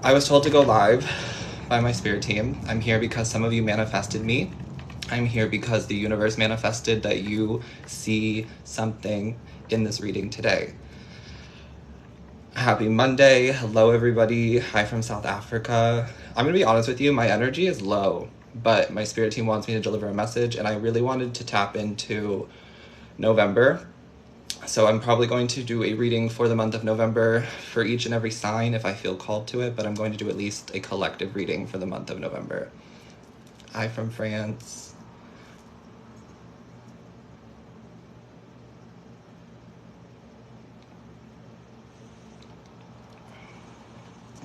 I was told to go live by my spirit team. I'm here because some of you manifested me. I'm here because the universe manifested that you see something in this reading today. Happy Monday. Hello, everybody. Hi from South Africa. I'm going to be honest with you. My energy is low, but my spirit team wants me to deliver a message, and I really wanted to tap into November. So I'm probably going to do a reading for the month of November for each and every sign if I feel called to it, but I'm going to do at least a collective reading for the month of November. Hi from France.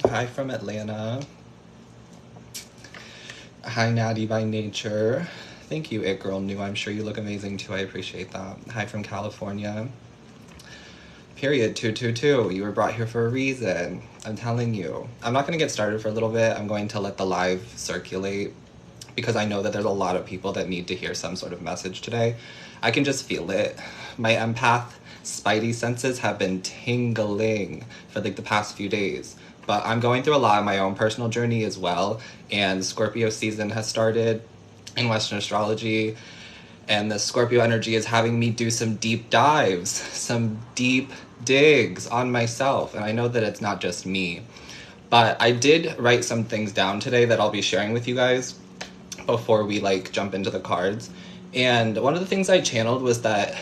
Hi from Atlanta. Hi Natty by Nature. Thank you, It Girl New. I'm sure you look amazing too. I appreciate that. Hi from California. Period 222. You were brought here for a reason. I'm telling you. I'm not going to get started for a little bit. I'm going to let the live circulate because I know that there's a lot of people that need to hear some sort of message today. I can just feel it. My empath spidey senses have been tingling for like the past few days. But I'm going through a lot of my own personal journey as well. And Scorpio season has started in Western astrology. And the Scorpio energy is having me do some deep dives, some deep digs on myself. And I know that it's not just me. But I did write some things down today that I'll be sharing with you guys before we jump into the cards. And one of the things I channeled was that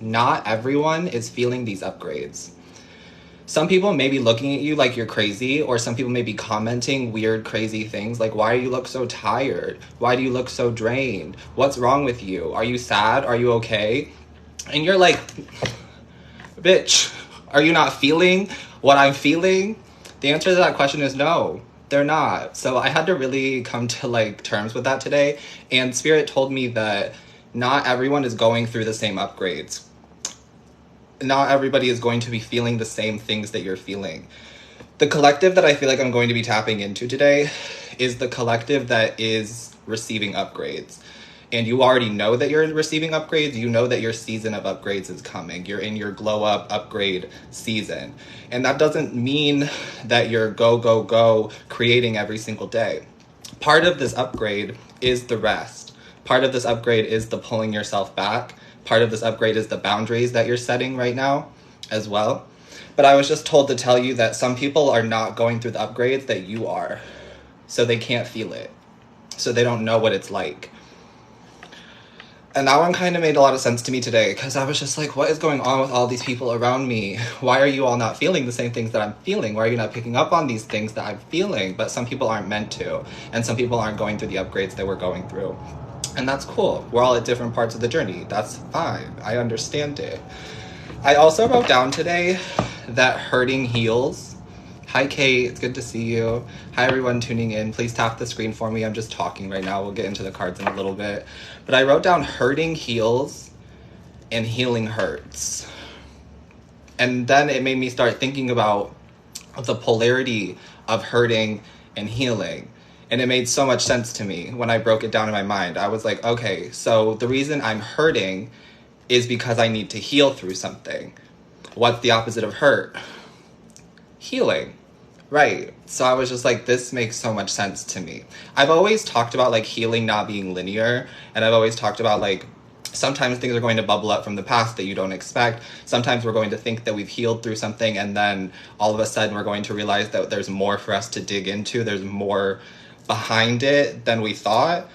not everyone is feeling these upgrades. Some people may be looking at you like you're crazy, or some people may be commenting weird, crazy things like, why do you look so tired? Why do you look so drained? What's wrong with you? Are you sad? Are you okay? And you're like, bitch, are you not feeling what I'm feeling? The answer to that question is no, they're not. So I had to really come to terms with that today. And Spirit told me that not everyone is going through the same upgrades. Not everybody is going to be feeling the same things that you're feeling. The collective that I feel like I'm going to be tapping into today is the collective that is receiving upgrades. And you already know that you're receiving upgrades. You know that your season of upgrades is coming. You're in your glow up upgrade season. And that doesn't mean that you're go creating every single day. Part of this upgrade is the rest. Part of this upgrade is the pulling yourself back. Part of this upgrade is the boundaries that you're setting right now as well. But I was just told to tell you that some people are not going through the upgrades that you are. So they can't feel it. So they don't know what it's like. And that one kind of made a lot of sense to me today because I was just like, what is going on with all these people around me? Why are you all not feeling the same things that I'm feeling? Why are you not picking up on these things that I'm feeling? But some people aren't meant to. And some people aren't going through the upgrades that we're going through. And that's cool. We're all at different parts of the journey. That's fine. I understand it. I also wrote down today that hurting heals. Hi, Kate. It's good to see you. Hi, everyone tuning in. Please tap the screen for me. I'm just talking right now. We'll get into the cards in a little bit. But I wrote down hurting heals and healing hurts. And then it made me start thinking about the polarity of hurting and healing. And it made so much sense to me when I broke it down in my mind. I was like, okay, so the reason I'm hurting is because I need to heal through something. What's the opposite of hurt? Healing. Right. So I was just like, this makes so much sense to me. I've always talked about healing not being linear. And I've always talked about sometimes things are going to bubble up from the past that you don't expect. Sometimes we're going to think that we've healed through something. And then all of a sudden we're going to realize that there's more for us to dig into. There's more behind it than we thought.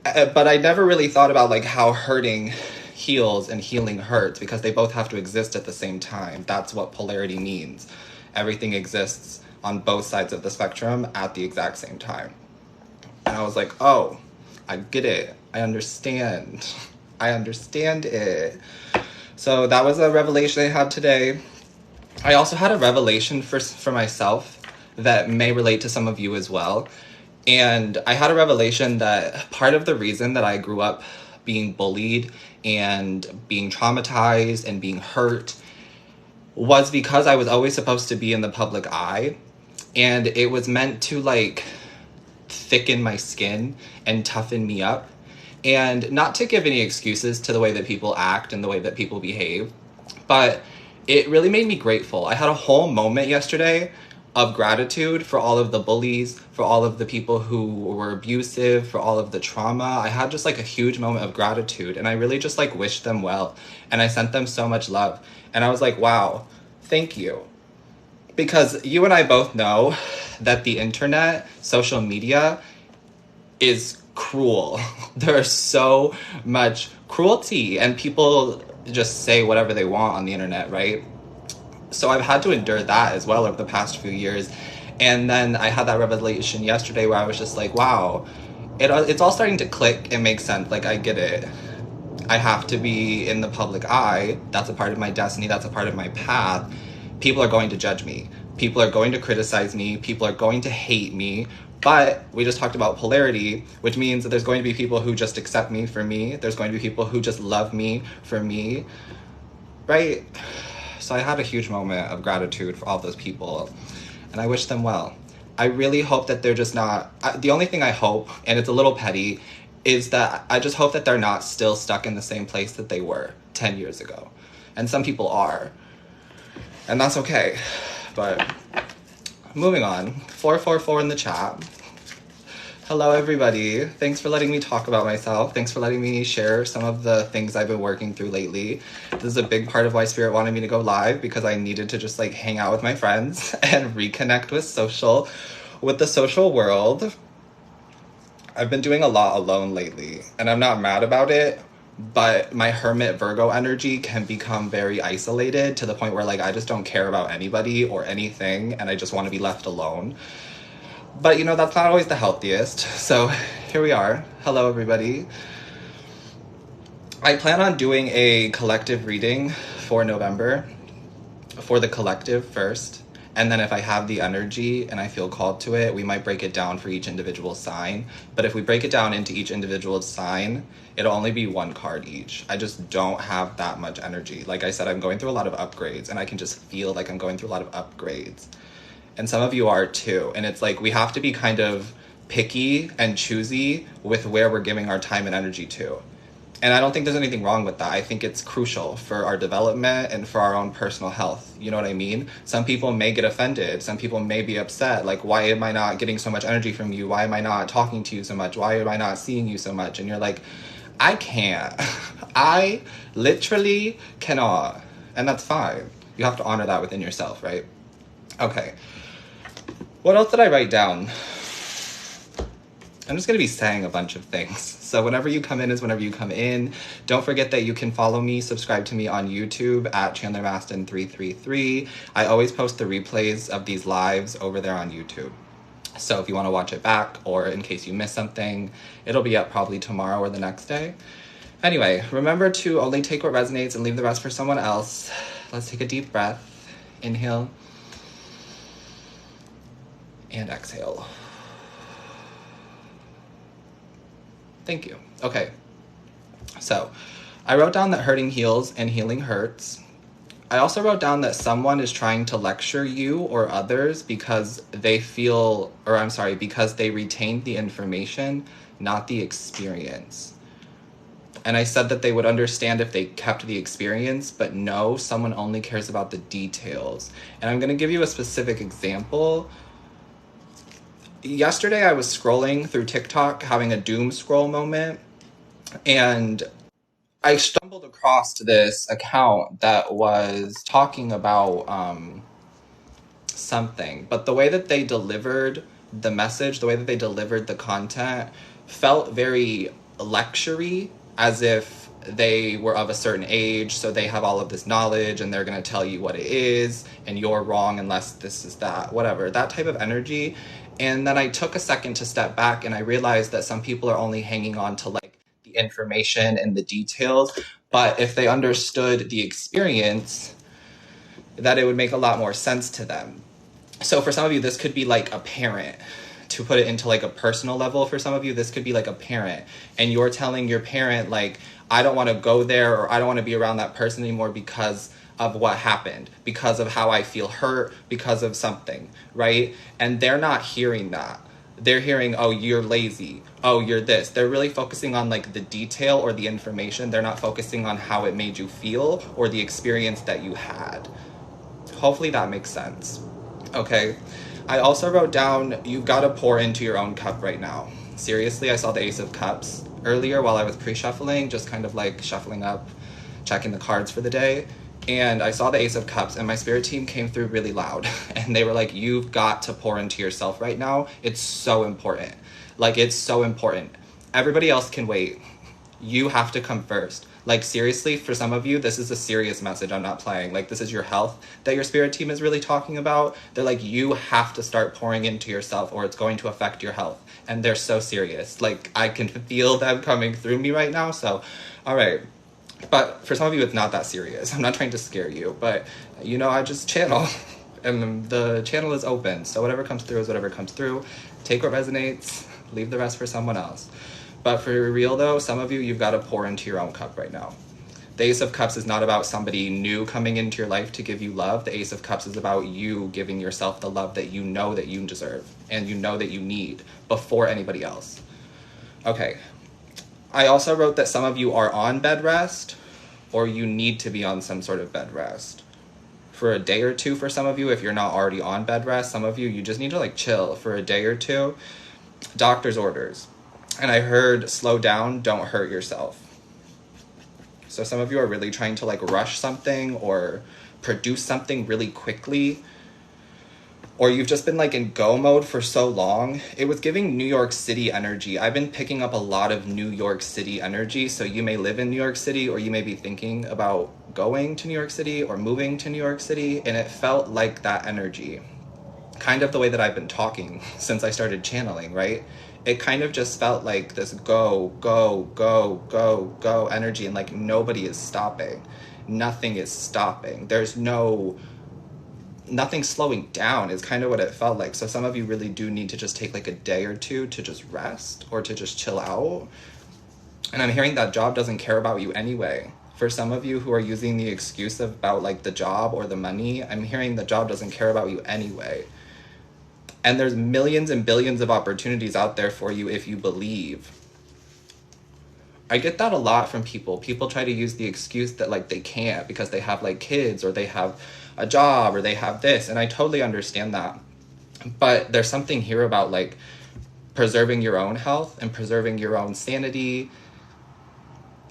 But I never really thought about how hurting heals and healing hurts because they both have to exist at the same time. That's what polarity means. Everything exists on both sides of the spectrum at the exact same time. And I was like, oh, I get it. I understand. I understand it. So that was a revelation I had today. I also had a revelation for myself that may relate to some of you as well. And I had a revelation that part of the reason that I grew up being bullied and being traumatized and being hurt was because I was always supposed to be in the public eye. And it was meant to thicken my skin and toughen me up. And not to give any excuses to the way that people act and the way that people behave, but it really made me grateful. I had a whole moment yesterday of gratitude for all of the bullies, for all of the people who were abusive, for all of the trauma. I had just like a huge moment of gratitude, and I really just like wished them well, and I sent them so much love, and I was like, wow, thank you. Because you and I both know that the internet, social media, is cruel. There's so much cruelty, and people just say whatever they want on the internet, right? So I've had to endure that as well over the past few years. And then I had that revelation yesterday where I was just like, wow, it's all starting to click and make sense. Like, I get it. I have to be in the public eye. That's a part of my destiny. That's a part of my path. People are going to judge me. People are going to criticize me. People are going to hate me. But we just talked about polarity, which means that there's going to be people who just accept me for me. There's going to be people who just love me for me, right? So I had a huge moment of gratitude for all those people, and I wish them well. I really hope that they're just not, the only thing I hope, and it's a little petty, is that I just hope that they're not still stuck in the same place that they were 10 years ago. And some people are, and that's okay. But moving on, 444 in the chat. Hello, everybody. Thanks for letting me talk about myself. Thanks for letting me share some of the things I've been working through lately. This is a big part of why Spirit wanted me to go live, because I needed to just like hang out with my friends and reconnect with the social world. I've been doing a lot alone lately, and I'm not mad about it, but my Hermit Virgo energy can become very isolated to the point where like I just don't care about anybody or anything, and I just want to be left alone. But, you know, that's not always the healthiest. So here we are. Hello, everybody. I plan on doing a collective reading for November, for the collective first. And then if I have the energy and I feel called to it, we might break it down for each individual sign. But if we break it down into each individual sign, it'll only be one card each. I just don't have that much energy. Like I said, I'm going through a lot of upgrades, and I can just feel like I'm going through a lot of upgrades. And some of you are too. And it's like we have to be kind of picky and choosy with where we're giving our time and energy to. And I don't think there's anything wrong with that. I think it's crucial for our development and for our own personal health. You know what I mean? Some people may get offended. Some people may be upset. Like, why am I not getting so much energy from you? Why am I not talking to you so much? Why am I not seeing you so much? And you're like, I can't. I literally cannot. And that's fine. You have to honor that within yourself, right? Okay. What else did I write down? I'm just going to be saying a bunch of things. So whenever you come in is whenever you come in. Don't forget that you can follow me, subscribe to me on YouTube at Chandler Mastin 333. I always post the replays of these lives over there on YouTube. So if you want to watch it back, or in case you miss something, it'll be up probably tomorrow or the next day. Anyway, remember to only take what resonates and leave the rest for someone else. Let's take a deep breath. Inhale. And exhale. Thank you. Okay. So I wrote down that hurting heals and healing hurts. I also wrote down that someone is trying to lecture you or others because because they retained the information, not the experience. And I said that they would understand if they kept the experience, but no, someone only cares about the details. And I'm going to give you a specific example. Yesterday I was scrolling through TikTok, having a doom scroll moment, and I stumbled across this account that was talking about something, but the way that they delivered the message, the way that they delivered the content felt very lecture-y, as if they were of a certain age, so they have all of this knowledge and they're going to tell you what it is, and you're wrong unless this is that, whatever, that type of energy. And then I took a second to step back, and I realized that some people are only hanging on to like the information and the details, but if they understood the experience, that it would make a lot more sense to them. So for some of you, this could be like a parent. To put it into like a personal level, for some of you, this could be like a parent, and you're telling your parent like, I don't want to go there, or I don't want to be around that person anymore because of what happened, because of how I feel hurt, because of something, right? And they're not hearing that. They're hearing, oh, you're lazy. Oh, you're this. They're really focusing on like the detail or the information. They're not focusing on how it made you feel or the experience that you had. Hopefully that makes sense. Okay. I also wrote down, you've got to pour into your own cup right now. Seriously, I saw the Ace of Cups earlier while I was pre-shuffling, just kind of like shuffling up, checking the cards for the day. And I saw the Ace of Cups, and my spirit team came through really loud. And they were like, you've got to pour into yourself right now. It's so important. Like, it's so important. Everybody else can wait. You have to come first. Like, seriously, for some of you, this is a serious message. I'm not playing. Like, this is your health that your spirit team is really talking about. They're like, you have to start pouring into yourself or it's going to affect your health. And they're so serious. Like, I can feel them coming through me right now. So, all right. But for some of you, it's not that serious. I'm not trying to scare you. But, you know, I just channel. And the channel is open. So whatever comes through is whatever comes through. Take what resonates. Leave the rest for someone else. But for real though, some of you, you've got to pour into your own cup right now. The Ace of Cups is not about somebody new coming into your life to give you love. The Ace of Cups is about you giving yourself the love that you know that you deserve and you know that you need before anybody else. Okay. I also wrote that some of you are on bed rest or you need to be on some sort of bed rest. For a day or two for some of you, if you're not already on bed rest, some of you, you just need to like chill for a day or two. Doctor's orders. And I heard, slow down, don't hurt yourself. So some of you are really trying to like rush something or produce something really quickly. Or you've just been like in go mode for so long. It was giving New York City energy. I've been picking up a lot of New York City energy. So you may live in New York City or you may be thinking about going to New York City or moving to New York City. And it felt like that energy. Kind of the way that I've been talking since I started channeling, right? It kind of just felt like this go, go, go, go, go energy. And like nobody is stopping. Nothing is stopping. There's nothing slowing down is kind of what it felt like. So some of you really do need to just take like a day or two to just rest or to just chill out. And I'm hearing that job doesn't care about you anyway. For some of you who are using the excuse about like the job or the money, I'm hearing the job doesn't care about you anyway. And there's millions and billions of opportunities out there for you if you believe. I get that a lot from people. People try to use the excuse that like they can't because they have like kids or they have a job or they have this. And I totally understand that. But there's something here about like preserving your own health and preserving your own sanity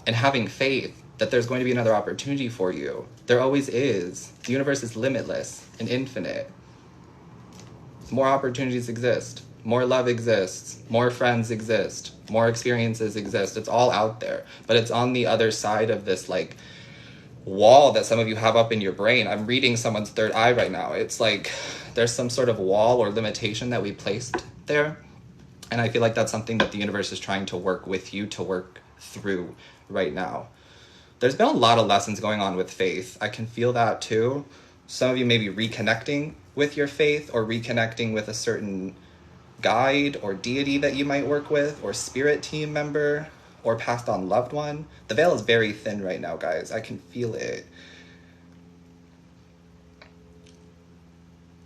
and having faith that there's going to be another opportunity for you. There always is. The universe is limitless and infinite. More opportunities exist. More love exists. More friends exist. More experiences exist. It's all out there. But it's on the other side of this like wall that some of you have up in your brain. I'm reading someone's third eye right now. It's like there's some sort of wall or limitation that we placed there. And I feel like that's something that the universe is trying to work with you to work through right now. There's been a lot of lessons going on with faith. I can feel that too. Some of you may be reconnecting with your faith or reconnecting with a certain guide or deity that you might work with or spirit team member or passed on loved one. The veil is very thin right now, guys. I can feel it.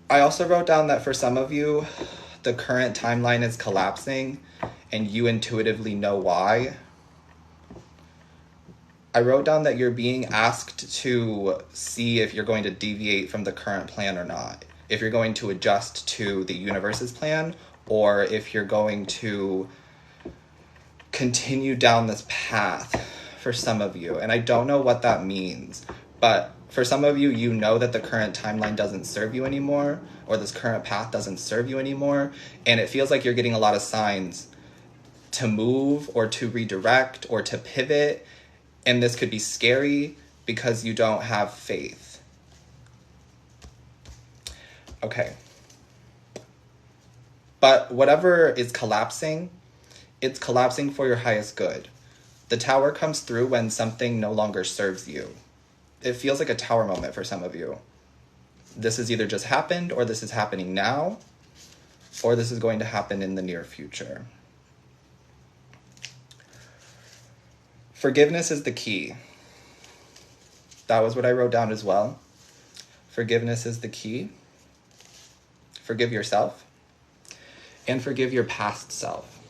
I also wrote down that for some of you, the current timeline is collapsing and you intuitively know why. I wrote down that you're being asked to see if you're going to deviate from the current plan or not. If you're going to adjust to the universe's plan or if you're going to continue down this path for some of you. And I don't know what that means, but for some of you, you know that the current timeline doesn't serve you anymore or this current path doesn't serve you anymore. And it feels like you're getting a lot of signs to move or to redirect or to pivot. And this could be scary because you don't have faith. Okay. But whatever is collapsing, it's collapsing for your highest good. The tower comes through when something no longer serves you. It feels like a tower moment for some of you. This has either just happened or this is happening now, or this is going to happen in the near future. Forgiveness is the key. That was what I wrote down as well. Forgiveness is the key. Forgive yourself and forgive your past self.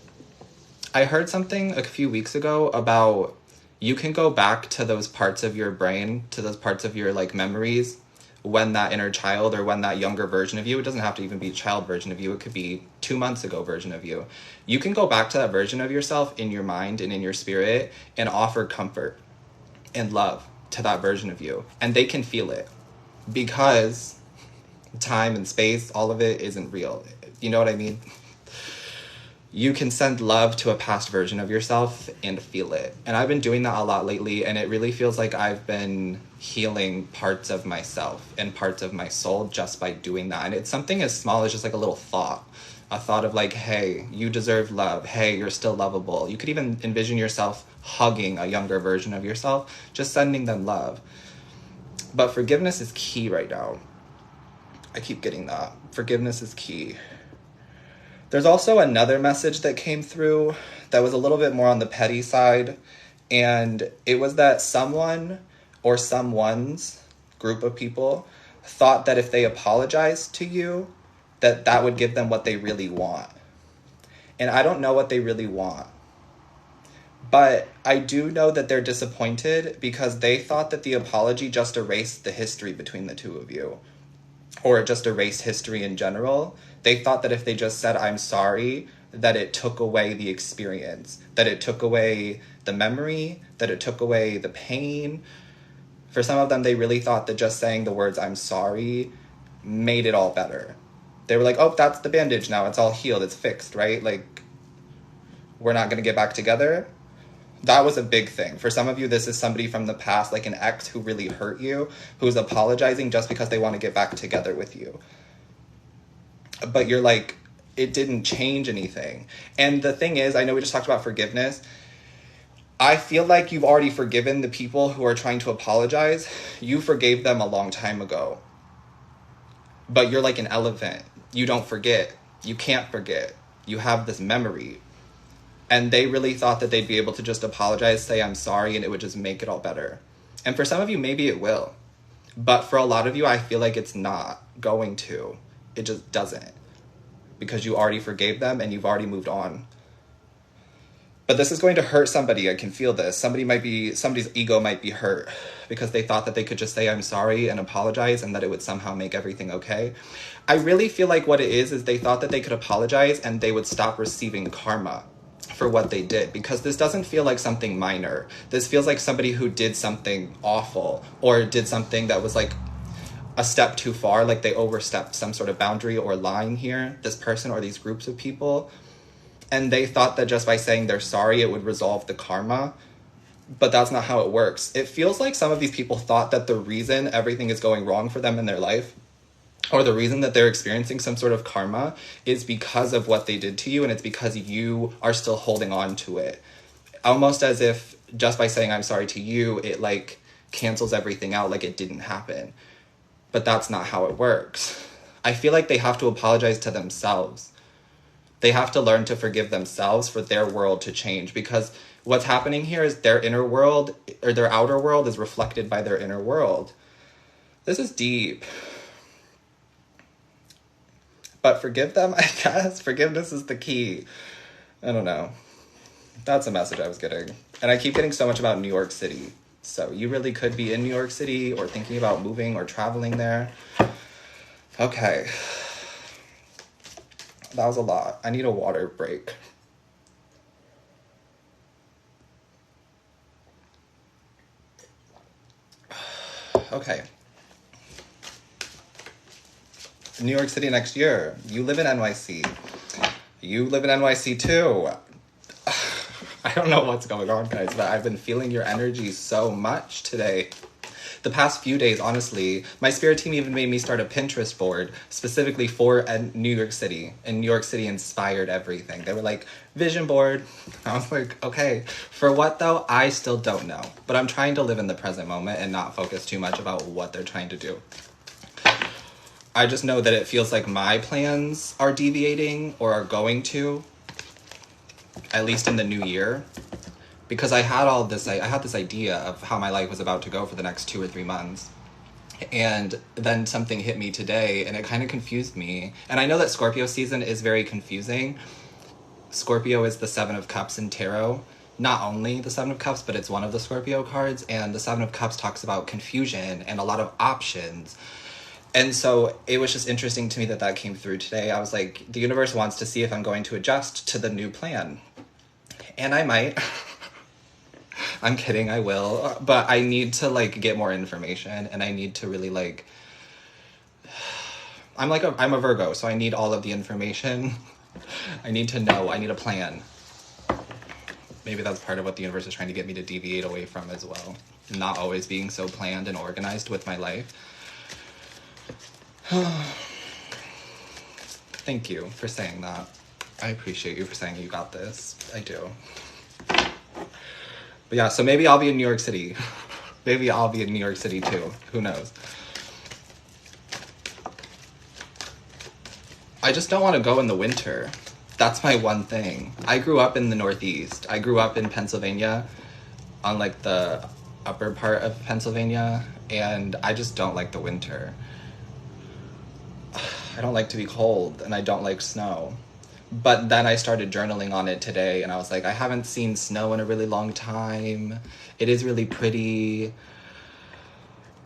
I heard something a few weeks ago about you can go back to those parts of your brain, to those parts of your like memories when that inner child or when that younger version of you, it doesn't have to even be child version of you, it could be 2 months ago version of you. You can go back to that version of yourself in your mind and in your spirit and offer comfort and love to that version of you. And they can feel it because time and space, all of it isn't real. You know what I mean? You can send love to a past version of yourself and feel it. And I've been doing that a lot lately, and it really feels like I've been healing parts of myself and parts of my soul just by doing that. And it's something as small as just like a little thought. A thought of like, hey, you deserve love. Hey, you're still lovable. You could even envision yourself hugging a younger version of yourself, just sending them love. But forgiveness is key right now. I keep getting that. Forgiveness is key. There's also another message that came through that was a little bit more on the petty side. And it was that someone or someone's group of people thought that if they apologized to you, that would give them what they really want. And I don't know what they really want. But I do know that they're disappointed because they thought that the apology just erased the history between the two of you. Or just erased history in general. They thought that if they just said, I'm sorry, that it took away the experience, that it took away the memory, that it took away the pain. For some of them, they really thought that just saying the words, I'm sorry, made it all better. They were like, oh, that's the bandage now. It's all healed. It's fixed, right? Like, we're not going to get back together. That was a big thing. For some of you, this is somebody from the past, like an ex who really hurt you, who's apologizing just because they want to get back together with you. But you're like, it didn't change anything. And the thing is, I know we just talked about forgiveness. I feel like you've already forgiven the people who are trying to apologize. You forgave them a long time ago. But you're like an elephant. You don't forget. You can't forget. You have this memory. And they really thought that they'd be able to just apologize, say, I'm sorry, and it would just make it all better. And for some of you, maybe it will. But for a lot of you, I feel like it's not going to. It just doesn't. Because you already forgave them and you've already moved on. But this is going to hurt somebody. I can feel this. Somebody's ego might be hurt because they thought that they could just say, I'm sorry, and apologize, and that it would somehow make everything okay. I really feel like what it is they thought that they could apologize and they would stop receiving karma for what they did, because this doesn't feel like something minor. This feels like somebody who did something awful or did something that was like a step too far, like they overstepped some sort of boundary or line here, this person or these groups of people. And they thought that just by saying they're sorry, it would resolve the karma. But that's not how it works. It feels like some of these people thought that the reason everything is going wrong for them in their life, or the reason that they're experiencing some sort of karma, is because of what they did to you, and it's because you are still holding on to it. Almost as if just by saying I'm sorry to you, it like cancels everything out, like it didn't happen. But that's not how it works. I feel like they have to apologize to themselves. They have to learn to forgive themselves for their world to change, because what's happening here is their inner world, or their outer world, is reflected by their inner world. This is deep. But forgive them, I guess. Forgiveness is the key. I don't know. That's a message I was getting. And I keep getting so much about New York City. So you really could be in New York City or thinking about moving or traveling there. Okay. That was a lot. I need a water break. Okay. New York City next year. You live in NYC. You live in NYC too. I don't know what's going on, guys, but I've been feeling your energy so much today. The past few days, honestly, my spirit team even made me start a Pinterest board specifically for New York City. And New York City inspired everything. They were like, vision board. I was like, okay. For what, though? I still don't know. But I'm trying to live in the present moment and not focus too much about what they're trying to do. I just know that it feels like my plans are deviating or are going to, at least in the new year. Because I had this idea of how my life was about to go for the next 2 or 3 months. And then something hit me today and it kind of confused me. And I know that Scorpio season is very confusing. Scorpio is the 7 of Cups in tarot. Not only the 7 of Cups, but it's one of the Scorpio cards. And the 7 of Cups talks about confusion and a lot of options. And so it was just interesting to me that came through today. I was like, the universe wants to see if I'm going to adjust to the new plan. And I might. I'm kidding, I will. But I need to, like, get more information. And I need to really, like... I'm a Virgo, so I need all of the information. I need to know. I need a plan. Maybe that's part of what the universe is trying to get me to deviate away from as well. Not always being so planned and organized with my life. Thank you for saying that. I appreciate you for saying you got this. I do. But yeah, so maybe I'll be in New York City. Maybe I'll be in New York City too. Who knows? I just don't want to go in the winter. That's my one thing. I grew up in the Northeast. I grew up in Pennsylvania, on like the upper part of Pennsylvania, and I just don't like the winter. I don't like to be cold, and I don't like snow. But then I started journaling on it today, and I was like, I haven't seen snow in a really long time. It is really pretty.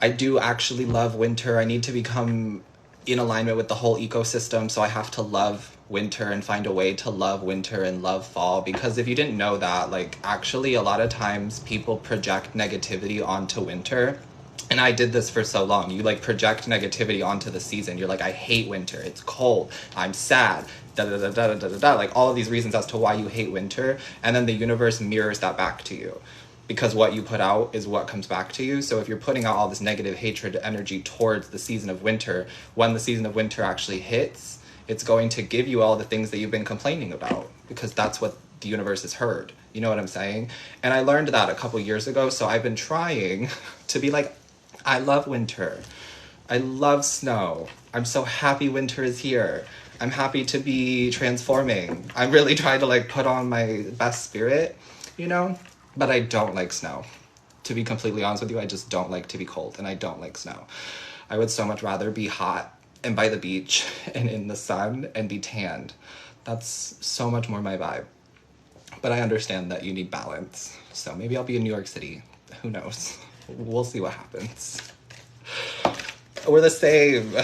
I do actually love winter. I need to become in alignment with the whole ecosystem, so I have to love winter and find a way to love winter and love fall. Because if you didn't know that, like, actually a lot of times people project negativity onto winter. And I did this for so long. You, like, project negativity onto the season. You're like, I hate winter. It's cold. I'm sad. Da-da-da-da-da-da-da. Like, all of these reasons as to why you hate winter. And then the universe mirrors that back to you. Because what you put out is what comes back to you. So if you're putting out all this negative hatred energy towards the season of winter, when the season of winter actually hits, it's going to give you all the things that you've been complaining about. Because that's what the universe has heard. You know what I'm saying? And I learned that a couple years ago. So I've been trying to be like, I love winter. I love snow. I'm so happy winter is here. I'm happy to be transforming. I'm really trying to, like, put on my best spirit, you know? But I don't like snow. To be completely honest with you, I just don't like to be cold, and I don't like snow. I would so much rather be hot and by the beach and in the sun and be tanned. That's so much more my vibe. But I understand that you need balance. So maybe I'll be in New York City. Who knows? We'll see what happens. We're the same.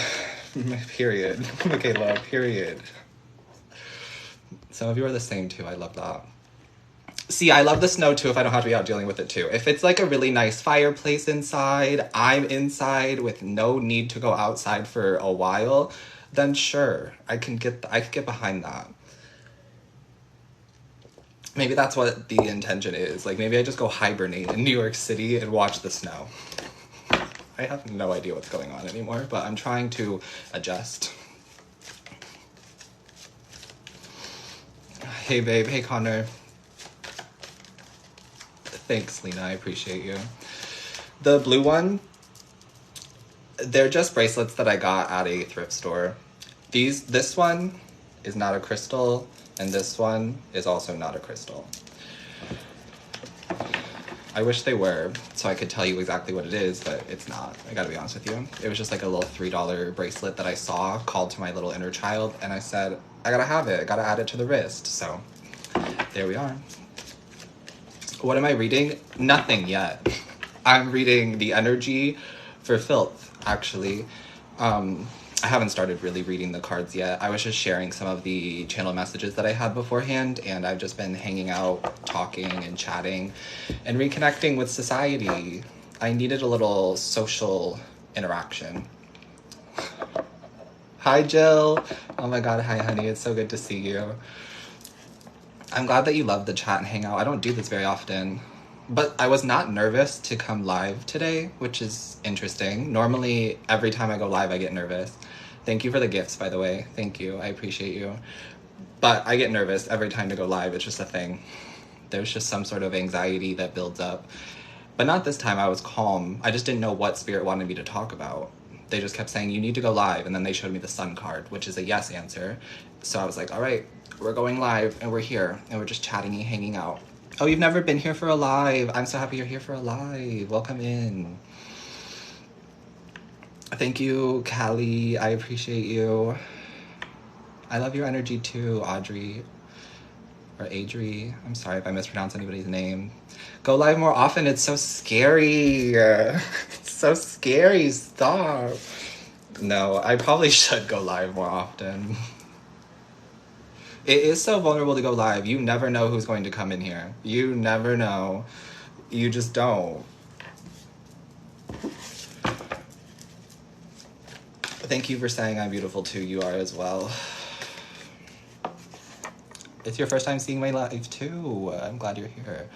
Period. Michaela, period. Some of you are the same too. I love that. See, I love the snow too if I don't have to be out dealing with it too. If it's like a really nice fireplace inside, I'm inside with no need to go outside for a while, then sure, I could get behind that. Maybe that's what the intention is. Like, maybe I just go hibernate in New York City and watch the snow. I have no idea what's going on anymore, but I'm trying to adjust. Hey, babe. Hey, Connor. Thanks, Lena. I appreciate you. The blue one, they're just bracelets that I got at a thrift store. This one is not a crystal, and this one is also not a crystal. I wish they were, so I could tell you exactly what it is, but it's not. I gotta be honest with you. It was just like a little $3 bracelet that I saw, called to my little inner child, and I said, I gotta have it. I gotta add it to the wrist. So there we are. What am I reading? Nothing yet. I'm reading The Energy for Filth, actually. I haven't started really reading the cards yet. I was just sharing some of the channel messages that I had beforehand, and I've just been hanging out, talking and chatting, and reconnecting with society. I needed a little social interaction. Hi, Jill. Oh my god, hi, honey. It's so good to see you. I'm glad that you love the chat and hang out. I don't do this very often. But I was not nervous to come live today, which is interesting. Normally, every time I go live, I get nervous. Thank you for the gifts, by the way. Thank you. I appreciate you. But I get nervous every time to go live. It's just a thing. There's just some sort of anxiety that builds up. But not this time. I was calm. I just didn't know what spirit wanted me to talk about. They just kept saying, you need to go live. And then they showed me the sun card, which is a yes answer. So I was like, all right, we're going live and we're here. And we're just chatting and hanging out. Oh, you've never been here for a live. I'm so happy you're here for a live. Welcome in. Thank you, Callie. I appreciate you. I love your energy too, Audrey. Or Adri. I'm sorry if I mispronounce anybody's name. Go live more often. It's so scary. It's so scary. Stop. No, I probably should go live more often. It is so vulnerable to go live. You never know who's going to come in here. You never know. You just don't. Thank you for saying I'm beautiful too. You are as well. It's your first time seeing my live too. I'm glad you're here.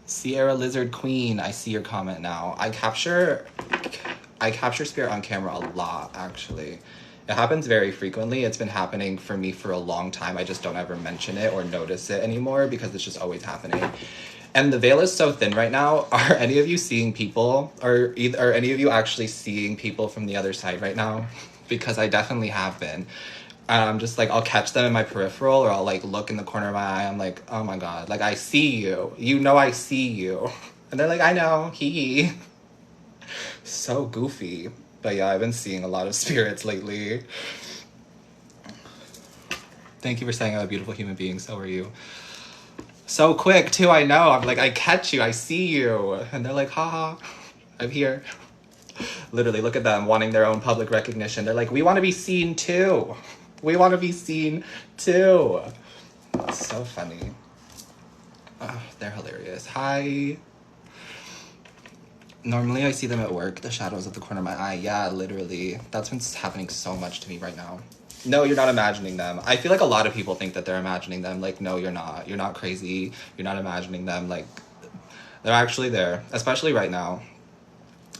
Sierra Lizard Queen, I see your comment now. I capture spirit on camera a lot, actually. It happens very frequently. It's been happening for me for a long time. I just don't ever mention it or notice it anymore because it's just always happening. And the veil is so thin right now. Are any of you seeing people? Are any of you actually seeing people from the other side right now? Because I definitely have been. I'm just like, I'll catch them in my peripheral, or I'll like look in the corner of my eye. I'm like, oh my God, like I see you. You know I see you. And they're like, I know, he. So goofy. But yeah, I've been seeing a lot of spirits lately. Thank you for saying I'm a beautiful human being. So are you. So quick too, I know. I'm like, I catch you, I see you. And they're like, haha, I'm here. Literally, look at them wanting their own public recognition. They're like, we want to be seen too. We want to be seen too. That's so funny. Oh, they're hilarious. Hi. Normally I see them at work, the shadows at the corner of my eye. Yeah, literally. That's been happening so much to me right now. No, you're not imagining them. I feel like a lot of people think that they're imagining them. Like, no, you're not. You're not crazy. You're not imagining them. Like, they're actually there, especially right now.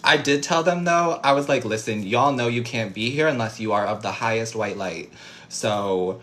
I did tell them, though, I was like, listen, y'all know you can't be here unless you are of the highest white light. So,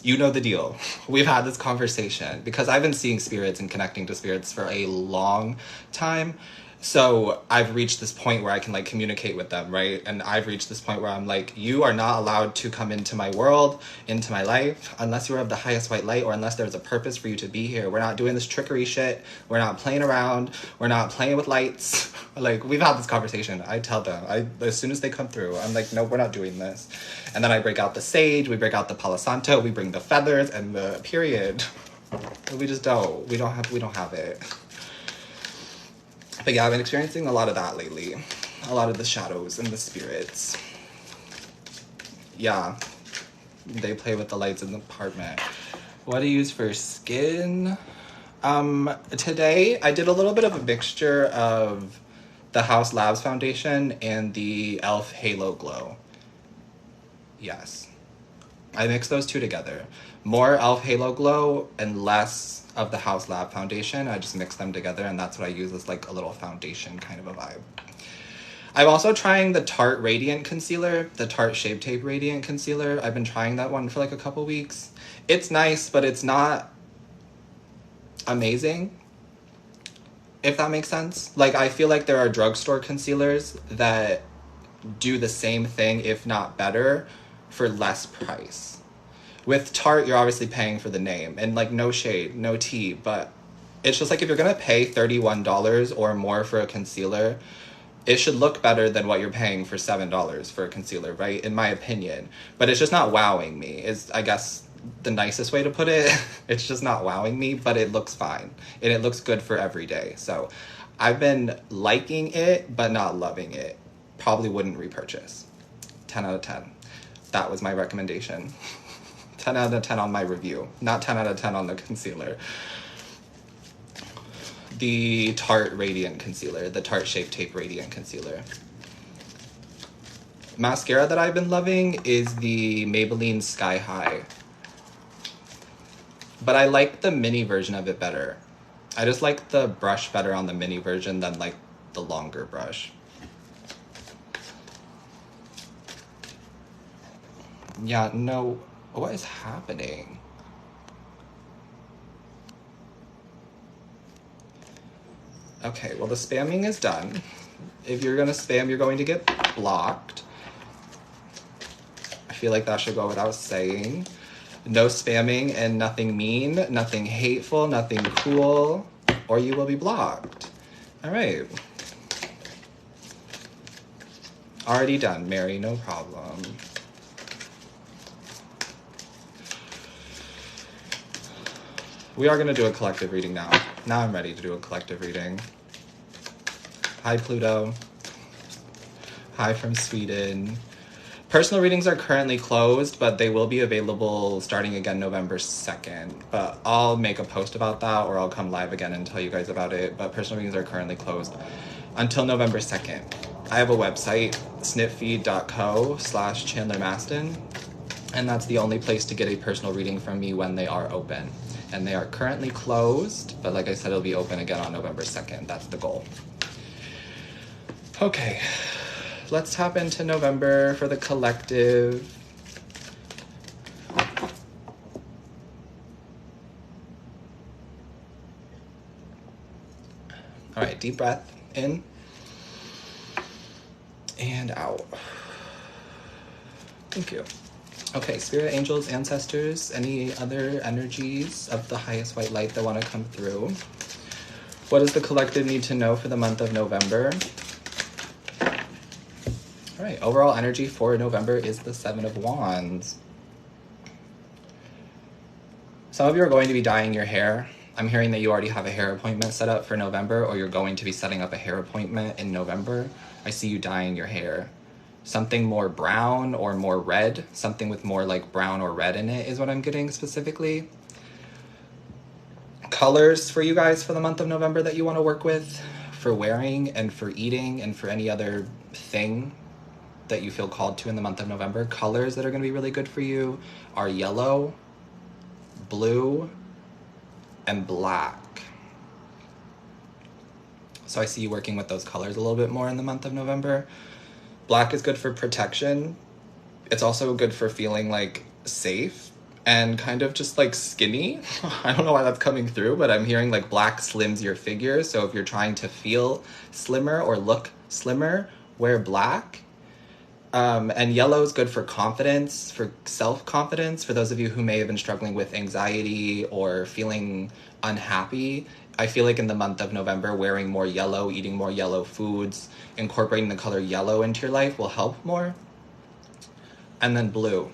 you know the deal. We've had this conversation because I've been seeing spirits and connecting to spirits for a long time. So I've reached this point where I can like communicate with them, right? And I've reached this point where I'm like, you are not allowed to come into my world, into my life, unless you're of the highest white light or unless there's a purpose for you to be here. We're not doing this trickery shit. We're not playing around. We're not playing with lights. Like, we've had this conversation. I tell them, as soon as they come through, I'm like, no, we're not doing this. And then I break out the sage, we break out the palo santo, we bring the feathers and the period. We just don't. We don't have it. But yeah, I've been experiencing a lot of that lately. A lot of the shadows and the spirits. Yeah. They play with the lights in the apartment. What do you use for skin? Today I did a little bit of a mixture of the House Labs Foundation and the e.l.f. Halo Glow. Yes. I mixed those two together. More e.l.f. Halo Glow and less of the House Lab Foundation. I just mix them together and that's what I use as like a little foundation kind of a vibe. I'm also trying the Tarte Radiant Concealer, the Tarte Shape Tape Radiant Concealer. I've been trying that one for like a couple weeks. It's nice, but it's not amazing, if that makes sense. Like, I feel like there are drugstore concealers that do the same thing, if not better, for less price. With Tarte, you're obviously paying for the name, and like, no shade, no tea, but it's just like, if you're gonna pay $31 or more for a concealer, it should look better than what you're paying for $7 for a concealer, right? In my opinion. But it's just not wowing me, is I guess the nicest way to put it. It's just not wowing me, but it looks fine. And it looks good for every day. So I've been liking it, but not loving it. Probably wouldn't repurchase. 10 out of 10. That was my recommendation. 10 out of 10 on my review. Not 10 out of 10 on the concealer. The Tarte Radiant Concealer. The Tarte Shape Tape Radiant Concealer. Mascara that I've been loving is the Maybelline Sky High. But I like the mini version of it better. I just like the brush better on the mini version than like the longer brush. Yeah, no, what is happening? Okay, well, the spamming is done. If you're gonna spam, you're going to get blocked. I feel like that should go without saying. No spamming and nothing mean, nothing hateful, nothing cruel, or you will be blocked. All right. Already done, Mary, no problem. We are gonna do a collective reading now. Now I'm ready to do a collective reading. Hi, Pluto. Hi from Sweden. Personal readings are currently closed, but they will be available starting again November 2nd. But I'll make a post about that, or I'll come live again and tell you guys about it. But personal readings are currently closed until November 2nd. I have a website, snipfeed.co/Chandler Mastin, and that's the only place to get a personal reading from me when they are open. And they are currently closed, but like I said, it'll be open again on November 2nd. That's the goal. Okay. Let's tap into November for the collective. All right, deep breath in and out. Thank you. Okay, spirit, angels, ancestors, any other energies of the highest white light that want to come through? What does the collective need to know for the month of November? All right, overall energy for November is the Seven of Wands. Some of you are going to be dyeing your hair. I'm hearing that you already have a hair appointment set up for November, or you're going to be setting up a hair appointment in November. I see you dyeing your hair. Something more brown or more red, something with more like brown or red in it is what I'm getting specifically. Colors for you guys for the month of November that you want to work with for wearing and for eating and for any other thing that you feel called to in the month of November. Colors that are going to be really good for you are yellow, blue, and black. So I see you working with those colors a little bit more in the month of November. Black is good for protection. It's also good for feeling like safe and kind of just like skinny. I don't know why that's coming through, but I'm hearing like black slims your figure. So if you're trying to feel slimmer or look slimmer, wear black. And yellow is good for confidence, for self-confidence. For those of you who may have been struggling with anxiety or feeling unhappy, I feel like in the month of November, wearing more yellow, eating more yellow foods, incorporating the color yellow into your life will help more. And then blue.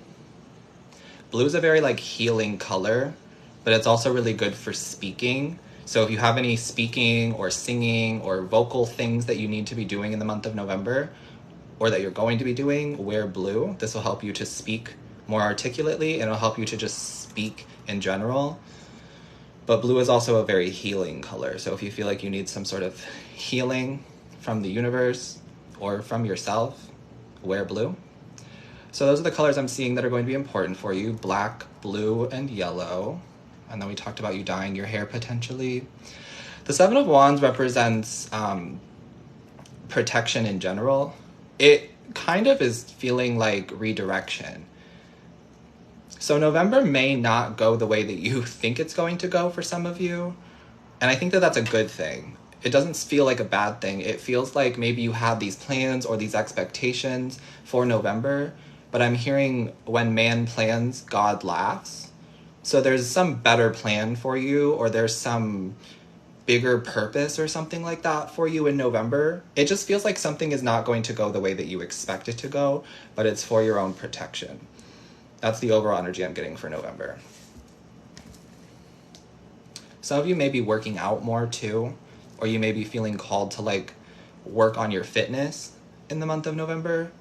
Blue is a very like healing color, but it's also really good for speaking. So if you have any speaking or singing or vocal things that you need to be doing in the month of November, or that you're going to be doing, wear blue. This will help you to speak more articulately, and it'll help you to just speak in general. But blue is also a very healing color. So if you feel like you need some sort of healing from the universe or from yourself, wear blue. So those are the colors I'm seeing that are going to be important for you: black, blue, and yellow. And then we talked about you dyeing your hair potentially. The Seven of Wands represents protection in general. It kind of is feeling like redirection. So November may not go the way that you think it's going to go for some of you. And I think that that's a good thing. It doesn't feel like a bad thing. It feels like maybe you had these plans or these expectations for November, but I'm hearing when man plans, God laughs. So there's some better plan for you, or there's some bigger purpose or something like that for you in November. It just feels like something is not going to go the way that you expect it to go, but it's for your own protection. That's the overall energy I'm getting for November. Some of you may be working out more too, or you may be feeling called to like work on your fitness in the month of November.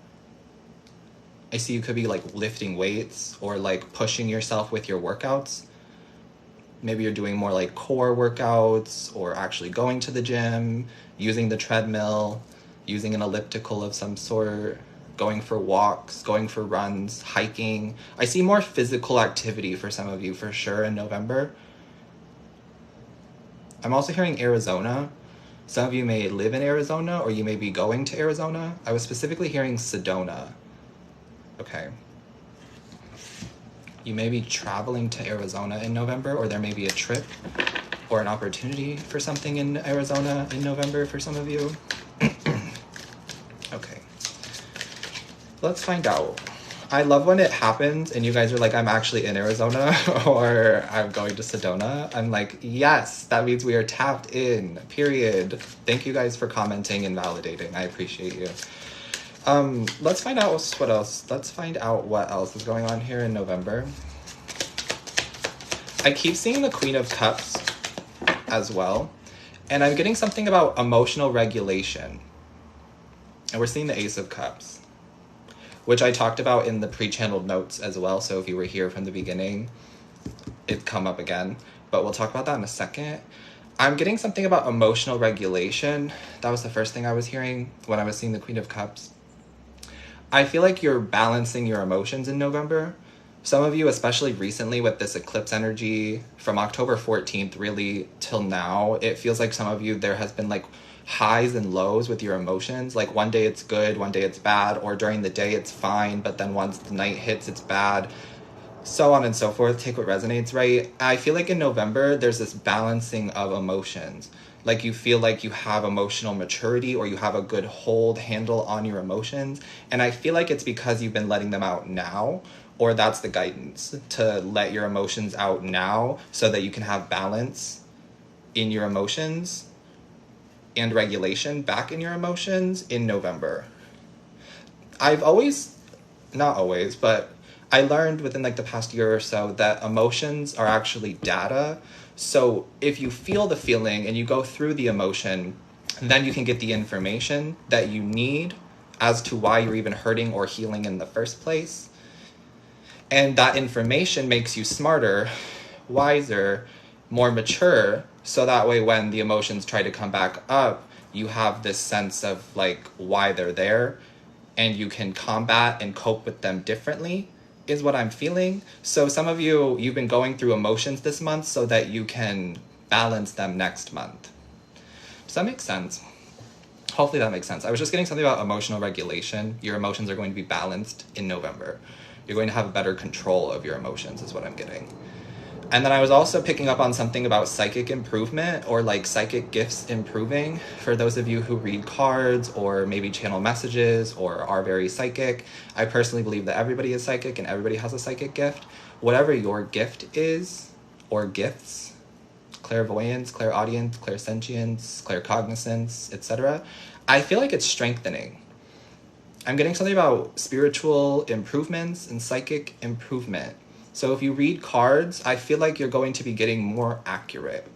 I see you could be like lifting weights or like pushing yourself with your workouts. Maybe you're doing more like core workouts, or actually going to the gym, using the treadmill, using an elliptical of some sort, going for walks, going for runs, hiking. I see more physical activity for some of you for sure in November. I'm also hearing Arizona. Some of you may live in Arizona, or you may be going to Arizona. I was specifically hearing Sedona. Okay. You may be traveling to Arizona in November, or there may be a trip or an opportunity for something in Arizona in November for some of you. Okay. Let's find out. I love when it happens and you guys are like, I'm actually in Arizona or I'm going to Sedona. I'm like, yes, that means we are tapped in, period. Thank you guys for commenting and validating. I appreciate you. Let's find out what else. Let's find out what else is going on here in November. I keep seeing the Queen of Cups as well. And I'm getting something about emotional regulation. And we're seeing the Ace of Cups, which I talked about in the pre-channeled notes as well. So if you were here from the beginning, it'd come up again. But we'll talk about that in a second. I'm getting something about emotional regulation. That was the first thing I was hearing when I was seeing the Queen of Cups. I feel like you're balancing your emotions in November. Some of you, especially recently with this eclipse energy from October 14th really till now, it feels like some of you, there has been like highs and lows with your emotions. Like one day it's good, one day it's bad, or during the day it's fine, but then once the night hits, it's bad. So on and so forth. Take what resonates, right? I feel like in November, there's this balancing of emotions. Like you feel like you have emotional maturity or you have a good handle on your emotions. And I feel like it's because you've been letting them out now, or that's the guidance, to let your emotions out now so that you can have balance in your emotions and regulation back in your emotions in November. I've always, not always, but I learned within like the past year or so that emotions are actually data. So if you feel the feeling and you go through the emotion, then you can get the information that you need as to why you're even hurting or healing in the first place. And that information makes you smarter, wiser, more mature. So that way when the emotions try to come back up, you have this sense of like why they're there and you can combat and cope with them differently is what I'm feeling. So some of you, you've been going through emotions this month so that you can balance them next month. Does that make sense? Hopefully that makes sense. I was just getting something about emotional regulation. Your emotions are going to be balanced in November. You're going to have a better control of your emotions is what I'm getting. And then I was also picking up on something about psychic improvement or like psychic gifts improving. For those of you who read cards or maybe channel messages or are very psychic, I personally believe that everybody is psychic and everybody has a psychic gift. Whatever your gift is, or gifts, clairvoyance, clairaudience, clairsentience, claircognizance, etc., I feel like it's strengthening. I'm getting something about spiritual improvements and psychic improvement. So if you read cards, I feel like you're going to be getting more accurate.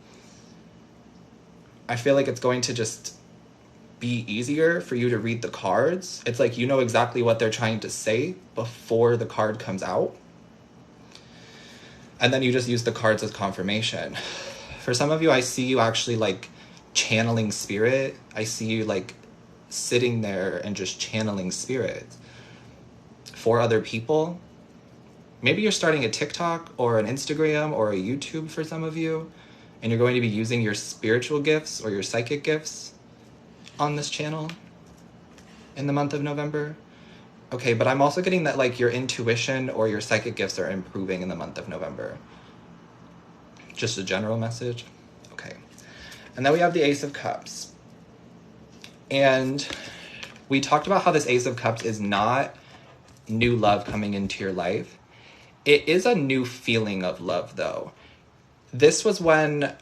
I feel like it's going to just be easier for you to read the cards. It's like you know exactly what they're trying to say before the card comes out. And then you just use the cards as confirmation. For some of you, I see you actually like channeling spirit. I see you like sitting there and just channeling spirit for other people. Maybe you're starting a TikTok or an Instagram or a YouTube for some of you, and you're going to be using your spiritual gifts or your psychic gifts on this channel in the month of November. Okay, but I'm also getting that like your intuition or your psychic gifts are improving in the month of November. Just a general message. Okay. And then we have the Ace of Cups. And we talked about how this Ace of Cups is not new love coming into your life. It is a new feeling of love, though. This was when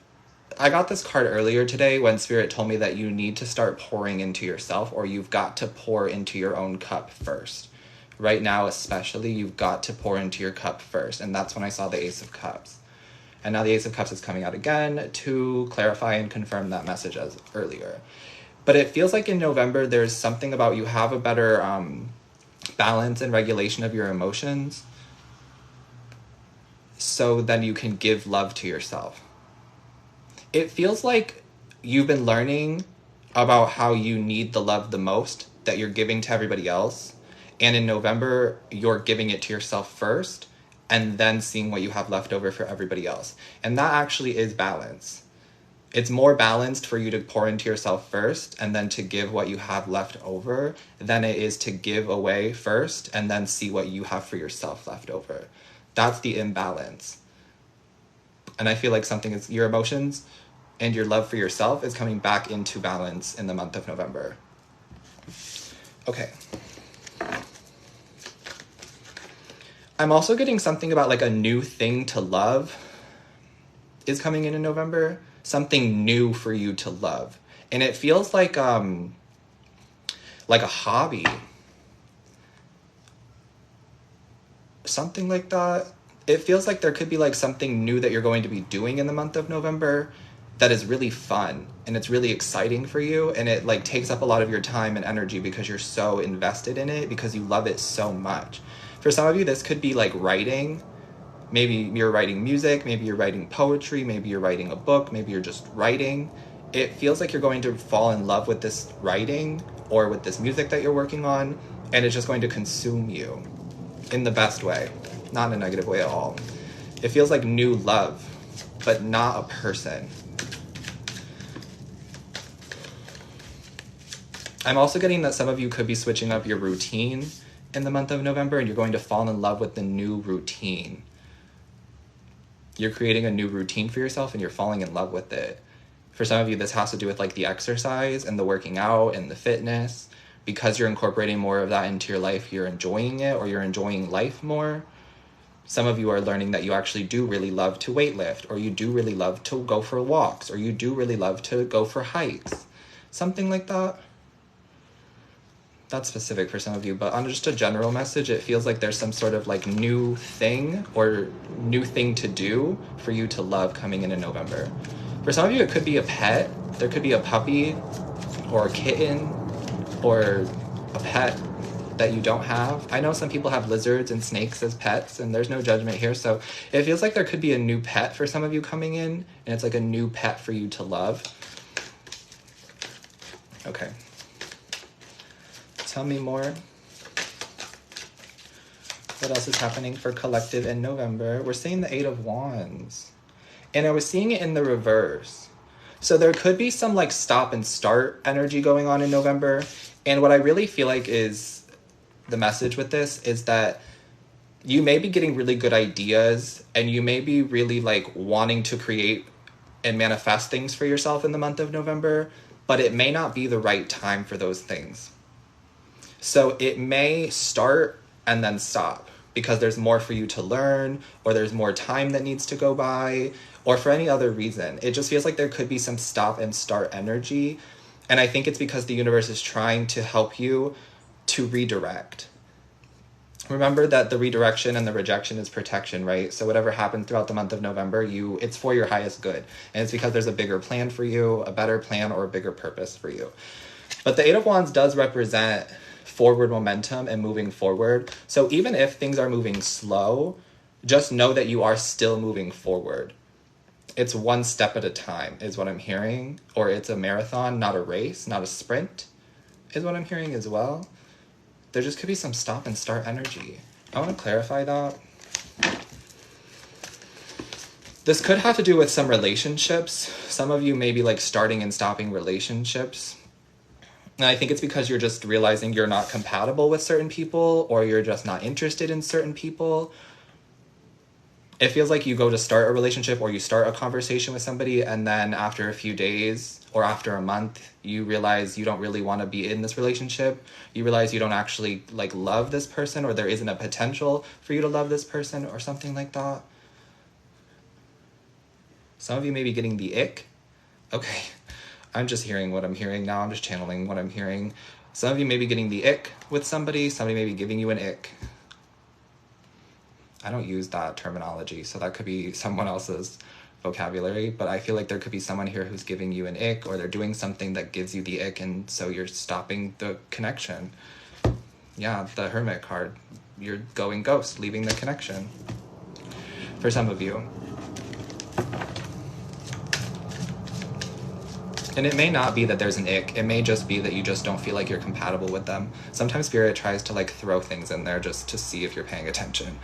I got this card earlier today when Spirit told me that you need to start pouring into yourself, or you've got to pour into your own cup first. Right now, especially, you've got to pour into your cup first. And that's when I saw the Ace of Cups. And now the Ace of Cups is coming out again to clarify and confirm that message as earlier. But it feels like in November, there's something about you have a better balance and regulation of your emotions. So then you can give love to yourself. It feels like you've been learning about how you need the love the most that you're giving to everybody else. And in November, you're giving it to yourself first and then seeing what you have left over for everybody else. And that actually is balance. It's more balanced for you to pour into yourself first and then to give what you have left over than it is to give away first and then see what you have for yourself left over. That's the imbalance. And I feel like something is your emotions and your love for yourself is coming back into balance in the month of November. Okay. I'm also getting something about like a new thing to love is coming in November. Something new for you to love. And it feels like a hobby. Something like that. It feels like there could be like something new that you're going to be doing in the month of November that is really fun and it's really exciting for you, and it like takes up a lot of your time and energy because you're so invested in it, because you love it so much. For some of you, this could be like writing. Maybe you're writing music, maybe you're writing poetry, maybe you're writing a book, maybe you're just writing. It feels like you're going to fall in love with this writing or with this music that you're working on, and it's just going to consume you in the best way, not in a negative way at all. It feels like new love, but not a person. I'm also getting that some of you could be switching up your routine in the month of November, and you're going to fall in love with the new routine. You're creating a new routine for yourself and you're falling in love with it. For some of you, this has to do with like the exercise and the working out and the fitness. Because you're incorporating more of that into your life, you're enjoying it, or you're enjoying life more. Some of you are learning that you actually do really love to weightlift, or you do really love to go for walks, or you do really love to go for hikes. Something like that. That's specific for some of you, but on just a general message, it feels like there's some sort of like new thing or new thing to do for you to love coming in November. For some of you, it could be a pet. There could be a puppy or a kitten or a pet that you don't have. I know some people have lizards and snakes as pets, and there's no judgment here. So it feels like there could be a new pet for some of you coming in, and it's like a new pet for you to love. Okay. Tell me more. What else is happening for collective in November? We're seeing the 8 of Wands. And I was seeing it in the reverse. So there could be some like stop and start energy going on in November. And what I really feel like is the message with this is that you may be getting really good ideas, and you may be really like wanting to create and manifest things for yourself in the month of November, but it may not be the right time for those things. So it may start and then stop because there's more for you to learn, or there's more time that needs to go by, or for any other reason. It just feels like there could be some stop and start energy. And I think it's because the universe is trying to help you to redirect. Remember that the redirection and the rejection is protection, right? So whatever happens throughout the month of November, it's for your highest good. And it's because there's a bigger plan for you, a better plan, or a bigger purpose for you. But the 8 of Wands does represent forward momentum and moving forward. So even if things are moving slow, just know that you are still moving forward. It's one step at a time is what I'm hearing. Or it's a marathon, not a race, not a sprint, is what I'm hearing as well. There just could be some stop and start energy. I want to clarify that. This could have to do with some relationships. Some of you may be like starting and stopping relationships. And I think it's because you're just realizing you're not compatible with certain people, or you're just not interested in certain people. It feels like you go to start a relationship or you start a conversation with somebody, and then after a few days or after a month, you realize you don't really want to be in this relationship. You realize you don't actually like love this person, or there isn't a potential for you to love this person, or something like that. Some of you may be getting the ick. Okay. I'm just hearing what I'm hearing now. I'm just channeling what I'm hearing. Some of you may be getting the ick with somebody. Somebody may be giving you an ick. I don't use that terminology, so that could be someone else's vocabulary, but I feel like there could be someone here who's giving you an ick, or they're doing something that gives you the ick, and so you're stopping the connection. Yeah, the Hermit card. You're going ghost, leaving the connection. For some of you. And it may not be that there's an ick. It may just be that you just don't feel like you're compatible with them. Sometimes Spirit tries to like throw things in there just to see if you're paying attention.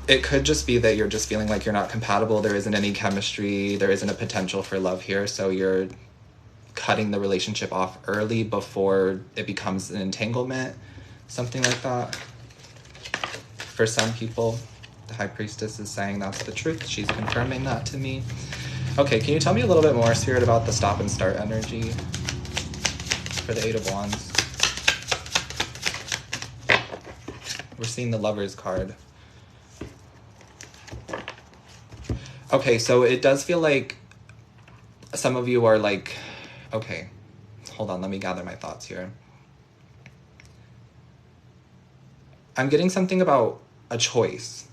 It could just be that you're just feeling like you're not compatible. There isn't any chemistry. There isn't a potential for love here. So you're cutting the relationship off early before it becomes an entanglement. Something like that. For some people, the High Priestess is saying that's the truth. She's confirming that to me. Okay, can you tell me a little bit more, Spirit, about the stop and start energy for the 8 of Wands? We're seeing the Lover's card. Okay, so it does feel like some of you are like, okay, hold on, let me gather my thoughts here. I'm getting something about a choice.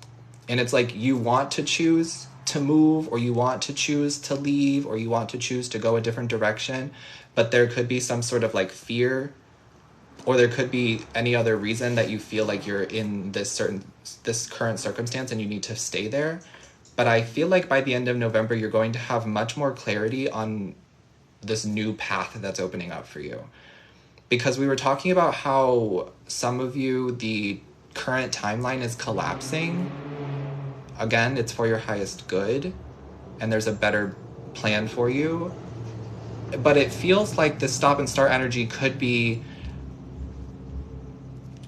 And it's like you want to choose to move, or you want to choose to leave, or you want to choose to go a different direction, but there could be some sort of like fear, or there could be any other reason that you feel like you're in this current circumstance and you need to stay there. But I feel like by the end of November, you're going to have much more clarity on this new path that's opening up for you. Because we were talking about how some of you, the current timeline is collapsing. Again, it's for your highest good, and there's a better plan for you. But it feels like the stop and start energy could be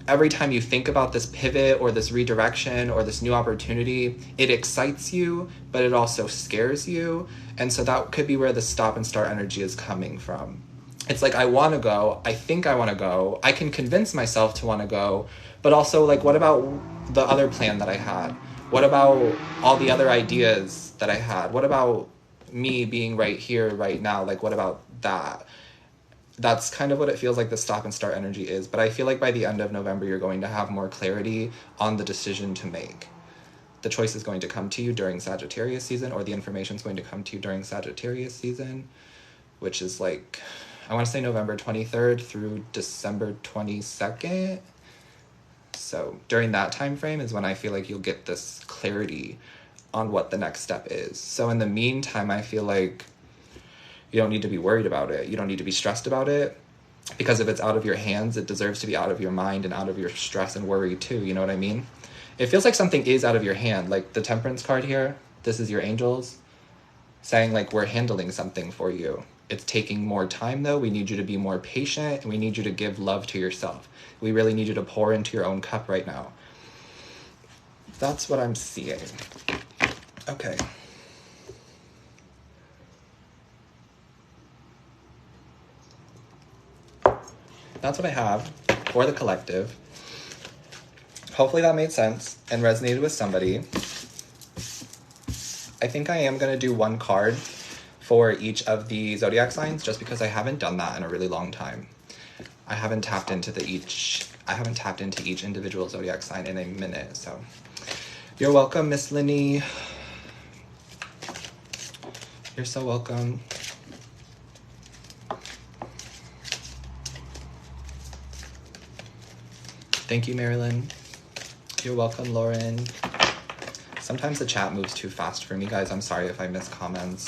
every time you think about this pivot or this redirection or this new opportunity, it excites you, but it also scares you. And so that could be where the stop and start energy is coming from. It's like, I want to go. I think I want to go. I can convince myself to want to go. But also, like, what about the other plan that I had? What about all the other ideas that I had? What about me being right here, right now? Like, what about that? That's kind of what it feels like the stop and start energy is. But I feel like by the end of November, you're going to have more clarity on the decision to make. The choice is going to come to you during Sagittarius season, or the information is going to come to you during Sagittarius season, which is like, I want to say November 23rd through December 22nd. So during that time frame is when I feel like you'll get this clarity on what the next step is. So in the meantime, I feel like you don't need to be worried about it. You don't need to be stressed about it, because if it's out of your hands, it deserves to be out of your mind and out of your stress and worry too. You know what I mean? It feels like something is out of your hand. Like the Temperance card here, this is your angels saying like, we're handling something for you. It's taking more time though. We need you to be more patient, and we need you to give love to yourself. We really need you to pour into your own cup right now. That's what I'm seeing. Okay. That's what I have for the collective. Hopefully that made sense and resonated with somebody. I think I am going to do one card for each of the zodiac signs, just because I haven't done that in a really long time. I haven't tapped into each individual zodiac sign in a minute. So you're welcome, Miss Linny. You're so welcome. Thank you, Marilyn. You're welcome, Lauren. Sometimes the chat moves too fast for me, guys. I'm sorry if I miss comments.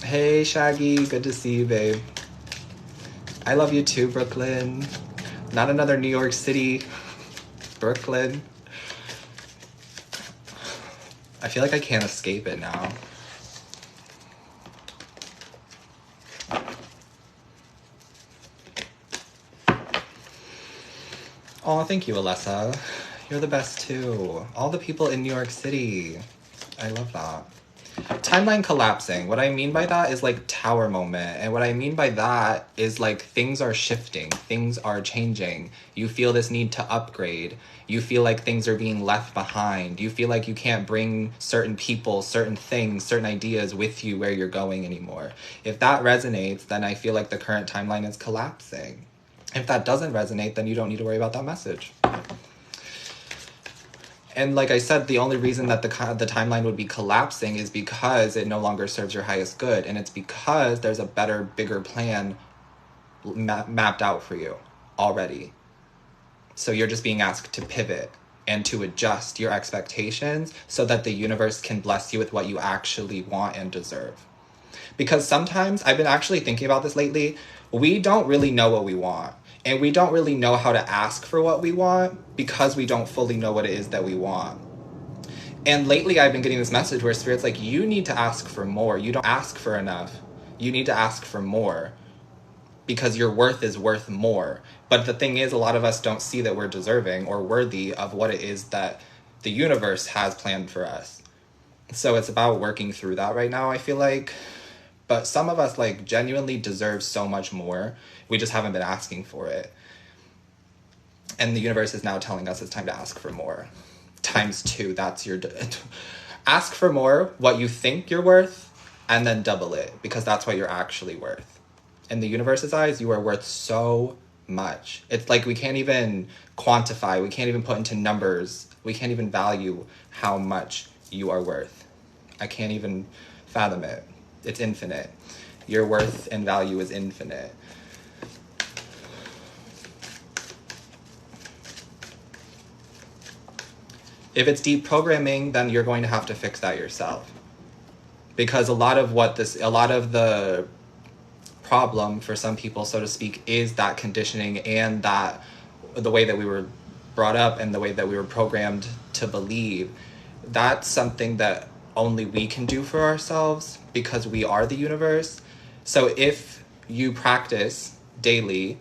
Hey, Shaggy. Good to see you, babe. I love you too, Brooklyn. Not another New York City. Brooklyn. I feel like I can't escape it now. Oh, thank you, Alessa. You're the best too. All the people in New York City. I love that. Timeline collapsing. What I mean by that is like tower moment. And what I mean by that is like things are shifting. Things are changing. You feel this need to upgrade. You feel like things are being left behind. You feel like you can't bring certain people, certain things, certain ideas with you where you're going anymore. If that resonates, then I feel like the current timeline is collapsing. If that doesn't resonate, then you don't need to worry about that message. And like I said, the only reason that the timeline would be collapsing is because it no longer serves your highest good. And it's because there's a better, bigger plan mapped out for you already. So you're just being asked to pivot and to adjust your expectations so that the universe can bless you with what you actually want and deserve. Because sometimes, I've been actually thinking about this lately, we don't really know what we want. And we don't really know how to ask for what we want because we don't fully know what it is that we want. And lately I've been getting this message where Spirit's like, you need to ask for more. You don't ask for enough. You need to ask for more because your worth is worth more. But the thing is, a lot of us don't see that we're deserving or worthy of what it is that the universe has planned for us. So it's about working through that right now, I feel like. But some of us like genuinely deserve so much more. We just haven't been asking for it. And the universe is now telling us it's time to ask for more. ×2, that's your... Ask for more, what you think you're worth, and then double it. Because that's what you're actually worth. In the universe's eyes, you are worth so much. It's like we can't even quantify. We can't even put into numbers. We can't even value how much you are worth. I can't even fathom it. It's infinite. Your worth and value is infinite. If it's deep programming, then you're going to have to fix that yourself. Because a lot of the problem for some people, so to speak, is that conditioning and that the way that we were brought up and the way that we were programmed to believe. That's something that only we can do for ourselves because we are the universe. So if you practice daily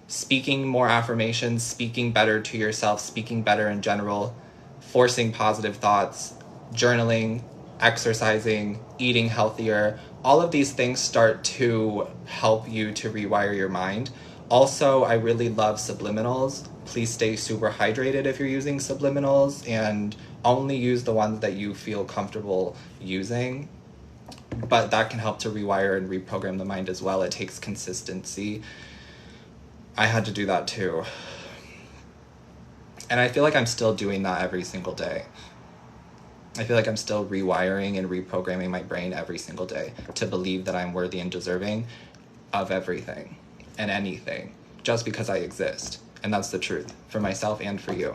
speaking more affirmations, speaking better to yourself, speaking better in general, forcing positive thoughts, journaling, exercising, eating healthier, all of these things start to help you to rewire your mind. Also, I really love subliminals. Please stay super hydrated if you're using subliminals, and only use the ones that you feel comfortable using. But that can help to rewire and reprogram the mind as well. It takes consistency. I had to do that too. And I feel like I'm still doing that every single day. I feel like I'm still rewiring and reprogramming my brain every single day to believe that I'm worthy and deserving of everything and anything just because I exist. And that's the truth for myself and for you.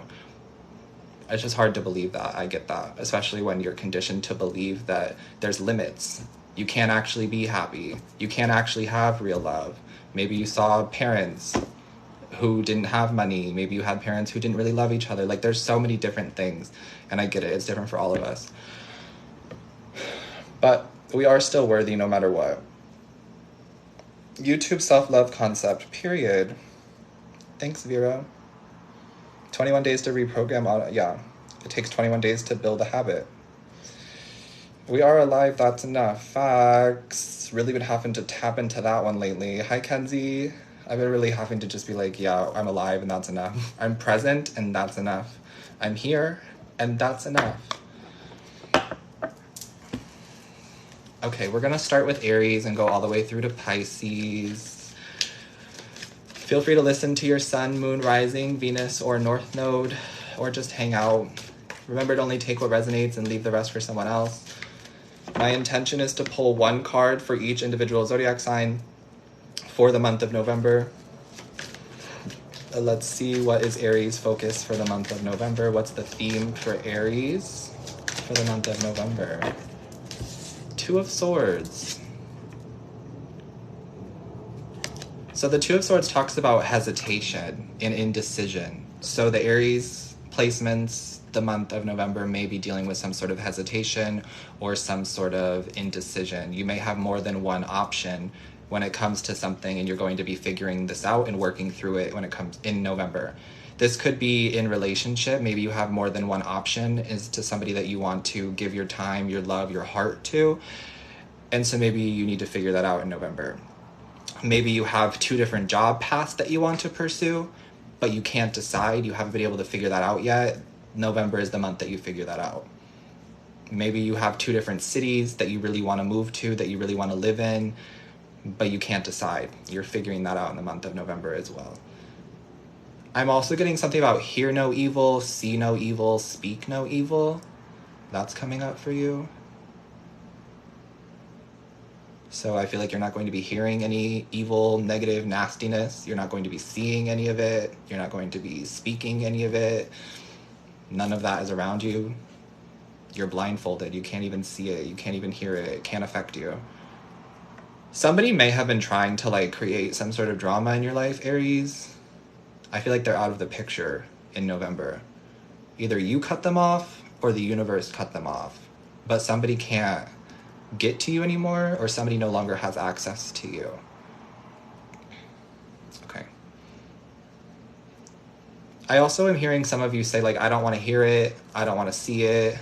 It's just hard to believe that. I get that, especially when you're conditioned to believe that there's limits. You can't actually be happy. You can't actually have real love. Maybe you saw parents who didn't have money. Maybe you had parents who didn't really love each other. Like, there's so many different things, and I get it. It's different for all of us. But we are still worthy no matter what. YouTube self-love concept, period. Thanks, Vera. 21 days to reprogram. Yeah, it takes 21 days to build a habit. We are alive, that's enough. Facts. Really been having to tap into that one lately. Hi, Kenzie. I've been really having to just be like, yeah, I'm alive and that's enough. I'm present and that's enough. I'm here and that's enough. Okay, we're gonna start with Aries and go all the way through to Pisces. Feel free to listen to your sun, moon, rising, Venus, or North Node, or just hang out. Remember to only take what resonates and leave the rest for someone else. My intention is to pull one card for each individual zodiac sign for the month of November. Let's see what is Aries' focus for the month of November. What's the theme for Aries for the month of November? Two of Swords. So the Two of Swords talks about hesitation and indecision. So the Aries placements the month of November may be dealing with some sort of hesitation or some sort of indecision. You may have more than one option when it comes to something, and you're going to be figuring this out and working through it when it comes in November. This could be in relationship. Maybe you have more than one option is to somebody that you want to give your time, your love, your heart to. And so maybe you need to figure that out in November. Maybe you have two different job paths that you want to pursue, but you can't decide. You haven't been able to figure that out yet. November is the month that you figure that out. Maybe you have two different cities that you really want to move to, that you really want to live in, but you can't decide. You're figuring that out in the month of November as well. I'm also getting something about hear no evil, see no evil, speak no evil. That's coming up for you. So I feel like you're not going to be hearing any evil, negative nastiness. You're not going to be seeing any of it. You're not going to be speaking any of it. None of that is around you. You're blindfolded. You can't even see it. You can't even hear it. It can't affect you. Somebody may have been trying to like create some sort of drama in your life, Aries. I feel like they're out of the picture in November. Either you cut them off or the universe cut them off. But somebody can't get to you anymore, or somebody no longer has access to you. Okay. I also am hearing some of you say like, I don't want to hear it. I don't want to see it.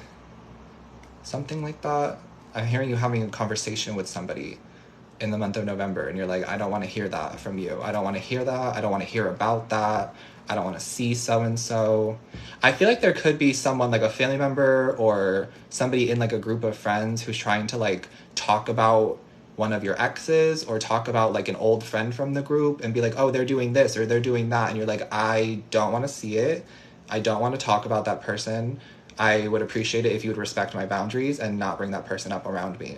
Something like that. I'm hearing you having a conversation with somebody in the month of November, and you're like, I don't want to hear that from you. I don't want to hear that. I don't want to hear about that. I don't want to see so-and-so. I feel like there could be someone like a family member or somebody in like a group of friends who's trying to like talk about one of your exes or talk about like an old friend from the group and be like, oh, they're doing this or they're doing that. And you're like, I don't want to see it. I don't want to talk about that person. I would appreciate it if you would respect my boundaries and not bring that person up around me.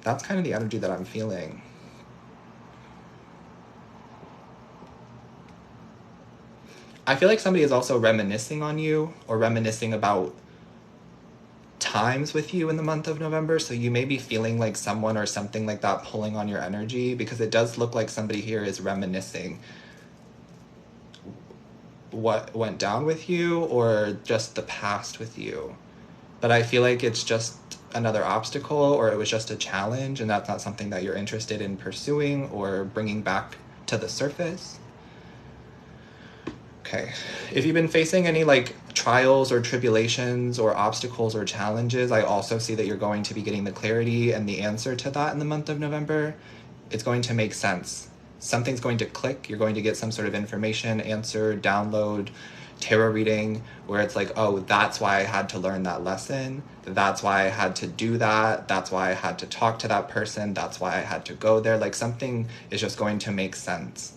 That's kind of the energy that I'm feeling. I feel like somebody is also reminiscing on you or reminiscing about times with you in the month of November. So you may be feeling like someone or something like that pulling on your energy, because it does look like somebody here is reminiscing what went down with you or just the past with you. But I feel like it's just another obstacle, or it was just a challenge, and that's not something that you're interested in pursuing or bringing back to the surface. Okay, if you've been facing any like trials or tribulations or obstacles or challenges, I also see that you're going to be getting the clarity and the answer to that in the month of November. It's going to make sense. Something's going to click. You're going to get some sort of information, answer, download, tarot reading, where it's like, oh, that's why I had to learn that lesson. That's why I had to do that. That's why I had to talk to that person. That's why I had to go there. Like, something is just going to make sense.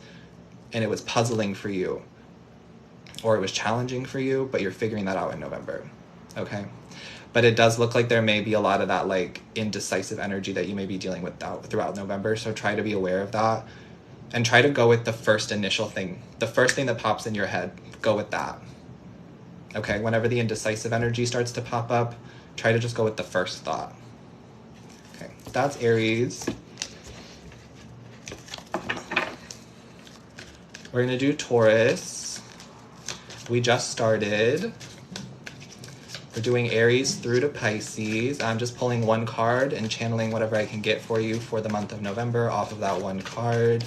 And it was puzzling for you, or it was challenging for you, but you're figuring that out in November, okay? But it does look like there may be a lot of that like indecisive energy that you may be dealing with throughout November, so try to be aware of that, and try to go with the first initial thing. The first thing that pops in your head, go with that, okay? Whenever the indecisive energy starts to pop up, try to just go with the first thought. Okay, that's Aries. We're gonna do Taurus. We just started. We're doing Aries through to Pisces. I'm just pulling one card and channeling whatever I can get for you for the month of November off of that one card.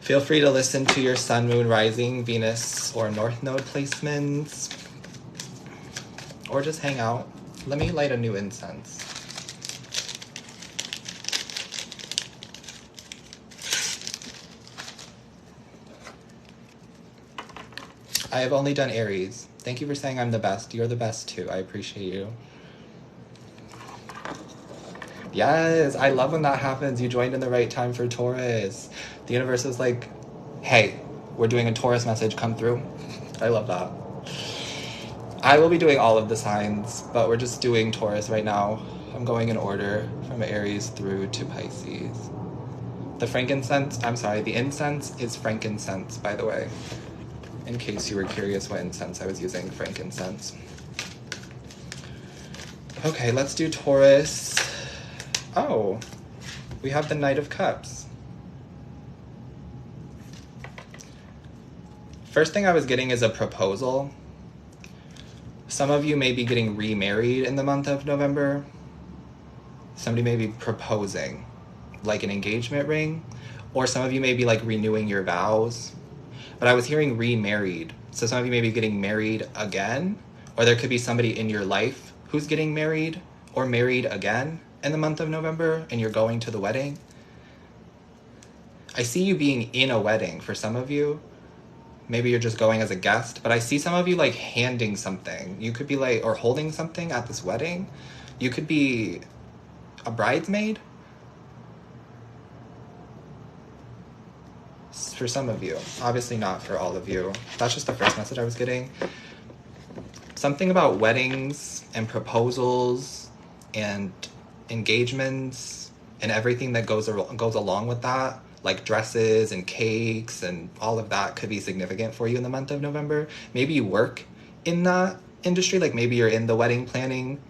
Feel free to listen to your sun, moon, rising, Venus, or north node placements, or just hang out. Let me light a new incense. I have only done Aries. Thank you for saying I'm the best. You're the best too. I appreciate you. Yes, I love when that happens. You joined in the right time for Taurus. The universe is like, hey, we're doing a Taurus message, come through. I love that. I will be doing all of the signs, but we're just doing Taurus right now. I'm going in order from Aries through to Pisces. The incense is frankincense, by the way. In case you were curious what incense I was using, frankincense. Okay, let's do Taurus. Oh, we have the Knight of Cups. First thing I was getting is a proposal. Some of you may be getting remarried in the month of November. Somebody may be proposing, like an engagement ring, or some of you may be like renewing your vows. But I was hearing remarried. So some of you may be getting married again, or there could be somebody in your life who's getting married or married again in the month of November, and you're going to the wedding. I see you being in a wedding for some of you. Maybe you're just going as a guest, but I see some of you like handing something. You could be like, or holding something at this wedding. You could be a bridesmaid. For some of you, obviously not for all of you. That's just the first message I was getting. Something about weddings and proposals and engagements and everything that goes along with that, like dresses and cakes and all of that, could be significant for you in the month of November. Maybe you work in that industry, like maybe you're in the wedding planning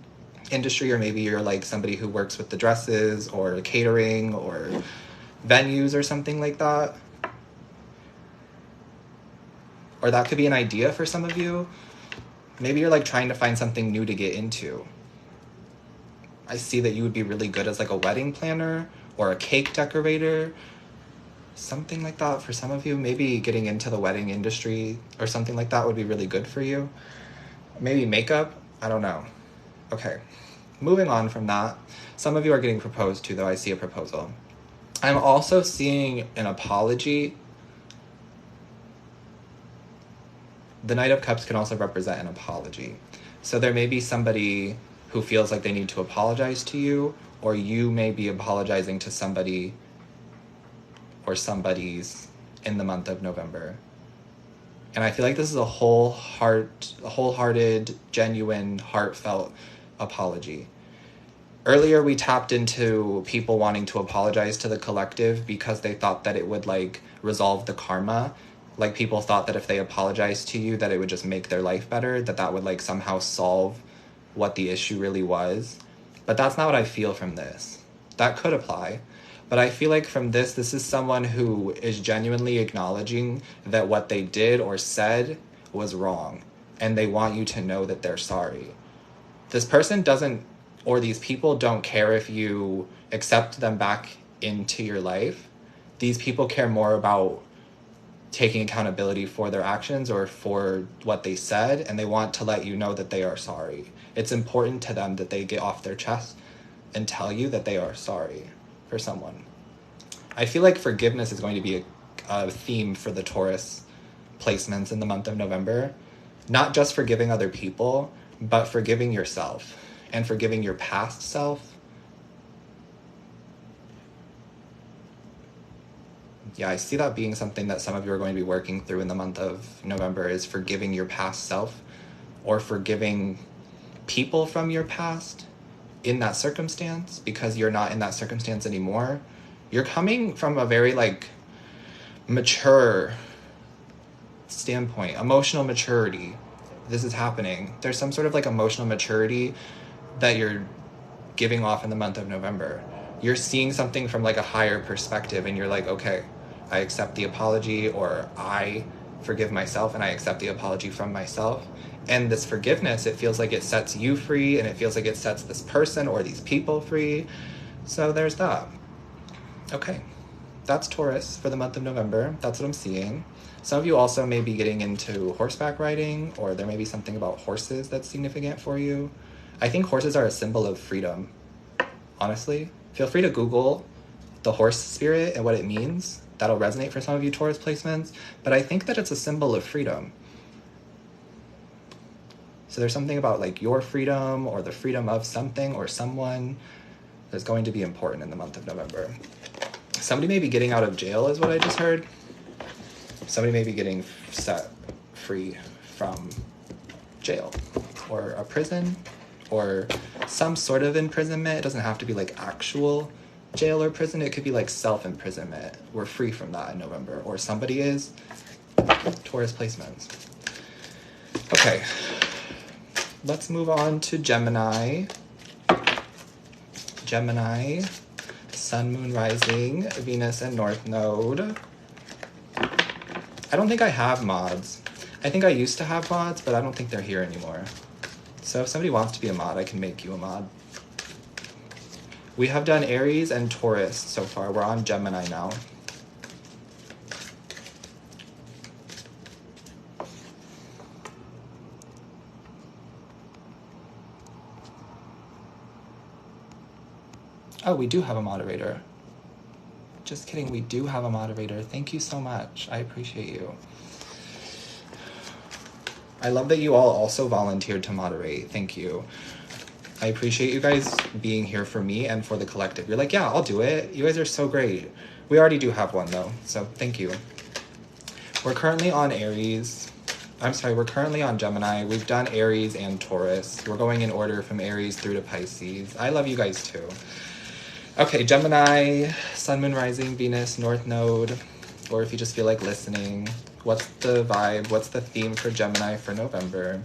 industry, or maybe you're like somebody who works with the dresses or catering or venues or something like that. Or that could be an idea for some of you. Maybe you're like trying to find something new to get into. I see that you would be really good as like a wedding planner or a cake decorator. Something like that for some of you. Maybe getting into the wedding industry or something like that would be really good for you. Maybe makeup. I don't know. Okay. Moving on from that. Some of you are getting proposed to, though. I see a proposal. I'm also seeing an apology. The Knight of Cups can also represent an apology. So there may be somebody who feels like they need to apologize to you, or you may be apologizing to somebody or somebody's in the month of November. And I feel like this is a wholehearted, genuine, heartfelt apology. Earlier, we tapped into people wanting to apologize to the collective because they thought that it would, like, resolve the karma. Like, people thought that if they apologized to you, that it would just make their life better, that would, like, somehow solve what the issue really was. But that's not what I feel from this. That could apply. But I feel like from this is someone who is genuinely acknowledging that what they did or said was wrong. And they want you to know that they're sorry. This person doesn't, or these people don't care if you accept them back into your life. These people care more about taking accountability for their actions or for what they said, and they want to let you know that they are sorry. It's important to them that they get off their chest and tell you that they are sorry for someone. I feel like forgiveness is going to be a theme for the Taurus placements in the month of November. Not just forgiving other people, but forgiving yourself and forgiving your past self. Yeah, I see that being something that some of you are going to be working through in the month of November, is forgiving your past self or forgiving people from your past in that circumstance because you're not in that circumstance anymore. You're coming from a very, like, mature standpoint, emotional maturity. This is happening. There's some sort of, like, emotional maturity that you're giving off in the month of November. You're seeing something from, like, a higher perspective, and you're like, okay, I accept the apology, or I forgive myself and I accept the apology from myself. And this forgiveness, it feels like it sets you free, and it feels like it sets this person or these people free. So there's that. Okay, that's Taurus for the month of November. That's what I'm seeing. Some of you also may be getting into horseback riding, or there may be something about horses that's significant for you. I think horses are a symbol of freedom, honestly. Feel free to Google the horse spirit and what it means. That'll resonate for some of you Taurus placements, but I think that it's a symbol of freedom. So there's something about, like, your freedom or the freedom of something or someone that's going to be important in the month of November. Somebody may be getting out of jail is what I just heard. Somebody may be getting set free from jail or a prison or some sort of imprisonment. It doesn't have to be, like, actual jail or prison. It could be, like, self-imprisonment. We're free from that in November, or somebody is. Taurus placements. Okay, let's move on to Gemini. Gemini, Sun, Moon, Rising, Venus, and North Node. I don't think I have mods. I think I used to have mods, but I don't think they're here anymore. So if somebody wants to be a mod, I can make you a mod. We have done Aries and Taurus so far. We're on Gemini now. Oh, we do have a moderator. Just kidding, we do have a moderator. Thank you so much. I appreciate you. I love that you all also volunteered to moderate. Thank you. I appreciate you guys being here for me and for the collective. You're like, yeah, I'll do it. You guys are so great. We already do have one, though, so thank you. We're currently on Aries. We're currently on Gemini. We've done Aries and Taurus. We're going in order from Aries through to Pisces. I love you guys, too. Okay, Gemini, Sun, Moon, Rising, Venus, North Node, or if you just feel like listening, what's the vibe? What's the theme for Gemini for November?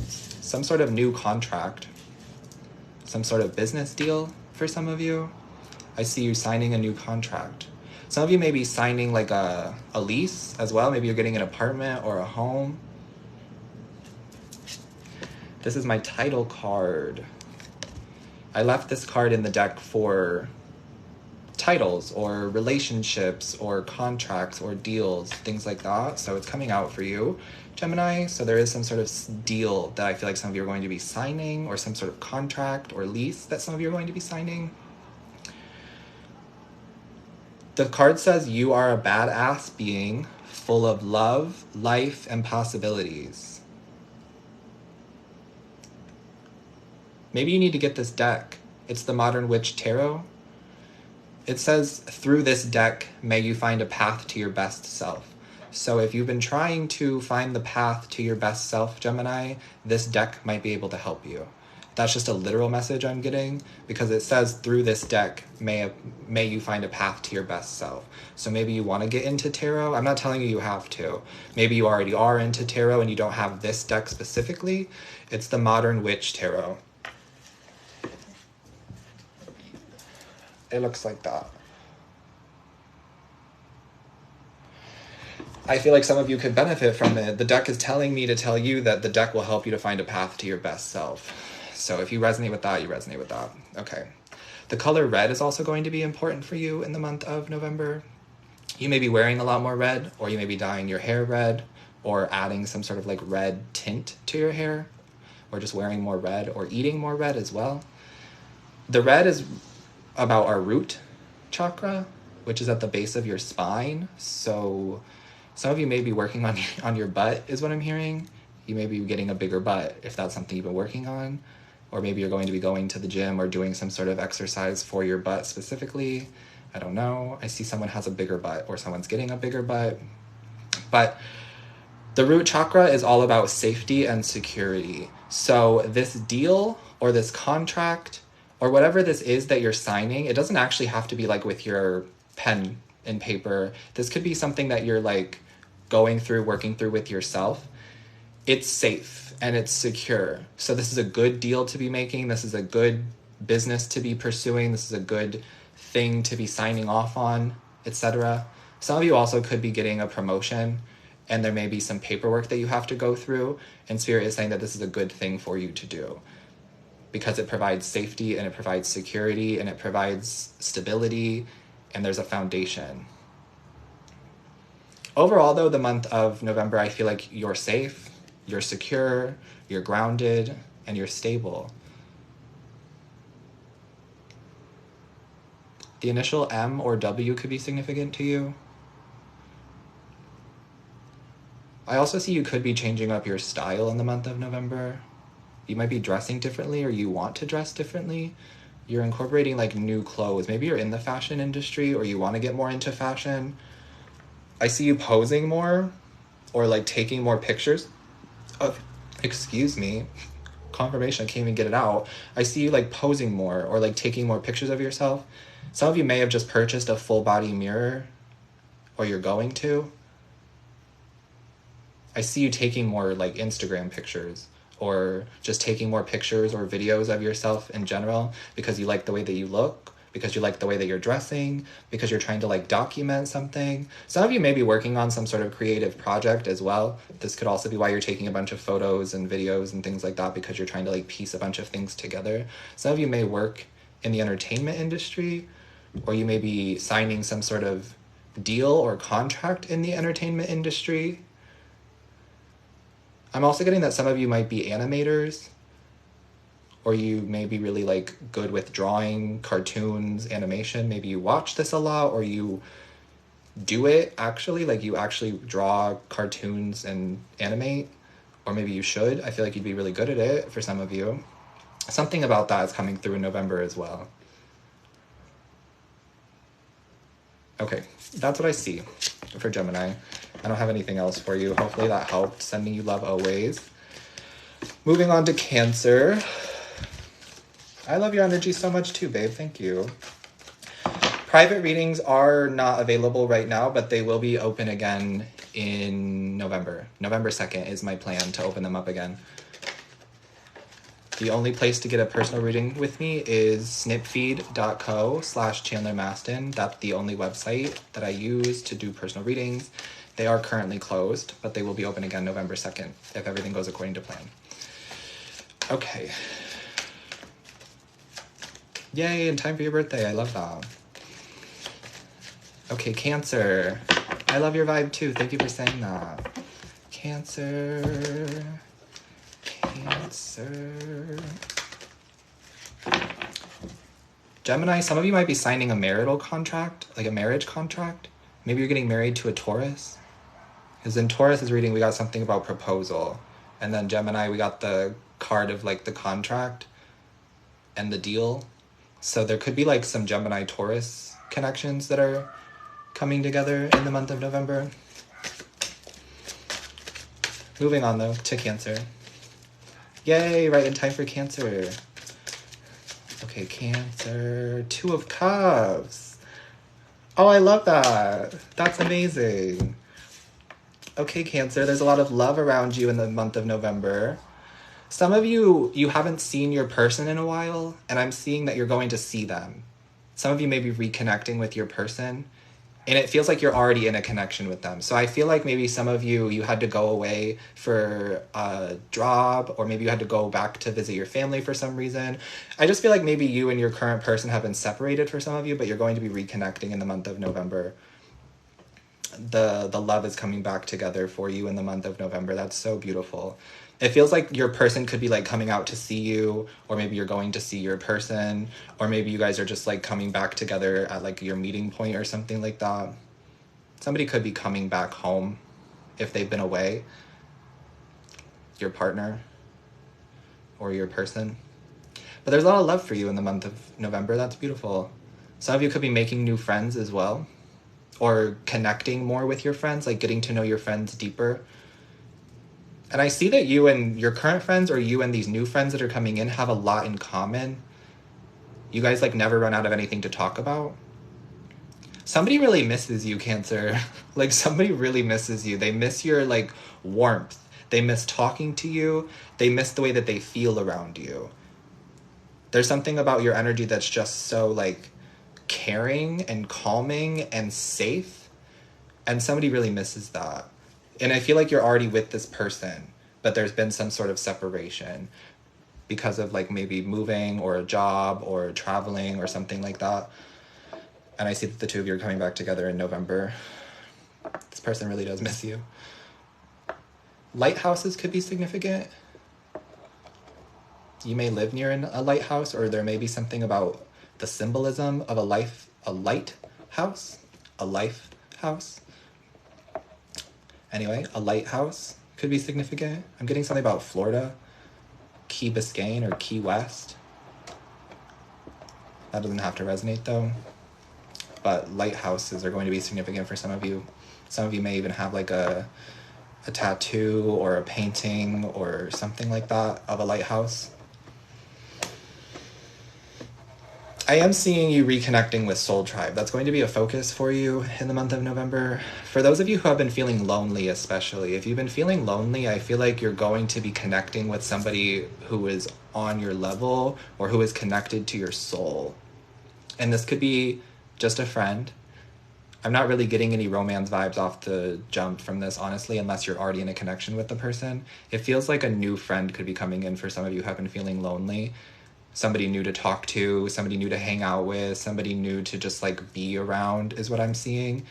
Some sort of new contract, some sort of business deal for some of you. I see you signing a new contract. Some of you may be signing, like, a lease as well. Maybe you're getting an apartment or a home. This is my title card. I left this card in the deck for titles or relationships or contracts or deals, things like that. So it's coming out for you, Gemini. So there is some sort of deal that I feel like some of you are going to be signing, or some sort of contract or lease that some of you are going to be signing. The card says you are a badass being full of love, life, and possibilities. Maybe you need to get this deck. It's the Modern Witch Tarot. It says, through this deck, may you find a path to your best self. So if you've been trying to find the path to your best self, Gemini, this deck might be able to help you. That's just a literal message I'm getting, because it says through this deck, may you find a path to your best self. So maybe you want to get into tarot. I'm not telling you you have to. Maybe you already are into tarot and you don't have this deck specifically. It's the Modern Witch Tarot. It looks like that. I feel like some of you could benefit from it. The deck is telling me to tell you that the deck will help you to find a path to your best self. So if you resonate with that, you resonate with that. Okay. The color red is also going to be important for you in the month of November. You may be wearing a lot more red, or you may be dyeing your hair red, or adding some sort of like red tint to your hair, or just wearing more red, or eating more red as well. The red is about our root chakra, which is at the base of your spine. So some of you may be working on your butt, is what I'm hearing. You may be getting a bigger butt if that's something you've been working on. Or maybe you're going to be going to the gym or doing some sort of exercise for your butt specifically. I don't know. I see someone has a bigger butt, or someone's getting a bigger butt. But the root chakra is all about safety and security. So this deal or this contract or whatever this is that you're signing, it doesn't actually have to be like with your pen and paper. This could be something that you're like going through, working through with yourself. It's safe and it's secure. So this is a good deal to be making. This is a good business to be pursuing. This is a good thing to be signing off on, etc. Some of you also could be getting a promotion, and there may be some paperwork that you have to go through, and Spirit is saying that this is a good thing for you to do because it provides safety and it provides security and it provides stability, and there's a foundation. Overall, though, the month of November, I feel like you're safe, you're secure, you're grounded, and you're stable. The initial M or W could be significant to you. I also see you could be changing up your style in the month of November. You might be dressing differently, or you want to dress differently. You're incorporating like new clothes. Maybe you're in the fashion industry, or you want to get more into fashion. I see you posing more, or like taking more pictures of, excuse me, confirmation, I can't even get it out. I see you like posing more, or like taking more pictures of yourself. Some of you may have just purchased a full body mirror, or you're going to. I see you taking more like Instagram pictures, or just taking more pictures or videos of yourself in general because you like the way that you look, because you like the way that you're dressing, because you're trying to like document something. Some of you may be working on some sort of creative project as well. This could also be why you're taking a bunch of photos and videos and things like that, because you're trying to like piece a bunch of things together. Some of you may work in the entertainment industry, or you may be signing some sort of deal or contract in the entertainment industry. I'm also getting that some of you might be animators, or you may be really like good with drawing, cartoons, animation. Maybe you watch this a lot, or you do it actually, like you actually draw cartoons and animate, or maybe you should. I feel like you'd be really good at it for some of you. Something about that is coming through in November as well. Okay, that's what I see for Gemini. I don't have anything else for you. Hopefully that helped. Sending you love always. Moving on to Cancer. I love your energy so much too, babe. Thank you. Private readings are not available right now, but they will be open again in November. November 2nd is my plan to open them up again. The only place to get a personal reading with me is snipfeed.co/Chandler Mastin. That's the only website that I use to do personal readings. They are currently closed, but they will be open again November 2nd if everything goes according to plan. Okay. Yay, in time for your birthday. I love that. Okay, Cancer. I love your vibe too. Thank you for saying that. Cancer. Cancer. Gemini, some of you might be signing a marital contract, like a marriage contract. Maybe you're getting married to a Taurus. Because in Taurus's reading, we got something about proposal. And then Gemini, we got the card of like the contract and the deal. So there could be like some Gemini Taurus connections that are coming together in the month of November. Moving on, though, to Cancer. Yay, right in time for Cancer. Okay, Cancer. 2 of Cups. Oh, I love that. That's amazing. Okay, Cancer, there's a lot of love around you in the month of November. Some of you haven't seen your person in a while, and I'm seeing that you're going to see them. Some of you may be reconnecting with your person, and it feels like you're already in a connection with them. So I feel like maybe some of you had to go away for a job, or maybe you had to go back to visit your family for some reason. I just feel like maybe you and your current person have been separated for some of you, but you're going to be reconnecting in the month of November. The love is coming back together for you in the month of November. That's so beautiful. It feels like your person could be like coming out to see you, or maybe you're going to see your person, or maybe you guys are just like coming back together at like your meeting point or something like that. Somebody could be coming back home if they've been away. Your partner or your person. But there's a lot of love for you in the month of November. That's beautiful. Some of you could be making new friends as well, or connecting more with your friends, like getting to know your friends deeper. And I see that you and your current friends, or you and these new friends that are coming in, have a lot in common. You guys like never run out of anything to talk about. Somebody really misses you, Cancer. Like somebody really misses you. They miss your like warmth. They miss talking to you. They miss the way that they feel around you. There's something about your energy that's just so like caring and calming and safe. And somebody really misses that. And I feel like you're already with this person, but there's been some sort of separation because of like maybe moving or a job or traveling or something like that. And I see that the two of you are coming back together in November. This person really does miss you. Lighthouses could be significant. You may live near a lighthouse, or there may be something about the symbolism of a lighthouse. Anyway, a lighthouse could be significant. I'm getting something about Florida, Key Biscayne or Key West. That doesn't have to resonate though. But lighthouses are going to be significant for some of you. Some of you may even have like a tattoo or a painting or something like that of a lighthouse. I am seeing you reconnecting with Soul Tribe. That's going to be a focus for you in the month of November. For those of you who have been feeling lonely, especially, if you've been feeling lonely, I feel like you're going to be connecting with somebody who is on your level or who is connected to your soul. And this could be just a friend. I'm not really getting any romance vibes off the jump from this, honestly, unless you're already in a connection with the person. It feels like a new friend could be coming in for some of you who have been feeling lonely. Somebody new to talk to, somebody new to hang out with, somebody new to just like be around is what I'm seeing.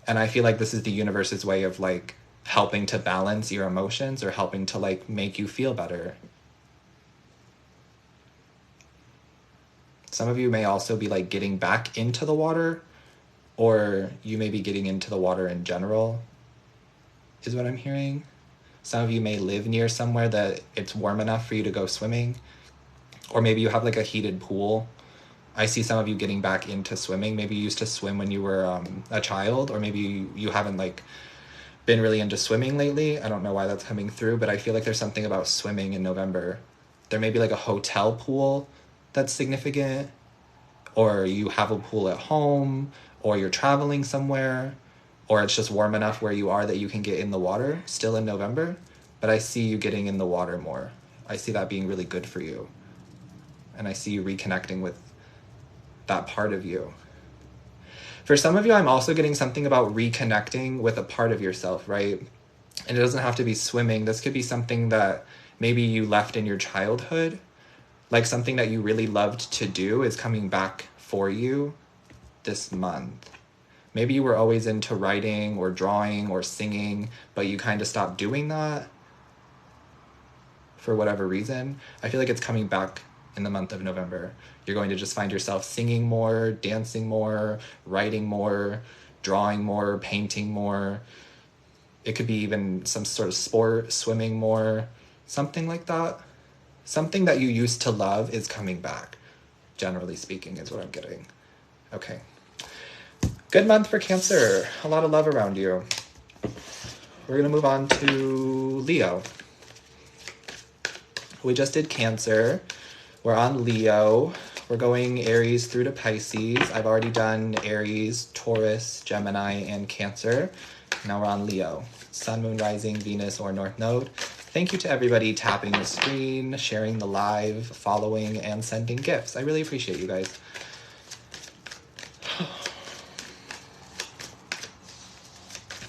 And I feel like this is the universe's way of like helping to balance your emotions or helping to like make you feel better. Some of you may also be like getting back into the water, or you may be getting into the water in general, is what I'm hearing. Some of you may live near somewhere that it's warm enough for you to go swimming. Or maybe you have like a heated pool. I see some of you getting back into swimming. Maybe you used to swim when you were a child, or maybe you haven't like been really into swimming lately. I don't know why that's coming through, but I feel like there's something about swimming in November. There may be like a hotel pool that's significant, or you have a pool at home, or you're traveling somewhere, or it's just warm enough where you are that you can get in the water still in November. But I see you getting in the water more. I see that being really good for you. And I see you reconnecting with that part of you. For some of you, I'm also getting something about reconnecting with a part of yourself, right? And it doesn't have to be swimming. This could be something that maybe you left in your childhood. Like something that you really loved to do is coming back for you this month. Maybe you were always into writing or drawing or singing, but you kind of stopped doing that for whatever reason. I feel like it's coming back in the month of November. You're going to just find yourself singing more, dancing more, writing more, drawing more, painting more. It could be even some sort of sport, swimming more, something like that. Something that you used to love is coming back, generally speaking, is what I'm getting. Okay. Good month for Cancer. A lot of love around you. We're going to move on to Leo. We just did Cancer. We're on Leo. We're going Aries through to Pisces. I've already done Aries, Taurus, Gemini, and Cancer. Now we're on Leo. Sun, Moon, Rising, Venus, or North Node. Thank you to everybody tapping the screen, sharing the live, following, and sending gifts. I really appreciate you guys.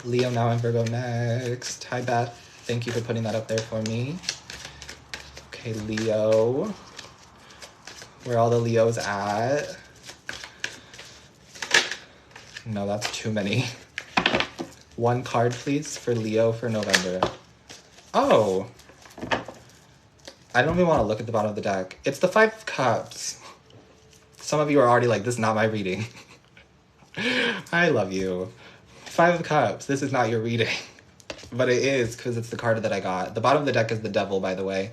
Leo now and Virgo next. Hi, Beth. Thank you for putting that up there for me. Okay, Leo. Where are all the Leos at? No, that's too many. One card, please, for Leo for November. Oh. I don't even want to look at the bottom of the deck. It's the Five of Cups. Some of you are already like, this is not my reading. I love you. Five of Cups. This is not your reading. But it is, because it's the card that I got. The bottom of the deck is the Devil, by the way.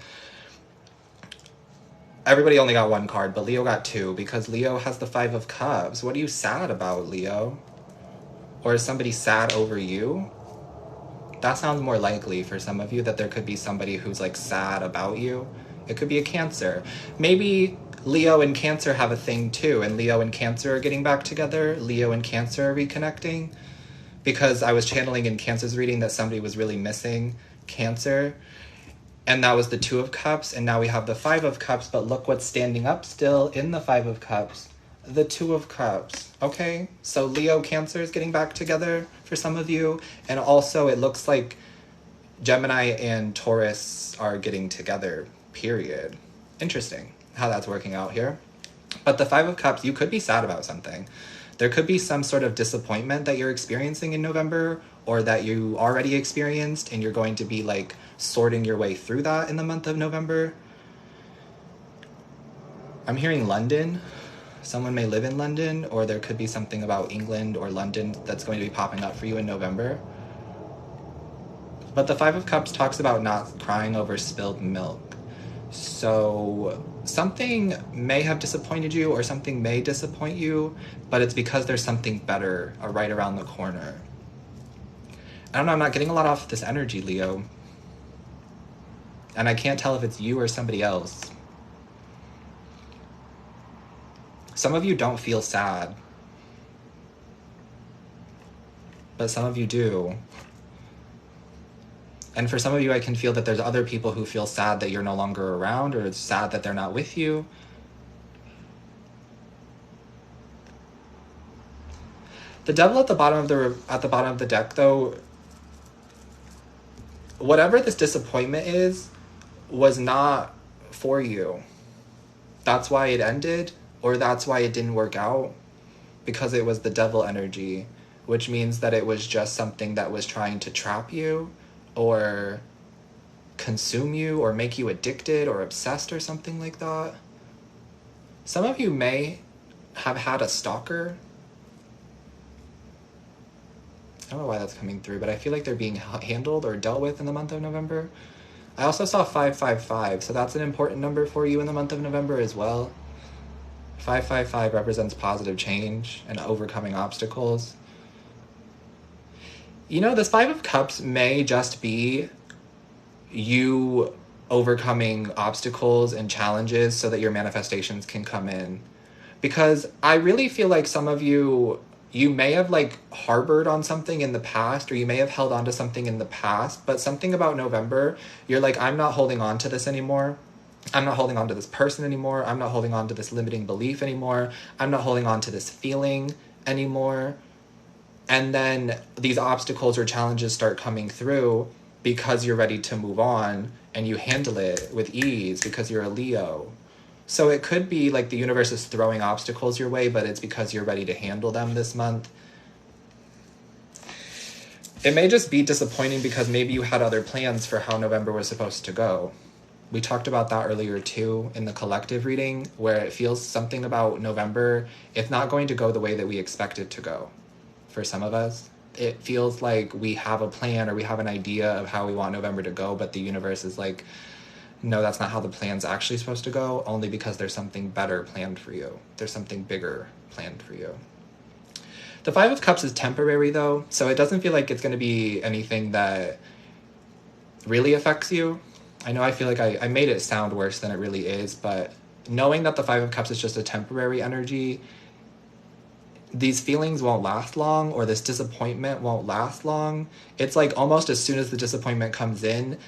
Everybody only got one card, but Leo got two, because Leo has the Five of Cups. What are you sad about, Leo? Or is somebody sad over you? That sounds more likely for some of you, that there could be somebody who's like sad about you. It could be a Cancer. Maybe Leo and Cancer have a thing too, and Leo and Cancer are getting back together. Leo and Cancer are reconnecting. Because I was channeling in Cancer's reading that somebody was really missing Cancer. And that was the Two of Cups, and now we have the Five of Cups, but look what's standing up still in the Five of Cups. The Two of Cups, okay? So Leo, Cancer is getting back together for some of you, and also it looks like Gemini and Taurus are getting together, period. Interesting how that's working out here. But the Five of Cups, you could be sad about something. There could be some sort of disappointment that you're experiencing in November, or that you already experienced, and you're going to be like sorting your way through that in the month of November. I'm hearing London. Someone may live in London, or there could be something about England or London that's going to be popping up for you in November. But the Five of Cups talks about not crying over spilled milk. So something may have disappointed you, or something may disappoint you, but it's because there's something better right around the corner. I don't know, I'm not getting a lot off this energy, Leo. And I can't tell if it's you or somebody else. Some of you don't feel sad, but some of you do. And for some of you, I can feel that there's other people who feel sad that you're no longer around, or it's sad that they're not with you. The Devil at the bottom of the deck, though, whatever this disappointment is, was not for you. That's why it ended, or that's why it didn't work out, because it was the Devil energy, which means that it was just something that was trying to trap you, or consume you, or make you addicted or obsessed or something like that. Some of you may have had a stalker. I don't know why that's coming through, but I feel like they're being handled or dealt with in the month of November. I also saw 555, so that's an important number for you in the month of November as well. 555 represents positive change and overcoming obstacles. You know, this Five of Cups may just be you overcoming obstacles and challenges so that your manifestations can come in. Because I really feel like some of you may have like harbored on something in the past, or you may have held on to something in the past, but something about November, you're like, I'm not holding on to this anymore. I'm not holding on to this person anymore. I'm not holding on to this limiting belief anymore. I'm not holding on to this feeling anymore. And then these obstacles or challenges start coming through because you're ready to move on, and you handle it with ease because you're a Leo. So it could be like the universe is throwing obstacles your way, but it's because you're ready to handle them this month. It may just be disappointing because maybe you had other plans for how November was supposed to go. We talked about that earlier too in the collective reading, where it feels something about November, it's not going to go the way that we expect it to go. For some of us, it feels like we have a plan, or we have an idea of how we want November to go, but the universe is like, no, that's not how the plan's actually supposed to go, only because there's something better planned for you. There's something bigger planned for you. The Five of Cups is temporary though, so it doesn't feel like it's going to be anything that really affects you. I know I feel like I made it sound worse than it really is, but knowing that the Five of Cups is just a temporary energy, these feelings won't last long, or this disappointment won't last long. It's like almost as soon as the disappointment comes in,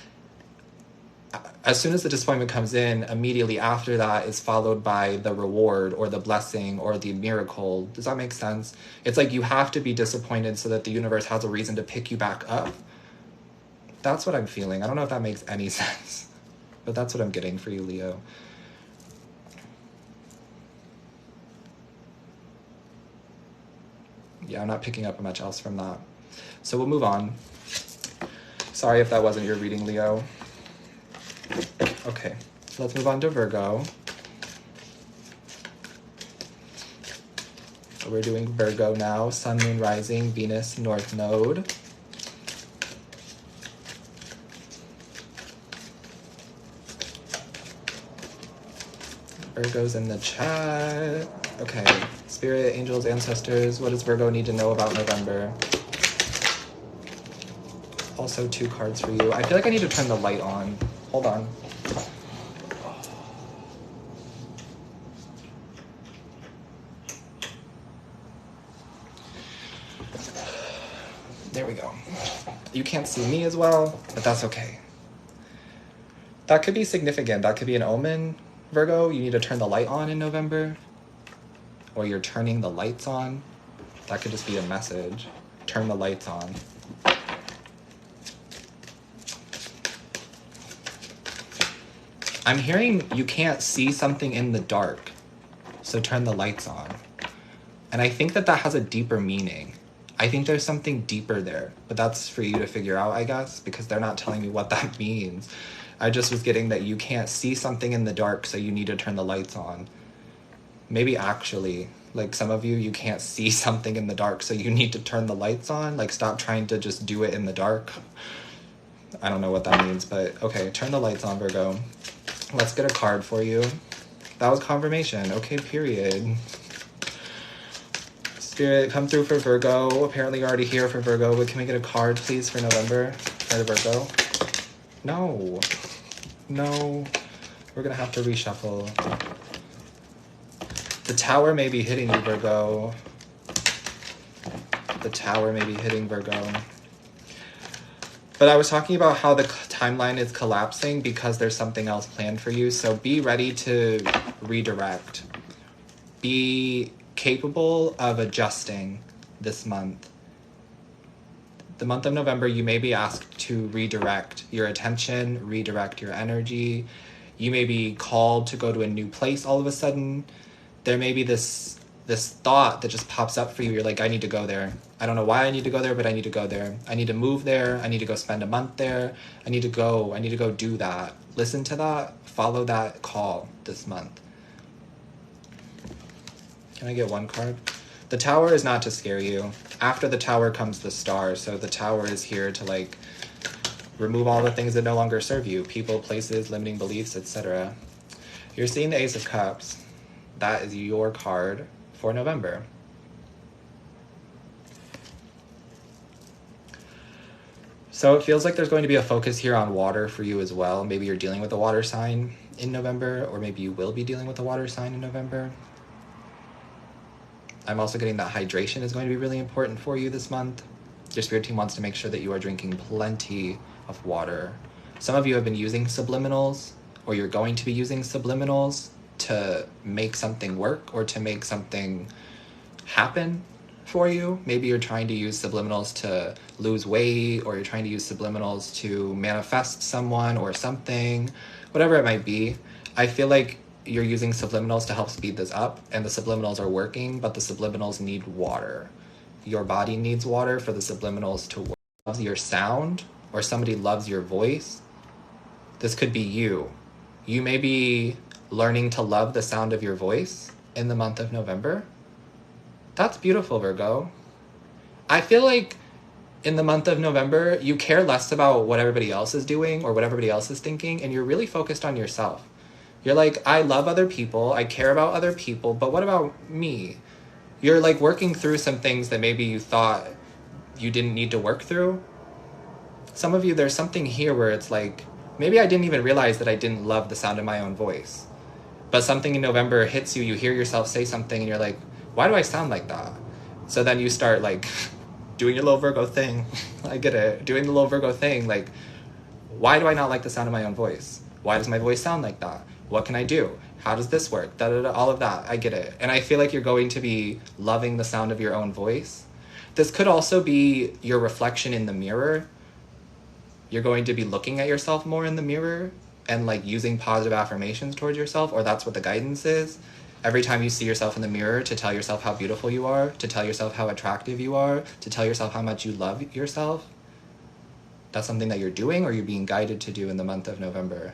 immediately after that is followed by the reward or the blessing or the miracle. Does that make sense? It's like you have to be disappointed so that the universe has a reason to pick you back up. That's what I'm feeling. I don't know if that makes any sense, but that's what I'm getting for you, Leo. Yeah, I'm not picking up much else from that. So we'll move on. Sorry if that wasn't your reading, Leo. Okay, let's move on to Virgo. We're doing Virgo now. Sun, Moon, Rising, Venus, North Node. Virgo's in the chat. Okay, Spirit, Angels, Ancestors, what does Virgo need to know about November? Also 2 cards for you. I feel like I need to turn the light on. Hold on. There we go. You can't see me as well, but that's okay. That could be significant. That could be an omen, Virgo. You need to turn the light on in November. Or you're turning the lights on. That could just be a message. Turn the lights on. I'm hearing you can't see something in the dark, so turn the lights on. And I think that has a deeper meaning. I think there's something deeper there, but that's for you to figure out, I guess, because they're not telling me what that means. I just was getting that you can't see something in the dark, so you need to turn the lights on. Maybe actually, like some of you can't see something in the dark, so you need to turn the lights on. Like stop trying to just do it in the dark. I don't know what that means, but okay, turn the lights on, Virgo. Let's get a card for you. That was confirmation. Okay, period. Spirit, come through for Virgo. Apparently you're already here for Virgo, but can we get a card, please, for November? For Virgo? No. No. We're going to have to reshuffle. The Tower may be hitting you, Virgo. The Tower may be hitting Virgo. But I was talking about how the timeline is collapsing because there's something else planned for you. So be ready to redirect. Be capable of adjusting this month. The month of November, you may be asked to redirect your attention, redirect your energy. You may be called to go to a new place all of a sudden. There may be this thought that just pops up for you. You're like, I need to go there. I don't know why I need to go there, but I need to go there. I need to move there. I need to go spend a month there. I need to go do that. Listen to that. Follow that call this month. Can I get one card? The Tower is not to scare you. After the Tower comes the Star. So the Tower is here to like remove all the things that no longer serve you. People, places, limiting beliefs, etc. You're seeing the Ace of Cups. That is your card for November. So it feels like there's going to be a focus here on water for you as well. Maybe you're dealing with a water sign in November, or maybe you will be dealing with a water sign in November. I'm also getting that hydration is going to be really important for you this month. Your spirit team wants to make sure that you are drinking plenty of water. Some of you have been using subliminals, or you're going to be using subliminals to make something work or to make something happen for you. Maybe you're trying to use subliminals to lose weight, or you're trying to use subliminals to manifest someone or something, whatever it might be. I feel like you're using subliminals to help speed this up, and the subliminals are working, but the subliminals need water. Your body needs water for the subliminals to work. Loves your sound, or somebody loves your voice. This could be you. You may be learning to love the sound of your voice in the month of November. That's beautiful, Virgo. I feel like in the month of November, you care less about what everybody else is doing or what everybody else is thinking, and you're really focused on yourself. You're like, I love other people, I care about other people, but what about me? You're like working through some things that maybe you thought you didn't need to work through. Some of you, there's something here where it's like, maybe I didn't even realize that I didn't love the sound of my own voice. But something in November hits you, you hear yourself say something and you're like, why do I sound like that? So then you start like doing your little Virgo thing. I get it. Doing the little Virgo thing. Like, why do I not like the sound of my own voice? Why does my voice sound like that? What can I do? How does this work? Da, da, da, all of that. I get it. And I feel like you're going to be loving the sound of your own voice. This could also be your reflection in the mirror. You're going to be looking at yourself more in the mirror and like using positive affirmations towards yourself, or that's what the guidance is. Every time you see yourself in the mirror, to tell yourself how beautiful you are, to tell yourself how attractive you are, to tell yourself how much you love yourself. That's something that you're doing or you're being guided to do in the month of November.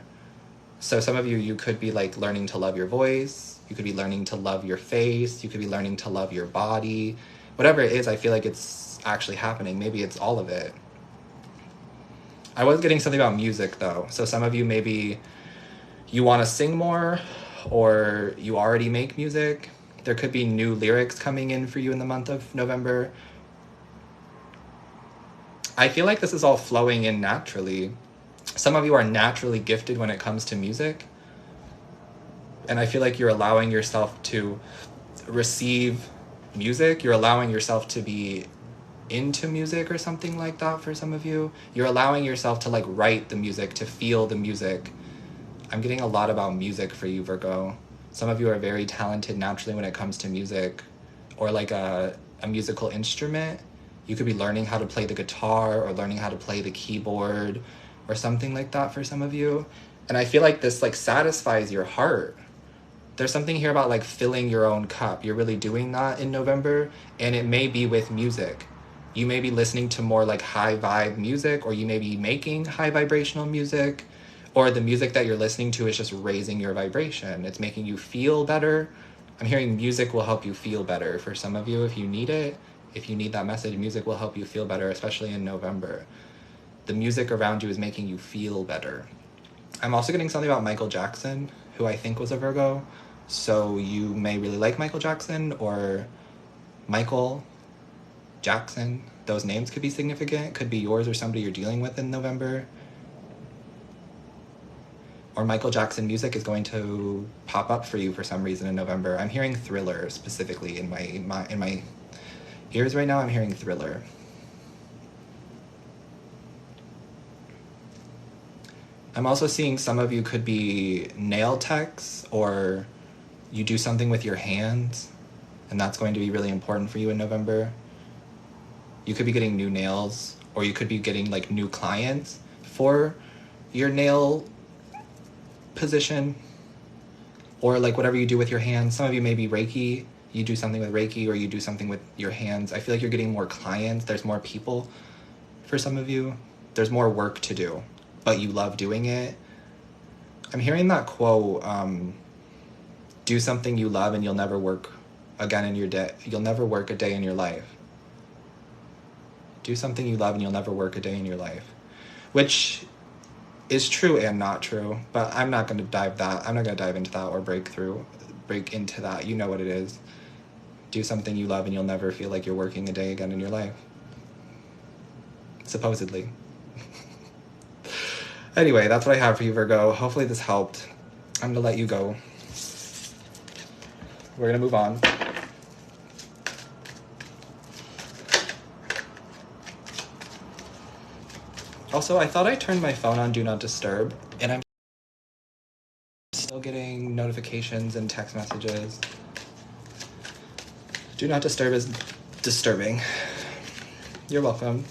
So some of you, you could be like learning to love your voice. You could be learning to love your face. You could be learning to love your body. Whatever it is, I feel like it's actually happening. Maybe it's all of it. I was getting something about music though. So some of you, maybe you want to sing more or you already make music. There could be new lyrics coming in for you in the month of November. I feel like this is all flowing in naturally. Some of you are naturally gifted when it comes to music. And I feel like you're allowing yourself to receive music. You're allowing yourself to be into music or something like that for some of you. You're allowing yourself to like write the music, to feel the music. I'm getting a lot about music for you, Virgo. Some of you are very talented naturally when it comes to music or like a musical instrument. You could be learning how to play the guitar or learning how to play the keyboard or something like that for some of you. And I feel like this like satisfies your heart. There's something here about like filling your own cup. You're really doing that in November, and it may be with music. You may be listening to more like high vibe music, or you may be making high vibrational music, or the music that you're listening to is just raising your vibration. It's making you feel better. I'm hearing music will help you feel better for some of you if you need it. If you need that message, music will help you feel better, especially in November. The music around you is making you feel better. I'm also getting something about Michael Jackson, who I think was a Virgo. So you may really like Michael Jackson or Michael Jackson. Those names could be significant. Could be yours or somebody you're dealing with in November. Or Michael Jackson music is going to pop up for you for some reason in November. I'm hearing Thriller specifically in my ears right now. I'm hearing Thriller. I'm also seeing some of you could be nail techs, or you do something with your hands, and that's going to be really important for you in November. You could be getting new nails, or you could be getting like new clients for your nail position, or like whatever you do with your hands. Some of you may be Reiki. You do something with Reiki, or you do something with your hands. I feel like you're getting more clients. There's more people for some of you. There's more work to do, but you love doing it. I'm hearing that quote, do something you love and you'll never work again in your day. You'll never work a day in your life. Do something you love and you'll never work a day in your life. Which is true and not true, but I'm not going to dive into that or break into that. You know what it is. Do something you love and you'll never feel like you're working a day again in your life. Supposedly. Anyway, that's what I have for you, Virgo. Hopefully this helped. I'm going to let you go. We're going to move on. Also, I thought I turned my phone on Do Not Disturb, and I'm still getting notifications and text messages. Do Not Disturb is disturbing. You're welcome.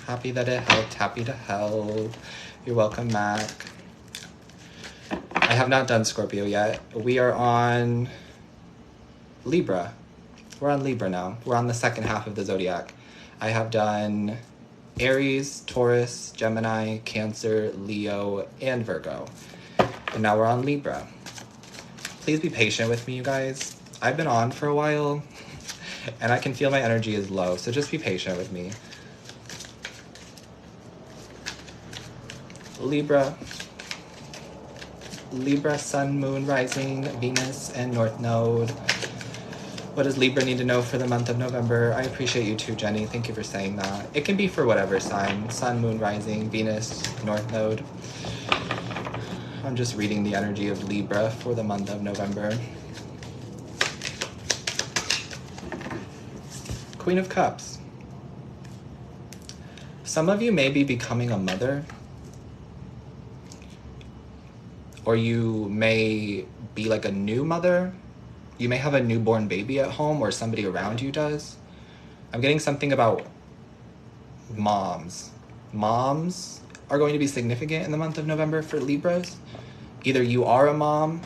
Happy that it helped. Happy to help. You're welcome, Mac. I have not done Scorpio yet. We are on Libra. We're on Libra now. We're on the second half of the zodiac. I have done Aries, Taurus, Gemini, Cancer, Leo, and Virgo. And now we're on Libra. Please be patient with me, you guys. I've been on for a while, and I can feel my energy is low, so just be patient with me. Libra. Libra, Sun, Moon, Rising, Venus, and North Node. What does Libra need to know for the month of November? I appreciate you too, Jenny. Thank you for saying that. It can be for whatever sign. Sun, moon, rising, Venus, North Node. I'm just reading the energy of Libra for the month of November. Queen of Cups. Some of you may be becoming a mother. Or you may be like a new mother. You may have a newborn baby at home, or somebody around you does. I'm getting something about moms. Moms are going to be significant in the month of November for Libras. Either you are a mom,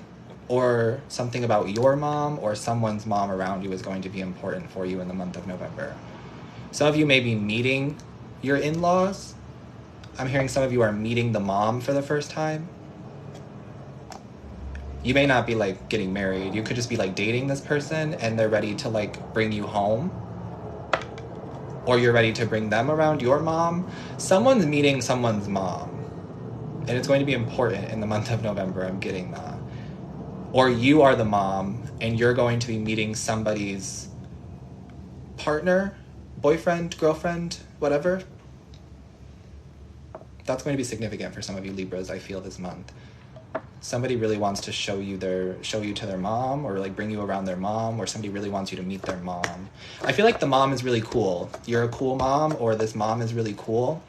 or something about your mom, or someone's mom around you is going to be important for you in the month of November. Some of you may be meeting your in-laws. I'm hearing some of you are meeting the mom for the first time. You may not be like getting married. You could just be like dating this person and they're ready to like bring you home. Or you're ready to bring them around your mom. Someone's meeting someone's mom. And it's going to be important in the month of November. I'm getting that. Or you are the mom and you're going to be meeting somebody's partner, boyfriend, girlfriend, whatever. That's going to be significant for some of you Libras, I feel, this month. Somebody really wants to show you to their mom, or like bring you around their mom, or somebody really wants you to meet their mom. I feel like the mom is really cool. You're a cool mom, or this mom is really cool.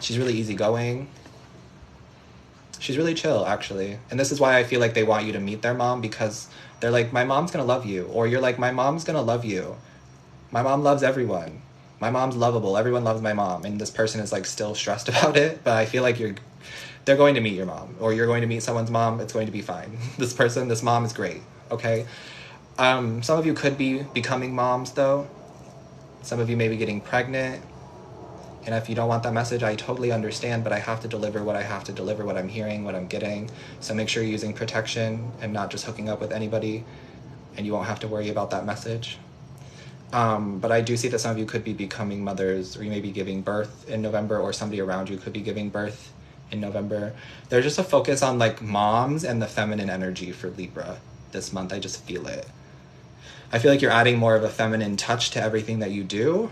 She's really easygoing. She's really chill, actually. And this is why I feel like they want you to meet their mom, because they're like, my mom's gonna love you. Or you're like, my mom's gonna love you. My mom loves everyone. My mom's lovable. Everyone loves my mom. And this person is like still stressed about it, but I feel like they're going to meet your mom, or you're going to meet someone's mom. It's going to be fine. This mom is great, okay? Some of you could be becoming moms, though. Some of you may be getting pregnant. And if you don't want that message, I totally understand, but I have to deliver what I have to deliver, what I'm hearing, what I'm getting. So make sure you're using protection and not just hooking up with anybody, and you won't have to worry about that message. But I do see that some of you could be becoming mothers, or you may be giving birth in November, or somebody around you could be giving birth in November. There's just a focus on like moms and the feminine energy for Libra this month. I just feel it. I feel like you're adding more of a feminine touch to everything that you do,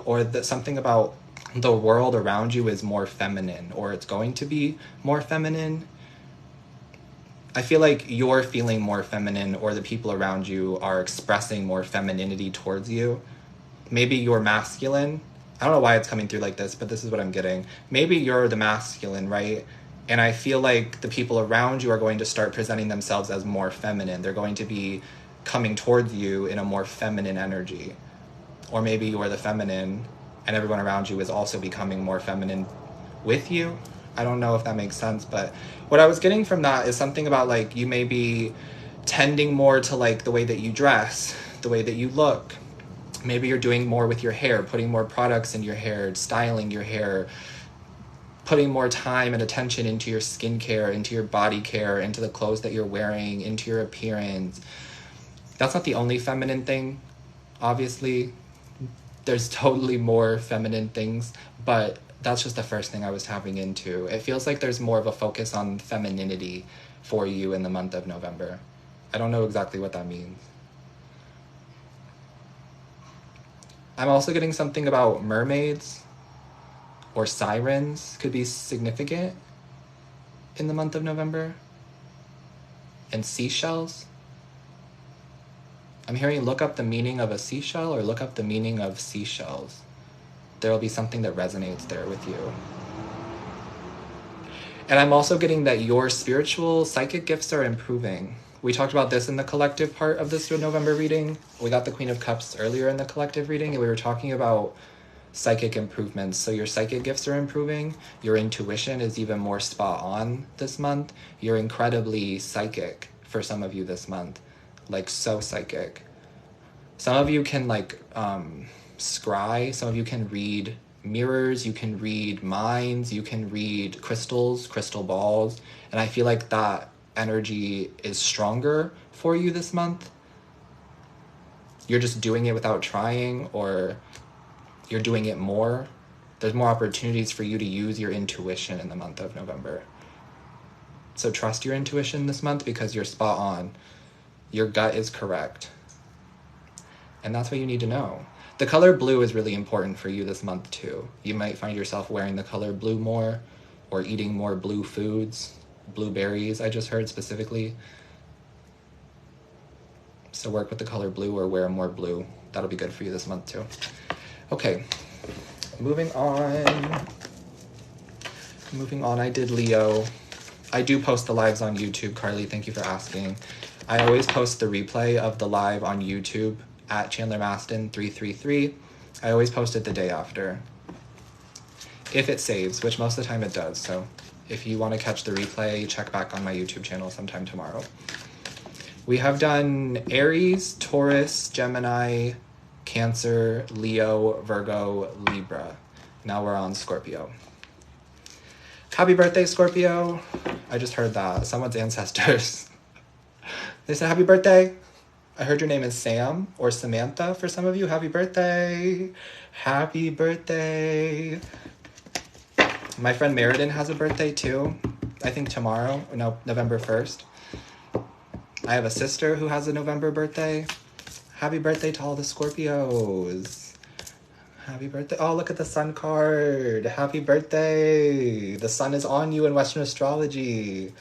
or that something about the world around you is more feminine, or it's going to be more feminine. I feel like you're feeling more feminine, or the people around you are expressing more femininity towards you. Maybe you're masculine. I don't know why it's coming through like this, but this is what I'm getting. Maybe you're the masculine, right? And I feel like the people around you are going to start presenting themselves as more feminine. They're going to be coming towards you in a more feminine energy. Or maybe you're the feminine and everyone around you is also becoming more feminine with you. I don't know if that makes sense, but what I was getting from that is something about like you may be tending more to like the way that you dress, the way that you look. Maybe you're doing more with your hair, putting more products in your hair, styling your hair, putting more time and attention into your skincare, into your body care, into the clothes that you're wearing, into your appearance. That's not the only feminine thing, obviously. There's totally more feminine things, but that's just the first thing I was tapping into. It feels like there's more of a focus on femininity for you in the month of November. I don't know exactly what that means. I'm also getting something about mermaids or sirens could be significant in the month of November. And seashells. I'm hearing look up the meaning of a seashell, or look up the meaning of seashells. There will be something that resonates there with you. And I'm also getting that your spiritual psychic gifts are improving. We talked about this in the collective part of this November reading. We got the Queen of Cups earlier in the collective reading, and we were talking about psychic improvements. So your psychic gifts are improving. Your intuition is even more spot on this month. You're incredibly psychic for some of you this month. Like so psychic. Some of you can like scry. Some of you can read mirrors. You can read minds. You can read crystals, crystal balls. And I feel like that energy is stronger for you this month. You're just doing it without trying, or you're doing it more. There's more opportunities for you to use your intuition in the month of November. So trust your intuition this month, because you're spot on. Your gut is correct. And that's what you need to know. The color blue is really important for you this month too. You might find yourself wearing the color blue more, or eating more blue foods, blueberries, I just heard specifically. So work with the color blue or wear more blue. That'll be good for you this month too. Okay, moving on. Moving on, I did Leo. I do post the lives on YouTube, Carly, thank you for asking. I always post the replay of the live on YouTube at Chandler Mastin 333. I always post it the day after. If it saves, which most of the time it does. So if you want to catch the replay, check back on my YouTube channel sometime tomorrow. We have done Aries, Taurus, Gemini, Cancer, Leo, Virgo, Libra. Now we're on Scorpio. Happy birthday, Scorpio. I just heard that. Someone's ancestors. They said happy birthday. I heard your name is Sam or Samantha for some of you. Happy birthday. Happy birthday. My friend Meriden has a birthday too. I think tomorrow. No, November 1st. I have a sister who has a November birthday. Happy birthday to all the Scorpios. Happy birthday. Oh, look at the sun card. Happy birthday. The sun is on you in Western astrology.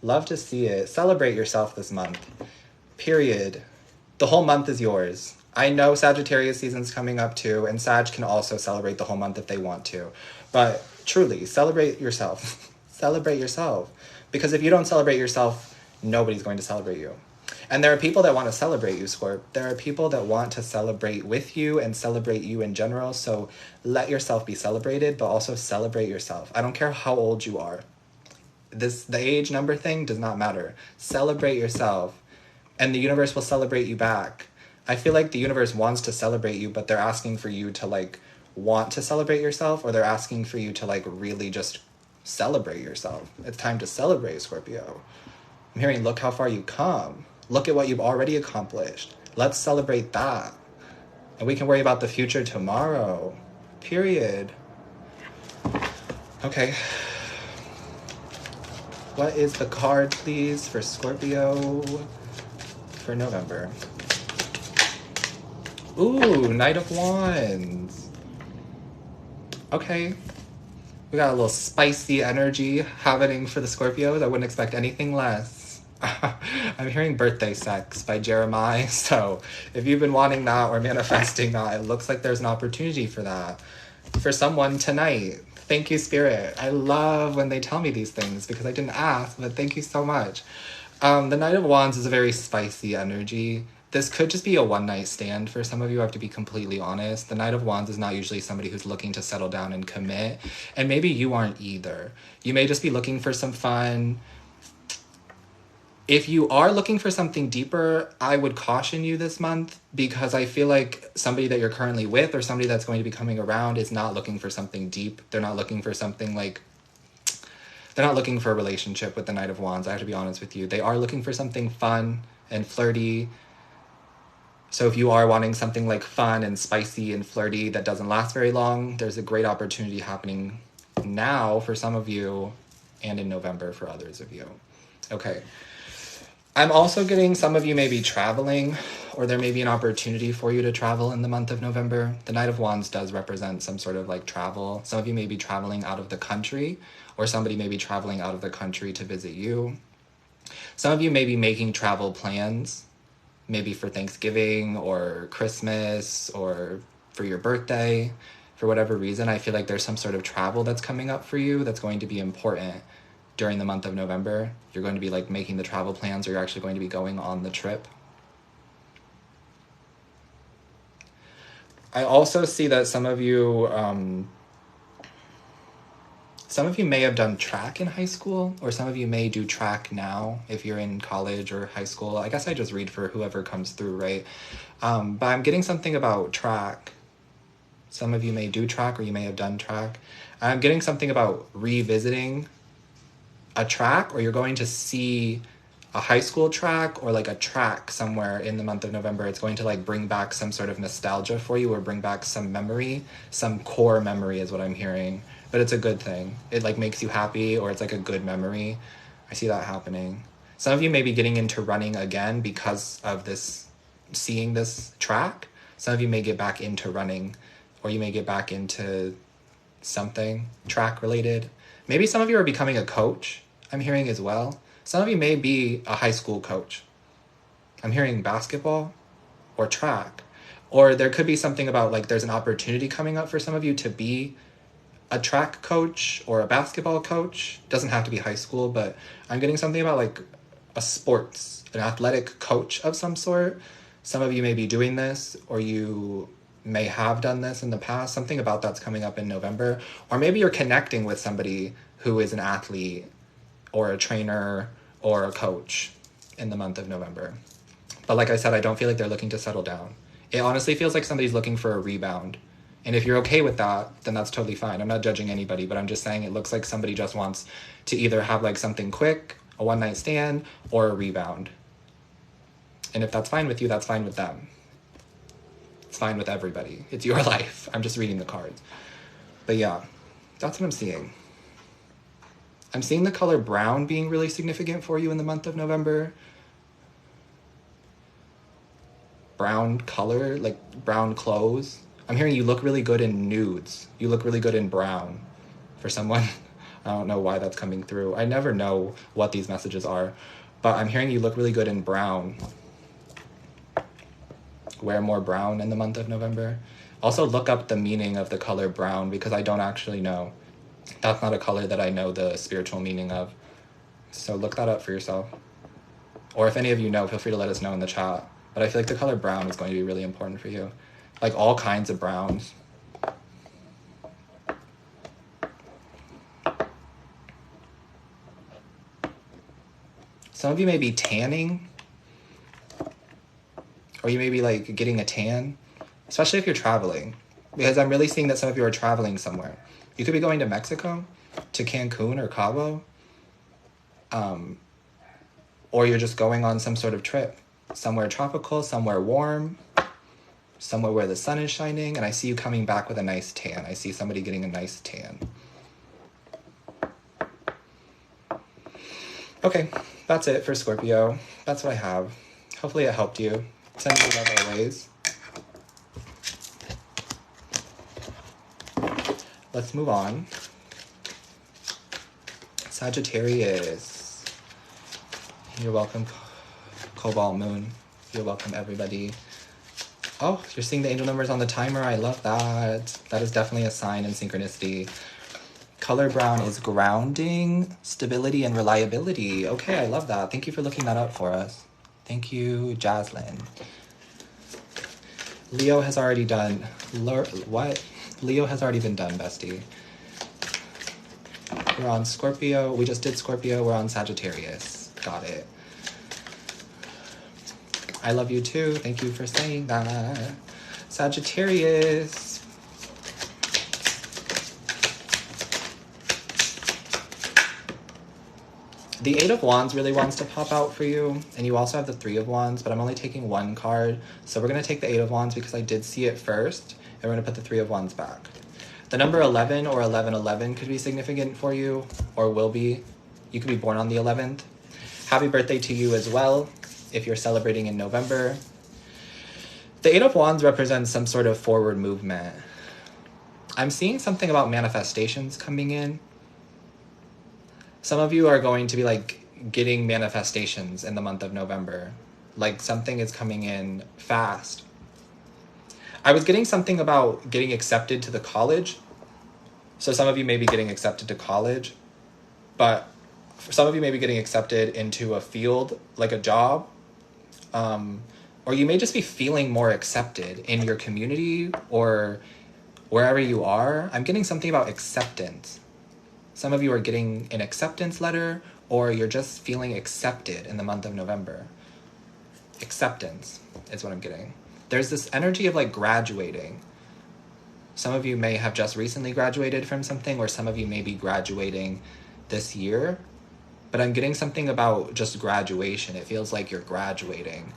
Love to see it. Celebrate yourself this month. Period. The whole month is yours. I know Sagittarius season's coming up too, and Sag can also celebrate the whole month if they want to. But truly, celebrate yourself. Celebrate yourself. Because if you don't celebrate yourself, nobody's going to celebrate you. And there are people that want to celebrate you, Scorp. There are people that want to celebrate with you and celebrate you in general. So let yourself be celebrated, but also celebrate yourself. I don't care how old you are. The age number thing does not matter. Celebrate yourself, and the universe will celebrate you back. I feel like the universe wants to celebrate you, but they're asking for you to like want to celebrate yourself, or they're asking for you to like really just celebrate yourself. It's time to celebrate, Scorpio. I'm hearing, look how far you come. Look at what you've already accomplished. Let's celebrate that. And we can worry about the future tomorrow. Period. Okay. What is the card, please, for Scorpio for November? Ooh, Knight of Wands. Okay. We got a little spicy energy happening for the Scorpios. I wouldn't expect anything less. I'm hearing Birthday Sex by Jeremiah, so if you've been wanting that or manifesting that, it looks like there's an opportunity for that for someone tonight. Thank you, Spirit. I love when they tell me these things because I didn't ask, but thank you so much. The Knight of Wands is a very spicy energy. This could just be a one-night stand for some of you. I have to be completely honest. The Knight of Wands is not usually somebody who's looking to settle down and commit, and maybe you aren't either. You may just be looking for some fun. If you are looking for something deeper, I would caution you this month because I feel like somebody that you're currently with or somebody that's going to be coming around is not looking for something deep. They're not looking for something like, they're not looking for a relationship with the Knight of Wands. I have to be honest with you. They are looking for something fun and flirty. So if you are wanting something like fun and spicy and flirty that doesn't last very long, there's a great opportunity happening now for some of you and in November for others of you. Okay. I'm also getting some of you may be traveling, or there may be an opportunity for you to travel in the month of November. The Knight of Wands does represent some sort of like travel. Some of you may be traveling out of the country, or somebody may be traveling out of the country to visit you. Some of you may be making travel plans, maybe for Thanksgiving or Christmas or for your birthday. For whatever reason, I feel like there's some sort of travel that's coming up for you that's going to be important during the month of November. You're going to be like making the travel plans, or you're actually going to be going on the trip. I also see that some of you may have done track in high school, or some of you may do track now if you're in college or high school. I guess I just read for whoever comes through, right? But I'm getting something about track. Some of you may do track, or you may have done track. I'm getting something about revisiting a track, or you're going to see a high school track or like a track somewhere in the month of November. It's going to like bring back some sort of nostalgia for you, or bring back some memory, some core memory is what I'm hearing. But it's a good thing. It like makes you happy, or it's like a good memory. I see that happening. Some of you may be getting into running again because of this, seeing this track. Some of you may get back into running, or you may get back into something track related. Maybe some of you are becoming a coach, I'm hearing as well. Some of you may be a high school coach. I'm hearing basketball or track. Or there could be something about like there's an opportunity coming up for some of you to be a track coach or a basketball coach. Doesn't have to be high school, but I'm getting something about like an athletic coach of some sort. Some of you may be doing this, or you may have done this in the past. Something about that's coming up in November. Or maybe you're connecting with somebody who is an athlete or a trainer or a coach in the month of November. But like I said, I don't feel like they're looking to settle down. It honestly feels like somebody's looking for a rebound. And if you're okay with that, then that's totally fine. I'm not judging anybody, but I'm just saying it looks like somebody just wants to either have like something quick, a one-night stand, or a rebound. And if that's fine with you, that's fine with them. It's fine with everybody. It's your life. I'm just reading the cards. But yeah, that's what I'm seeing. I'm seeing the color brown being really significant for you in the month of November. Brown color, like brown clothes. I'm hearing you look really good in nudes. You look really good in brown for someone. I don't know why that's coming through. I never know what these messages are, but I'm hearing you look really good in brown. Wear more brown in the month of November. Also look up the meaning of the color brown, because I don't actually know. That's not a color that I know the spiritual meaning of. So look that up for yourself. Or if any of you know, feel free to let us know in the chat. But I feel like the color brown is going to be really important for you. Like all kinds of browns. Some of you may be tanning. Or you may be like getting a tan. Especially if you're traveling. Because I'm really seeing that some of you are traveling somewhere. You could be going to Mexico, to Cancun or Cabo. Or you're just going on some sort of trip. Somewhere tropical, somewhere warm, somewhere where the sun is shining, and I see you coming back with a nice tan. I see somebody getting a nice tan. Okay, that's it for Scorpio. That's what I have. Hopefully it helped you. Send me love always. Let's move on. Sagittarius. You're welcome. Cobalt Moon. You're welcome, everybody. Oh, you're seeing the angel numbers on the timer. I love that. That is definitely a sign and synchronicity. Color brown is grounding, stability, and reliability. Okay, I love that. Thank you for looking that up for us. Thank you, Jaslyn. Leo has already done. What? Leo has already been done, bestie. We're on Scorpio. We just did Scorpio. We're on Sagittarius. Got it. I love you too. Thank you for saying that. Sagittarius. The Eight of Wands really wants to pop out for you. And you also have the Three of Wands, but I'm only taking one card. So we're going to take the Eight of Wands because I did see it first. And we're going to put the Three of Wands back. The number 11 or 1111 could be significant for you, or will be. You could be born on the 11th. Happy birthday to you as well, if you're celebrating in November. The Eight of Wands represents some sort of forward movement. I'm seeing something about manifestations coming in. Some of you are going to be like getting manifestations in the month of November. Like something is coming in fast. I was getting something about getting accepted to the college. So some of you may be getting accepted to college, but for some of you may be getting accepted into a field, like a job. Or you may just be feeling more accepted in your community or wherever you are. I'm getting something about acceptance. Some of you are getting an acceptance letter, or you're just feeling accepted in the month of November. Acceptance is what I'm getting. There's this energy of like graduating. Some of you may have just recently graduated from something, or some of you may be graduating this year. But I'm getting something about just graduation. It feels like you're graduating.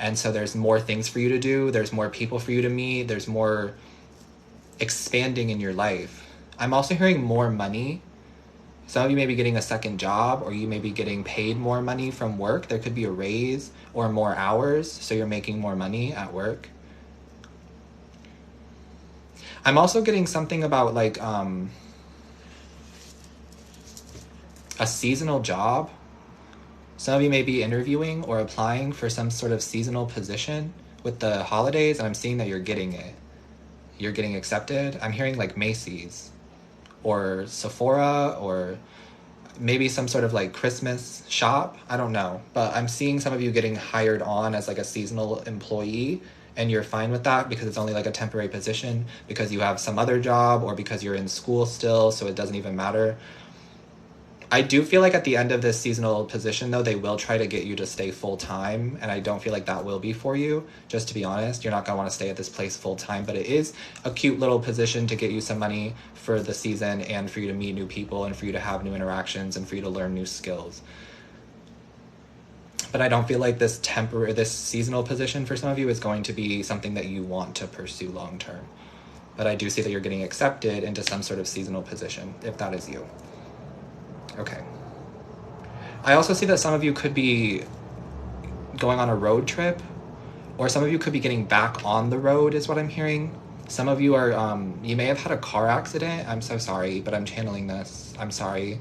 And so there's more things for you to do. There's more people for you to meet. There's more expanding in your life. I'm also hearing more money. Some of you may be getting a second job, or you may be getting paid more money from work. There could be a raise or more hours, so you're making more money at work. I'm also getting something about like a seasonal job. Some of you may be interviewing or applying for some sort of seasonal position with the holidays, and I'm seeing that you're getting it. You're getting accepted. I'm hearing like Macy's or Sephora or maybe some sort of like Christmas shop. I don't know. But I'm seeing some of you getting hired on as like a seasonal employee, and you're fine with that because it's only like a temporary position, because you have some other job, or because you're in school still, so it doesn't even matter. I do feel like at the end of this seasonal position, though, they will try to get you to stay full-time, and I don't feel like that will be for you, just to be honest. You're not going to want to stay at this place full-time, but it is a cute little position to get you some money for the season and for you to meet new people and for you to have new interactions and for you to learn new skills. But I don't feel like this seasonal position for some of you is going to be something that you want to pursue long-term. But I do see that you're getting accepted into some sort of seasonal position, if that is you. Okay. I also see that some of you could be going on a road trip, or some of you could be getting back on the road is what I'm hearing. Some of you are, you may have had a car accident. I'm so sorry, but I'm channeling this. I'm sorry.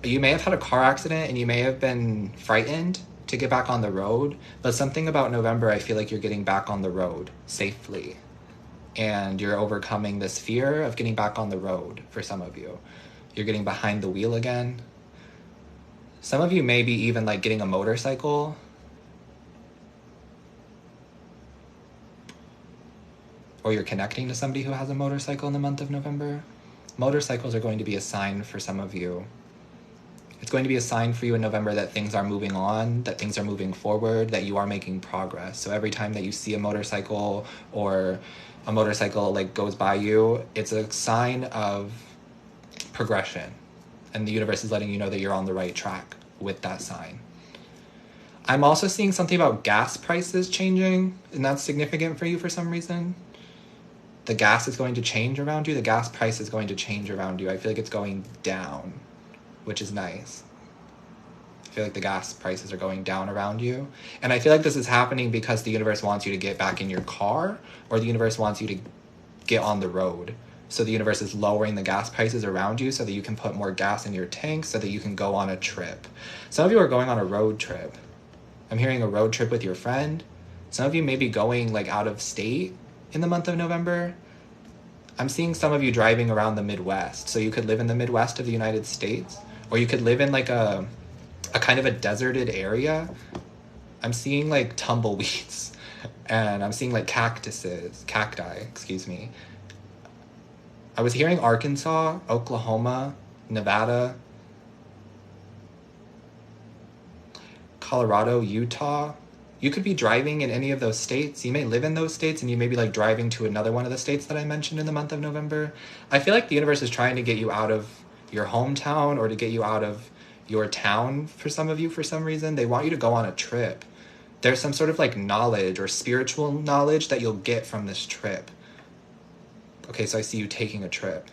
You may have had a car accident and you may have been frightened to get back on the road, but something about November, I feel like you're getting back on the road safely. And you're overcoming this fear of getting back on the road for some of you. You're getting behind the wheel again. Some of you may be even like getting a motorcycle. Or you're connecting to somebody who has a motorcycle in the month of November. Motorcycles are going to be a sign for some of you. It's going to be a sign for you in November that things are moving on, that things are moving forward, that you are making progress. So every time that you see a motorcycle or a motorcycle like goes by you, it's a sign of progression, and the universe is letting you know that you're on the right track with that sign. I'm also seeing something about gas prices changing, and that's significant for you for some reason. The gas is going to change around you. The gas price is going to change around you. I feel like it's going down, which is nice. I feel like the gas prices are going down around you, and I feel like this is happening because the universe wants you to get back in your car, or the universe wants you to get on the road. So the universe is lowering the gas prices around you so that you can put more gas in your tank so that you can go on a trip. Some of you are going on a road trip. I'm hearing a road trip with your friend. Some of you may be going like out of state in the month of November. I'm seeing some of you driving around the Midwest. So you could live in the Midwest of the United States, or you could live in like a kind of a deserted area. I'm seeing like tumbleweeds, and I'm seeing like cacti, excuse me. I was hearing Arkansas, Oklahoma, Nevada, Colorado, Utah. You could be driving in any of those states. You may live in those states, and you may be like driving to another one of the states that I mentioned in the month of November. I feel like the universe is trying to get you out of your hometown, or to get you out of your town for some of you for some reason. They want you to go on a trip. There's some sort of like knowledge or spiritual knowledge that you'll get from this trip. Okay, so I see you taking a trip.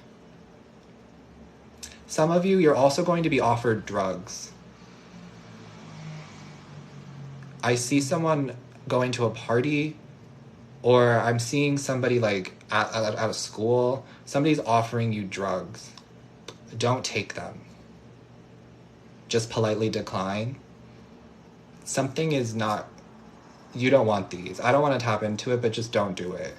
Some of you, you're also going to be offered drugs. I see someone going to a party, or I'm seeing somebody like out of school. Somebody's offering you drugs. Don't take them. Just politely decline. Something is not, you don't want these. I don't want to tap into it, but just don't do it.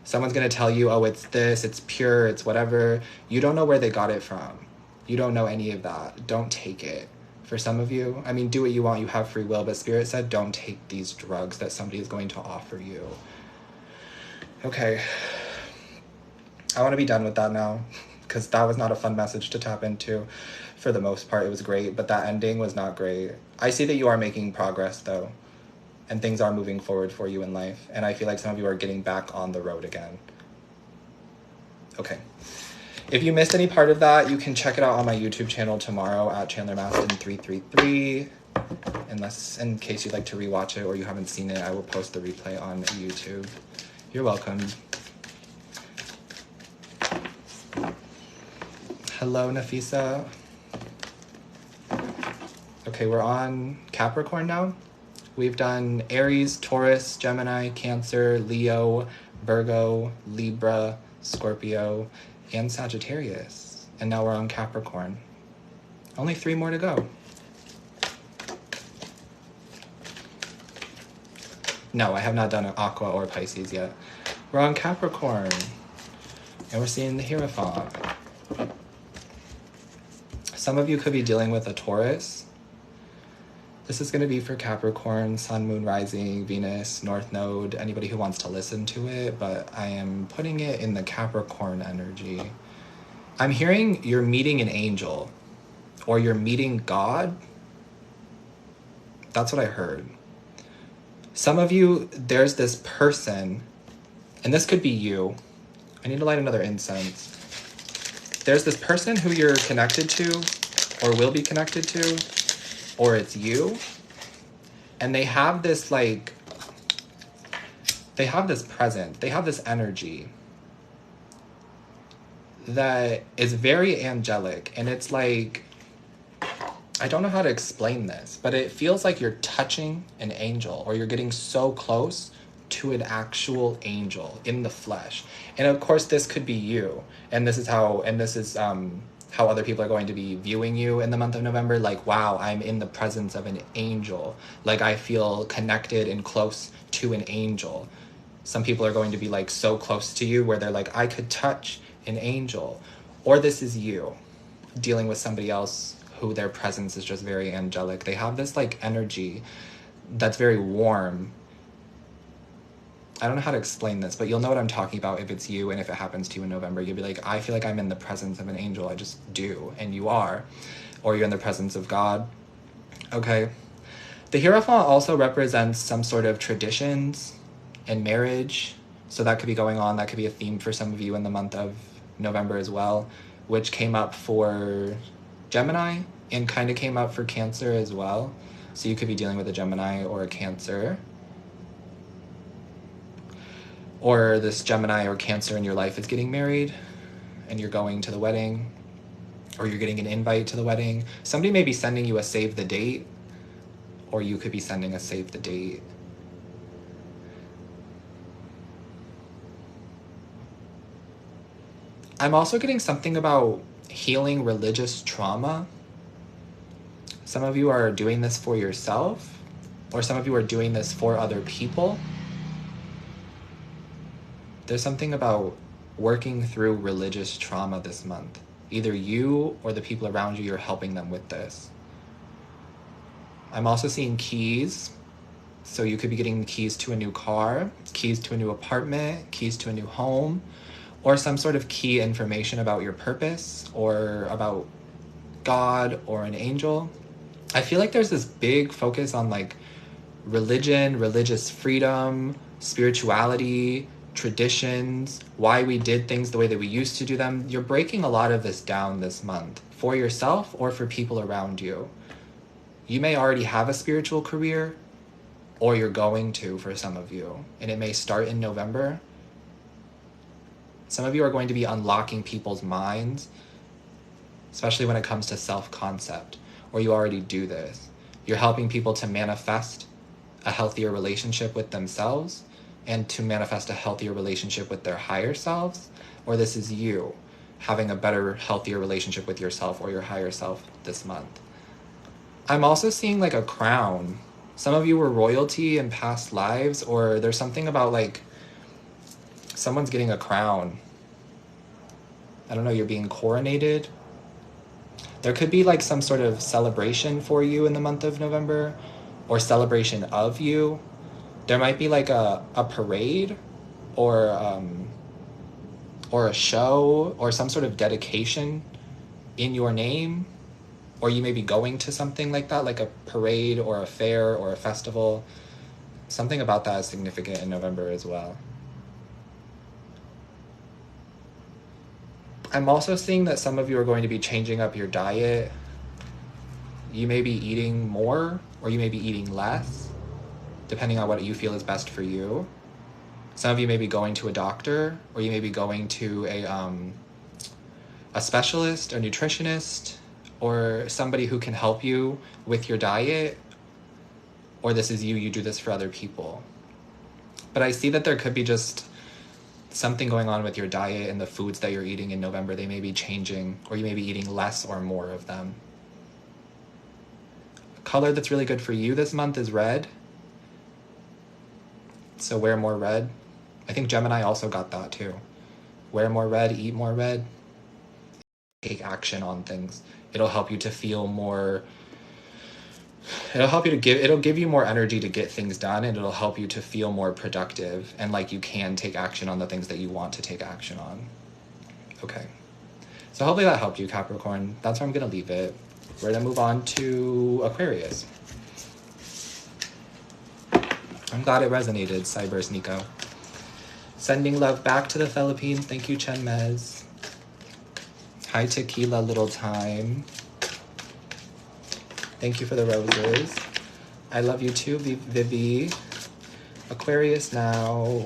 Someone's going to tell you, oh, it's this, it's pure, it's whatever. You don't know where they got it from. You don't know any of that. Don't take it. For some of you, I mean, do what you want. You have free will, but Spirit said don't take these drugs that somebody is going to offer you. Okay. I want to be done with that now, because that was not a fun message to tap into. For the most part, it was great, but that ending was not great. I see that you are making progress, though. And things are moving forward for you in life. And I feel like some of you are getting back on the road again. Okay. If you missed any part of that, you can check it out on my YouTube channel tomorrow at Chandler Mastin 333. In case you'd like to rewatch it or you haven't seen it, I will post the replay on YouTube. You're welcome. Hello, Nafisa. Okay, we're on Capricorn now. We've done Aries, Taurus, Gemini, Cancer, Leo, Virgo, Libra, Scorpio, and Sagittarius. And now we're on Capricorn. Only 3 more to go. No, I have not done an Aqua or Pisces yet. We're on Capricorn. And we're seeing the Hierophant. Some of you could be dealing with a Taurus. This is going to be for Capricorn, Sun, Moon, Rising, Venus, North Node, anybody who wants to listen to it, but I am putting it in the Capricorn energy. I'm hearing you're meeting an angel, or you're meeting God. That's what I heard. Some of you, there's this person, and this could be you. I need to light another incense. There's this person who you're connected to, or will be connected to, or it's you, and they have this like, they have this presence, they have this energy that is very angelic, and it's like, I don't know how to explain this, but it feels like you're touching an angel, or you're getting so close to an actual angel in the flesh. And of course this could be you, and this is how other people are going to be viewing you in the month of November. Like, wow, I'm in the presence of an angel. Like, I feel connected and close to an angel. Some people are going to be like so close to you where they're like, I could touch an angel. Or this is you dealing with somebody else who their presence is just very angelic. They have this like energy that's very warm. I don't know how to explain this, but you'll know what I'm talking about if it's you, and if it happens to you in November, you'll be like, I feel like I'm in the presence of an angel. I just do, and you are. Or you're in the presence of God. Okay. The Hierophant also represents some sort of traditions and marriage. So that could be going on. That could be a theme for some of you in the month of November as well, which came up for Gemini and kind of came up for Cancer as well. So you could be dealing with a Gemini or a Cancer. Or this Gemini or Cancer in your life is getting married and you're going to the wedding, or you're getting an invite to the wedding. Somebody may be sending you a save the date, or you could be sending a save the date. I'm also getting something about healing religious trauma. Some of you are doing this for yourself, or some of you are doing this for other people. There's something about working through religious trauma this month. Either you or the people around you, you're helping them with this. I'm also seeing keys. So you could be getting keys to a new car, keys to a new apartment, keys to a new home, or some sort of key information about your purpose or about God or an angel. I feel like there's this big focus on like religion, religious freedom, spirituality, traditions, why we did things the way that we used to do them. You're breaking a lot of this down this month for yourself or for people around you. You may already have a spiritual career, or you're going to for some of you, and it may start in November. Some of you are going to be unlocking people's minds, especially when it comes to self-concept, or you already do this. You're helping people to manifest a healthier relationship with themselves and to manifest a healthier relationship with their higher selves, or this is you having a better, healthier relationship with yourself or your higher self this month. I'm also seeing like a crown. Some of you were royalty in past lives, or there's something about like someone's getting a crown. I don't know, you're being coronated. There could be like some sort of celebration for you in the month of November, or celebration of you. There might be like a parade or a show or some sort of dedication in your name, or you may be going to something like that, like a parade or a fair or a festival. Something about that is significant in November as well. I'm also seeing that some of you are going to be changing up your diet. You may be eating more, or you may be eating less, depending on what you feel is best for you. Some of you may be going to a doctor, or you may be going to a specialist or nutritionist, or somebody who can help you with your diet, or this is you do this for other people. But I see that there could be just something going on with your diet and the foods that you're eating in November. They may be changing, or you may be eating less or more of them. A color that's really good for you this month is red. So wear more red. I think Gemini also got that too. Wear more red, eat more red. Take action on things. It'll help you to feel more, it'll give you more energy to get things done, and it'll help you to feel more productive and like you can take action on the things that you want to take action on. Okay. So hopefully that helped you, Capricorn. That's where I'm going to leave it. We're going to move on to Aquarius. I'm glad it resonated, Cybers Nico. Sending love back to the Philippines. Thank you, Chen Mez. Hi, Tequila Little Time. Thank you for the roses. I love you too, Vivi. Aquarius now.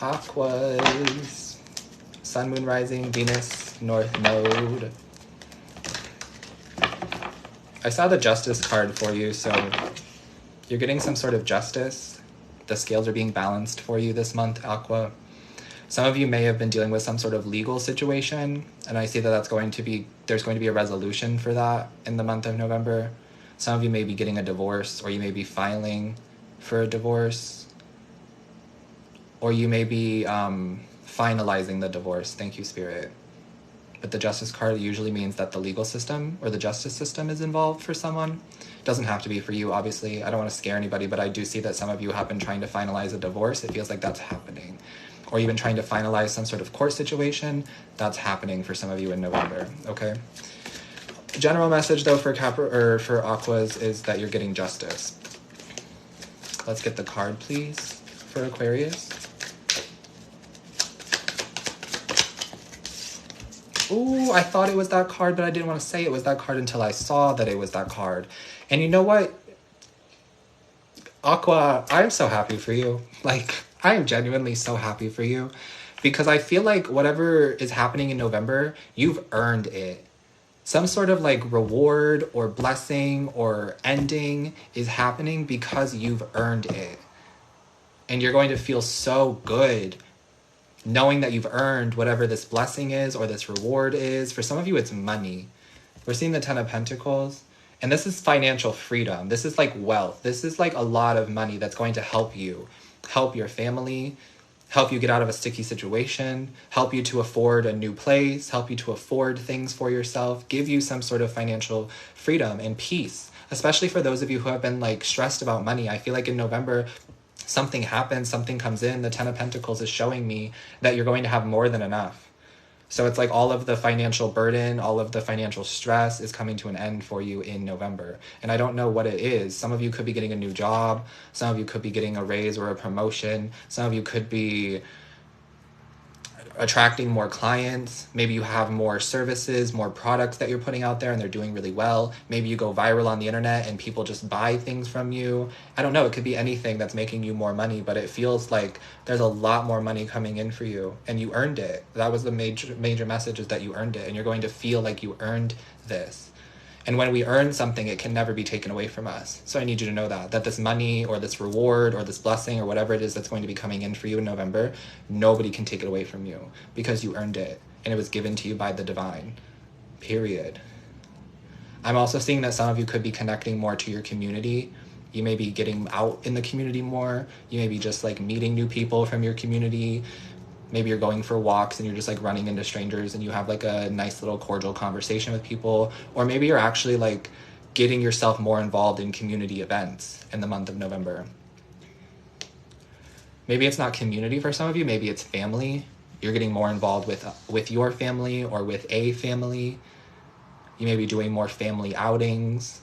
Aquas. Sun, Moon, Rising, Venus, North Node. I saw the Justice card for you, so you're getting some sort of justice. The scales are being balanced for you this month, Aqua. Some of you may have been dealing with some sort of legal situation, and I see that there's going to be a resolution for that in the month of November. Some of you may be getting a divorce, or you may be filing for a divorce, or you may be finalizing the divorce. Thank you, Spirit. But the Justice card usually means that the legal system or the justice system is involved for someone. It doesn't have to be for you, obviously. I don't want to scare anybody, but I do see that some of you have been trying to finalize a divorce. It feels like that's happening. Or you've been trying to finalize some sort of court situation. That's happening for some of you in November, okay? General message, though, for Aquas is that you're getting justice. Let's get the card, please, for Aquarius. Ooh, I thought it was that card, but I didn't want to say it was that card until I saw that it was that card. And you know what? Aqua, I'm so happy for you. Like, I am genuinely so happy for you. Because I feel like whatever is happening in November, you've earned it. Some sort of like reward or blessing or ending is happening because you've earned it. And you're going to feel so good knowing that you've earned whatever this blessing is or this reward is. For some of you, it's money. We're seeing the Ten of Pentacles. And this is financial freedom. This is like wealth. This is like a lot of money that's going to help you. Help your family. Help you get out of a sticky situation. Help you to afford a new place. Help you to afford things for yourself. Give you some sort of financial freedom and peace. Especially for those of you who have been like stressed about money. I feel like in November, something happens, something comes in. The Ten of Pentacles is showing me that you're going to have more than enough. So it's like all of the financial burden, all of the financial stress is coming to an end for you in November. And I don't know what it is. Some of you could be getting a new job. Some of you could be getting a raise or a promotion. Some of you could be attracting more clients. Maybe you have more services, more products that you're putting out there and they're doing really well. Maybe you go viral on the internet and people just buy things from you. I don't know. It could be anything that's making you more money, but it feels like there's a lot more money coming in for you and you earned it. That was the major message, is that you earned it and you're going to feel like you earned this. And when we earn something, it can never be taken away from us. So I need you to know that this money or this reward or this blessing or whatever it is that's going to be coming in for you in November, nobody can take it away from you because you earned it and it was given to you by the divine, period. I'm also seeing that some of you could be connecting more to your community. You may be getting out in the community more. You may be just like meeting new people from your community. Maybe you're going for walks and you're just like running into strangers and you have like a nice little cordial conversation with people. Or maybe you're actually like getting yourself more involved in community events in the month of November. Maybe it's not community for some of you. Maybe it's family. You're getting more involved with your family or with a family. You may be doing more family outings,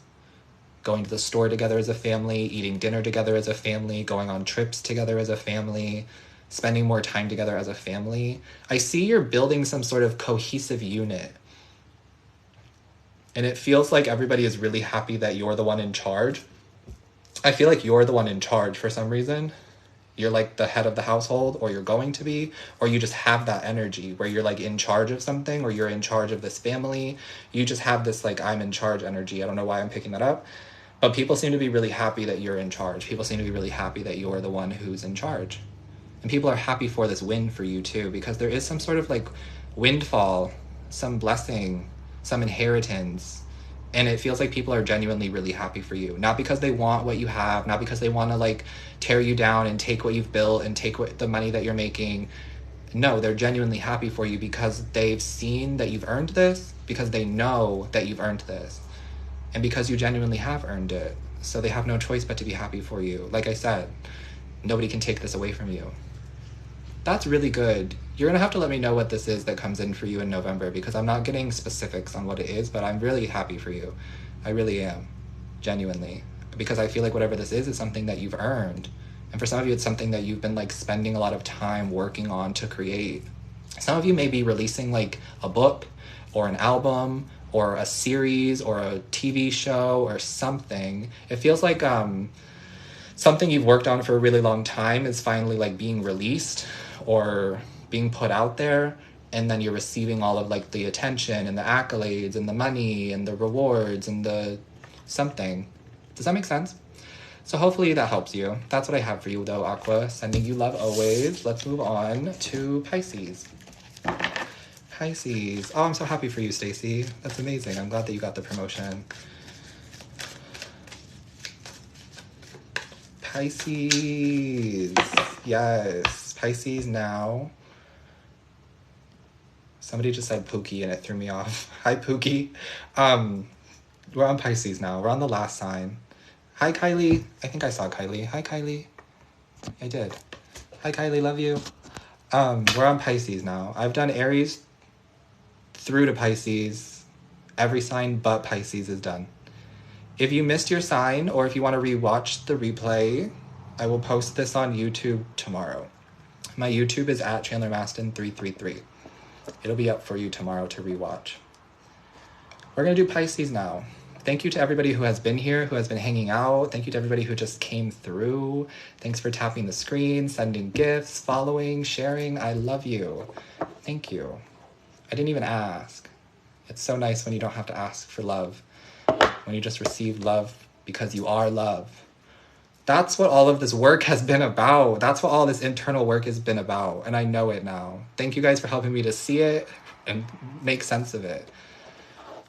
going to the store together as a family, eating dinner together as a family, going on trips together as a family, spending more time together as a family. I see you're building some sort of cohesive unit. And it feels like everybody is really happy that you're the one in charge. I feel like you're the one in charge for some reason. You're like the head of the household, or you're going to be, or you just have that energy where you're like in charge of something, or you're in charge of this family. You just have this like I'm in charge energy. I don't know why I'm picking that up. But people seem to be really happy that you're in charge. People seem to be really happy that you're the one who's in charge. And people are happy for this win for you too, because there is some sort of like windfall, some blessing, some inheritance. And it feels like people are genuinely really happy for you. Not because they want what you have, not because they want to like tear you down and take what you've built and take the money that you're making. No, they're genuinely happy for you because they've seen that you've earned this, because they know that you've earned this, and because you genuinely have earned it. So they have no choice but to be happy for you. Like I said, nobody can take this away from you. That's really good. You're gonna have to let me know what this is that comes in for you in November, because I'm not getting specifics on what it is, but I'm really happy for you. I really am, genuinely, because I feel like whatever this is something that you've earned. And for some of you, it's something that you've been like spending a lot of time working on to create. Some of you may be releasing like a book or an album or a series or a TV show or something. It feels like something you've worked on for a really long time is finally like being released or being put out there, and then you're receiving all of like the attention and the accolades and the money and the rewards and the something. Does that make sense? So hopefully that helps you. That's what I have for you though, Aqua. Sending you love always. Let's move on to Pisces. Pisces. Oh, I'm so happy for you, Stacy. That's amazing. I'm glad that you got the promotion. Pisces. Yes. Pisces now. Somebody just said Pookie and it threw me off. Hi, Pookie. We're on Pisces now. We're on the last sign. Hi, Kylie. I think I saw Kylie. Hi, Kylie. I did. Hi, Kylie. Love you. We're on Pisces now. I've done Aries through to Pisces. Every sign but Pisces is done. If you missed your sign, or if you want to rewatch the replay, I will post this on YouTube tomorrow. My YouTube is at Chandler Mastin 333. It'll be up for you tomorrow to rewatch. We're going to do Pisces now. Thank you to everybody who has been here, who has been hanging out. Thank you to everybody who just came through. Thanks for tapping the screen, sending gifts, following, sharing. I love you. Thank you. I didn't even ask. It's so nice when you don't have to ask for love, when you just receive love because you are love. That's what all of this work has been about. That's what all this internal work has been about. And I know it now. Thank you guys for helping me to see it and make sense of it.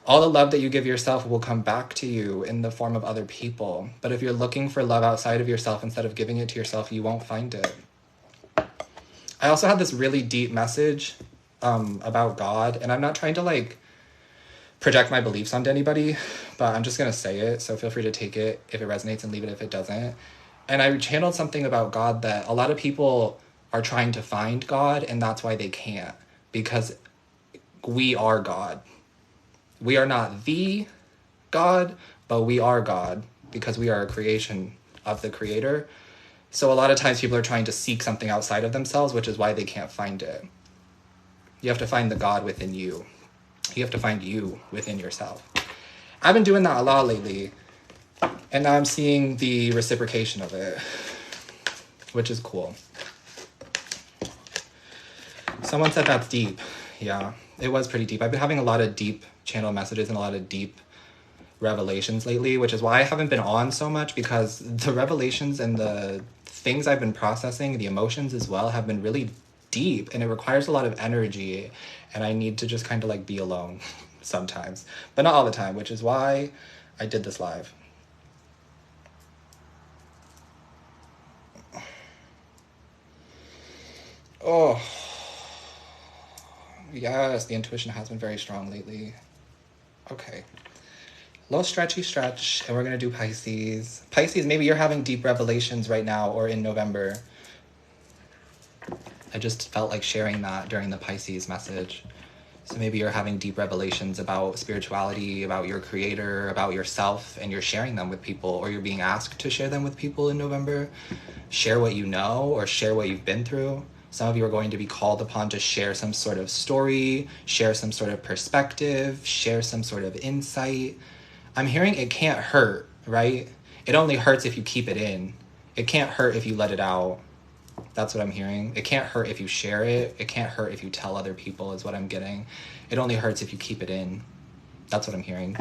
All the love that you give yourself will come back to you in the form of other people. But if you're looking for love outside of yourself instead of giving it to yourself, you won't find it. I also had this really deep message about God. And I'm not trying to like project my beliefs onto anybody, but I'm just going to say it. So feel free to take it if it resonates and leave it if it doesn't. And I channeled something about God that a lot of people are trying to find God, and that's why they can't, because we are God. We are not the God, but we are God because we are a creation of the Creator. So a lot of times people are trying to seek something outside of themselves, which is why they can't find it. You have to find the God within you. You have to find you within yourself. I've been doing that a lot lately, and now I'm seeing the reciprocation of it, which is cool. Someone said that's deep. Yeah, it was pretty deep. I've been having a lot of deep channel messages and a lot of deep revelations lately, which is why I haven't been on so much, because the revelations and the things I've been processing, the emotions as well, have been really deep, and it requires a lot of energy, and I need to just kind of like be alone sometimes, but not all the time, which is why I did this live. Oh, yes, the intuition has been very strong lately. Okay. Little stretchy stretch, and we're going to do Pisces. Pisces, maybe you're having deep revelations right now or in November. I just felt like sharing that during the Pisces message. So maybe you're having deep revelations about spirituality, about your creator, about yourself, and you're sharing them with people, or you're being asked to share them with people in November. Share what you know or share what you've been through. Some of you are going to be called upon to share some sort of story, share some sort of perspective, share some sort of insight. I'm hearing it can't hurt, right? It only hurts if you keep it in. It can't hurt if you let it out. That's what I'm hearing. It can't hurt if you share it. It can't hurt if you tell other people, is what I'm getting. It only hurts if you keep it in. That's what I'm hearing.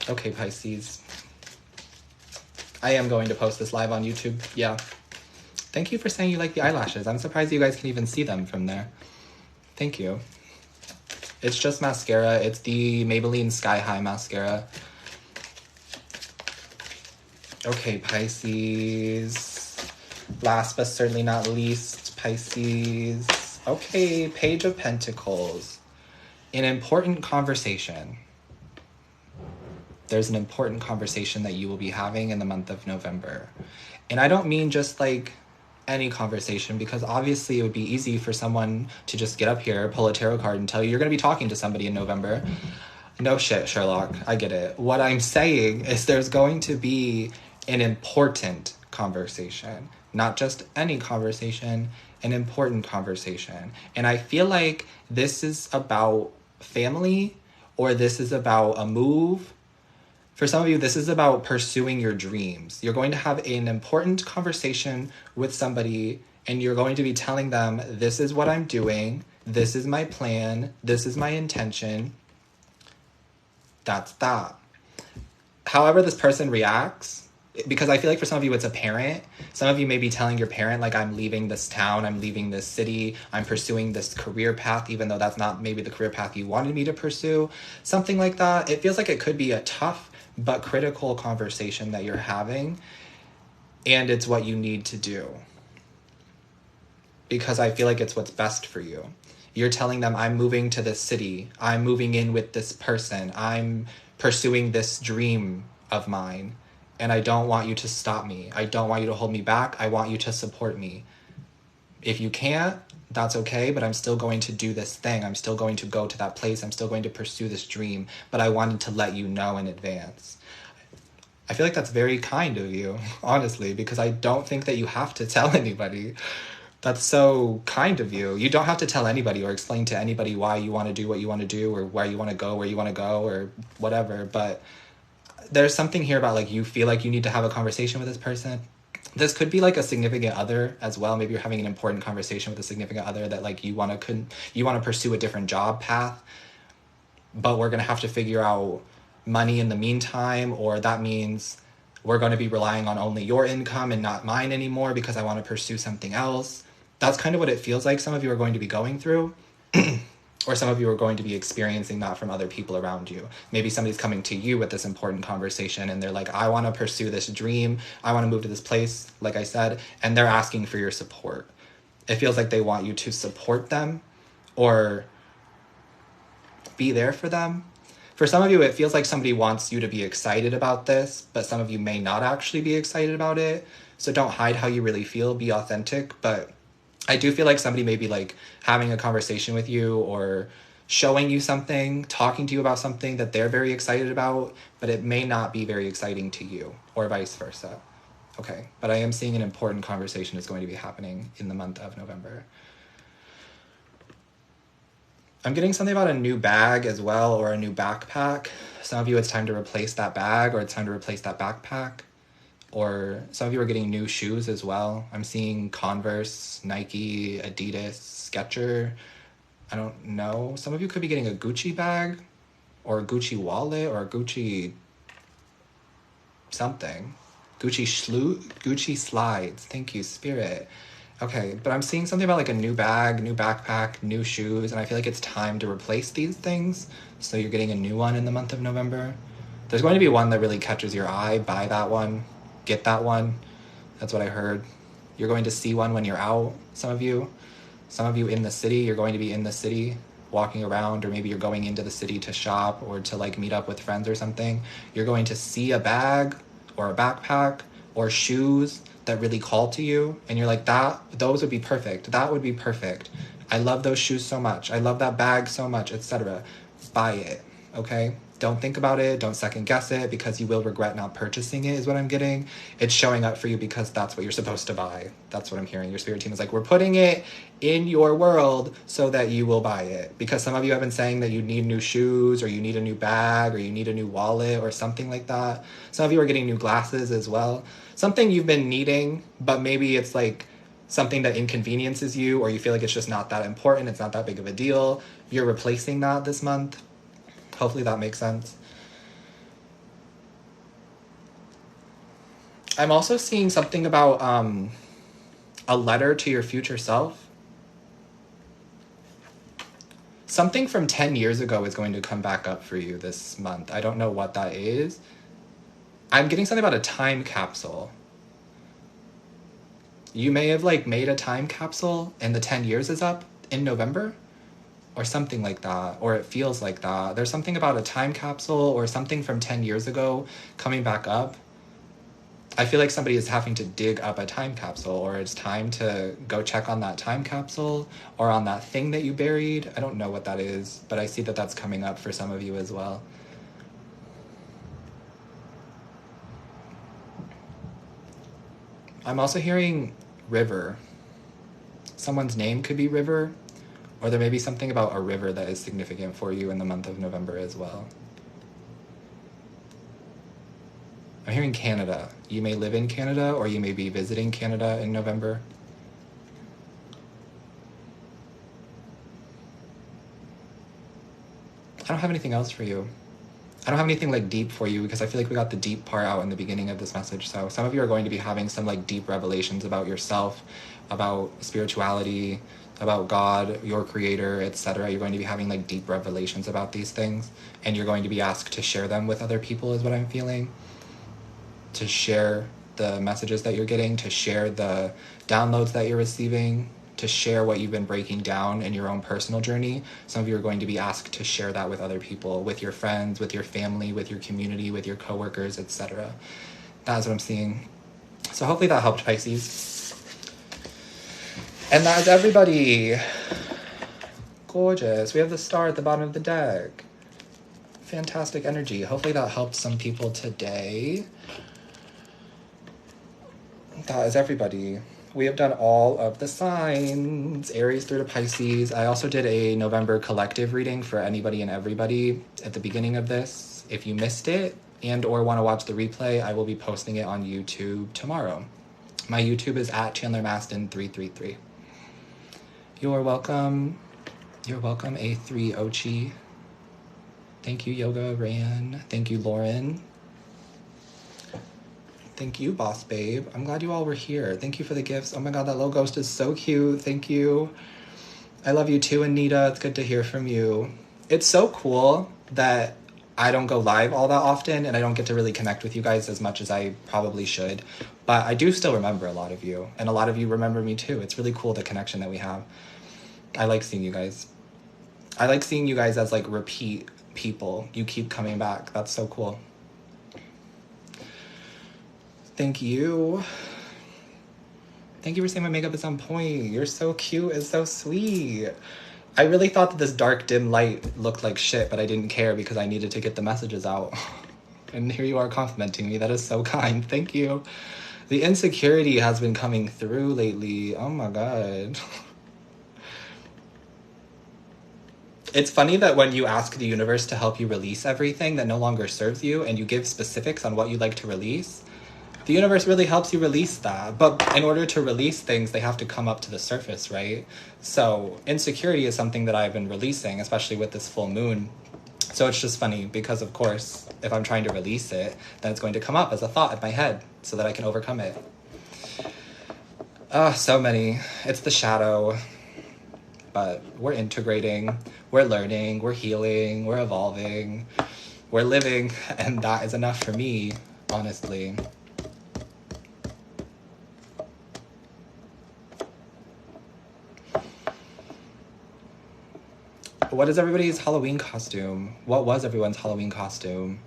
Okay, Pisces. I am going to post this live on YouTube. Yeah. Thank you for saying you like the eyelashes. I'm surprised you guys can even see them from there. Thank you. It's just mascara. It's the Maybelline Sky High mascara. Okay, Pisces. Last but certainly not least, Pisces. Okay, Page of Pentacles. An important conversation. There's an important conversation that you will be having in the month of November. And I don't mean just like any conversation, because obviously it would be easy for someone to just get up here, pull a tarot card, and tell you you're going to be talking to somebody in November. No shit, Sherlock. I get it. What I'm saying is there's going to be an important conversation. Not just any conversation, an important conversation. And I feel like this is about family, or this is about a move. For some of you, this is about pursuing your dreams. You're going to have an important conversation with somebody, and you're going to be telling them, this is what I'm doing, this is my plan, this is my intention. That's that. However this person reacts, because I feel like for some of you it's a parent. Some of you may be telling your parent, like, I'm leaving this town, I'm leaving this city, I'm pursuing this career path, even though that's not maybe the career path you wanted me to pursue. Something like that. It feels like it could be a tough but critical conversation that you're having, and it's what you need to do. Because I feel like it's what's best for you. You're telling them, I'm moving to this city, I'm moving in with this person, I'm pursuing this dream of mine, and I don't want you to stop me. I don't want you to hold me back. I want you to support me. If you can't, that's okay, but I'm still going to do this thing. I'm still going to go to that place. I'm still going to pursue this dream, but I wanted to let you know in advance. I feel like that's very kind of you, honestly, because I don't think that you have to tell anybody. That's so kind of you. You don't have to tell anybody or explain to anybody why you want to do what you want to do, or where you want to go, or whatever, but there's something here about, like, you feel like you need to have a conversation with this person. This could be like a significant other as well. Maybe you're having an important conversation with a significant other that, like, you want to pursue a different job path, but we're going to have to figure out money in the meantime, or that means we're going to be relying on only your income and not mine anymore because I want to pursue something else. That's kind of what it feels like some of you are going to be going through. Or some of you are going to be experiencing that from other people around you. Maybe somebody's coming to you with this important conversation and they're like, I want to pursue this dream. I want to move to this place, like I said, and they're asking for your support. It feels like they want you to support them or be there for them. For some of you, it feels like somebody wants you to be excited about this, but some of you may not actually be excited about it. So don't hide how you really feel. Be authentic. But I do feel like somebody may be, like, having a conversation with you or showing you something, talking to you about something that they're very excited about, but it may not be very exciting to you, or vice versa. Okay, but I am seeing an important conversation is going to be happening in the month of November. I'm getting something about a new bag as well, or a new backpack. Some of you, it's time to replace that bag, or it's time to replace that backpack. Or some of you are getting new shoes as well. I'm seeing Converse, Nike, Adidas, Skechers. I don't know. Some of you could be getting a Gucci bag, or a Gucci wallet, or a Gucci something. Gucci slides. Thank you, Spirit. Okay, but I'm seeing something about, like, a new bag, new backpack, new shoes, and I feel like it's time to replace these things. So you're getting a new one in the month of November. There's going to be one that really catches your eye. Buy that one. Get that one. That's what I heard. You're going to see one when you're out, some of you in the city. You're going to be in the city walking around, or maybe you're going into the city to shop or to, like, meet up with friends or something. You're going to see a bag or a backpack or shoes that really call to you, and you're like, those would be perfect. That would be perfect. I love those shoes so much. I love that bag so much, etc. Buy it, okay? Don't think about it. Don't second guess it, because you will regret not purchasing it, is what I'm getting. It's showing up for you because that's what you're supposed to buy. That's what I'm hearing. Your spirit team is like, we're putting it in your world so that you will buy it. Because some of you have been saying that you need new shoes, or you need a new bag, or you need a new wallet, or something like that. Some of you are getting new glasses as well. Something you've been needing, but maybe it's like something that inconveniences you, or you feel like it's just not that important. It's not that big of a deal. You're replacing that this month. Hopefully that makes sense. I'm also seeing something about a letter to your future self. Something from 10 years ago is going to come back up for you this month. I don't know what that is. I'm getting something about a time capsule. You may have like made a time capsule and the 10 years is up in November or something like that, or it feels like that. There's something about a time capsule or something from 10 years ago coming back up. I feel like somebody is having to dig up a time capsule, or it's time to go check on that time capsule or on that thing that you buried. I don't know what that is, but I see that that's coming up for some of you as well. I'm also hearing river. Someone's name could be River, or there may be something about a river that is significant for you in the month of November as well. I'm hearing Canada. You may live in Canada, or you may be visiting Canada in November. I don't have anything else for you. I don't have anything like deep for you because I feel like we got the deep part out in the beginning of this message. So some of you are going to be having some like deep revelations about yourself, about spirituality, about God, your creator, etc. You're going to be having like deep revelations about these things, and you're going to be asked to share them with other people is what I'm feeling. To share the messages that you're getting, to share the downloads that you're receiving, to share what you've been breaking down in your own personal journey. Some of you are going to be asked to share that with other people, with your friends, with your family, with your community, with your coworkers, etc. That's what I'm seeing. So hopefully that helped, Pisces. And that is everybody. Gorgeous. We have the star at the bottom of the deck. Fantastic energy. Hopefully that helped some people today. That is everybody. We have done all of the signs, Aries through to Pisces. I also did a November collective reading for anybody and everybody at the beginning of this. If you missed it and or want to watch the replay, I will be posting it on YouTube tomorrow. My YouTube is at Chandler Mastin 333. You're welcome. You're welcome, A3 Ochi. Thank you, Yoga Ran. Thank you, Lauren. Thank you, Boss Babe. I'm glad you all were here. Thank you for the gifts. Oh my god, that little ghost is so cute. Thank you. I love you too, Anita. It's good to hear from you. It's so cool that I don't go live all that often and I don't get to really connect with you guys as much as I probably should. But I do still remember a lot of you, and a lot of you remember me too. It's really cool, the connection that we have. I like seeing you guys. I like seeing you guys as like repeat people. You keep coming back. That's so cool. Thank you. Thank you for saying my makeup is on point. You're so cute and so sweet. I really thought that this dark, dim light looked like shit, but I didn't care because I needed to get the messages out. And here you are complimenting me. That is so kind. Thank you. The insecurity has been coming through lately. Oh my god. It's funny that when you ask the universe to help you release everything that no longer serves you, and you give specifics on what you'd like to release, the universe really helps you release that. But in order to release things, they have to come up to the surface, right? So insecurity is something that I've been releasing, especially with this full moon. So it's just funny because, of course, if I'm trying to release it, then it's going to come up as a thought in my head so that I can overcome it. So many. It's the shadow. But we're integrating, we're learning, we're healing, we're evolving, we're living, and that is enough for me, honestly. What is everybody's Halloween costume? What was everyone's Halloween costume?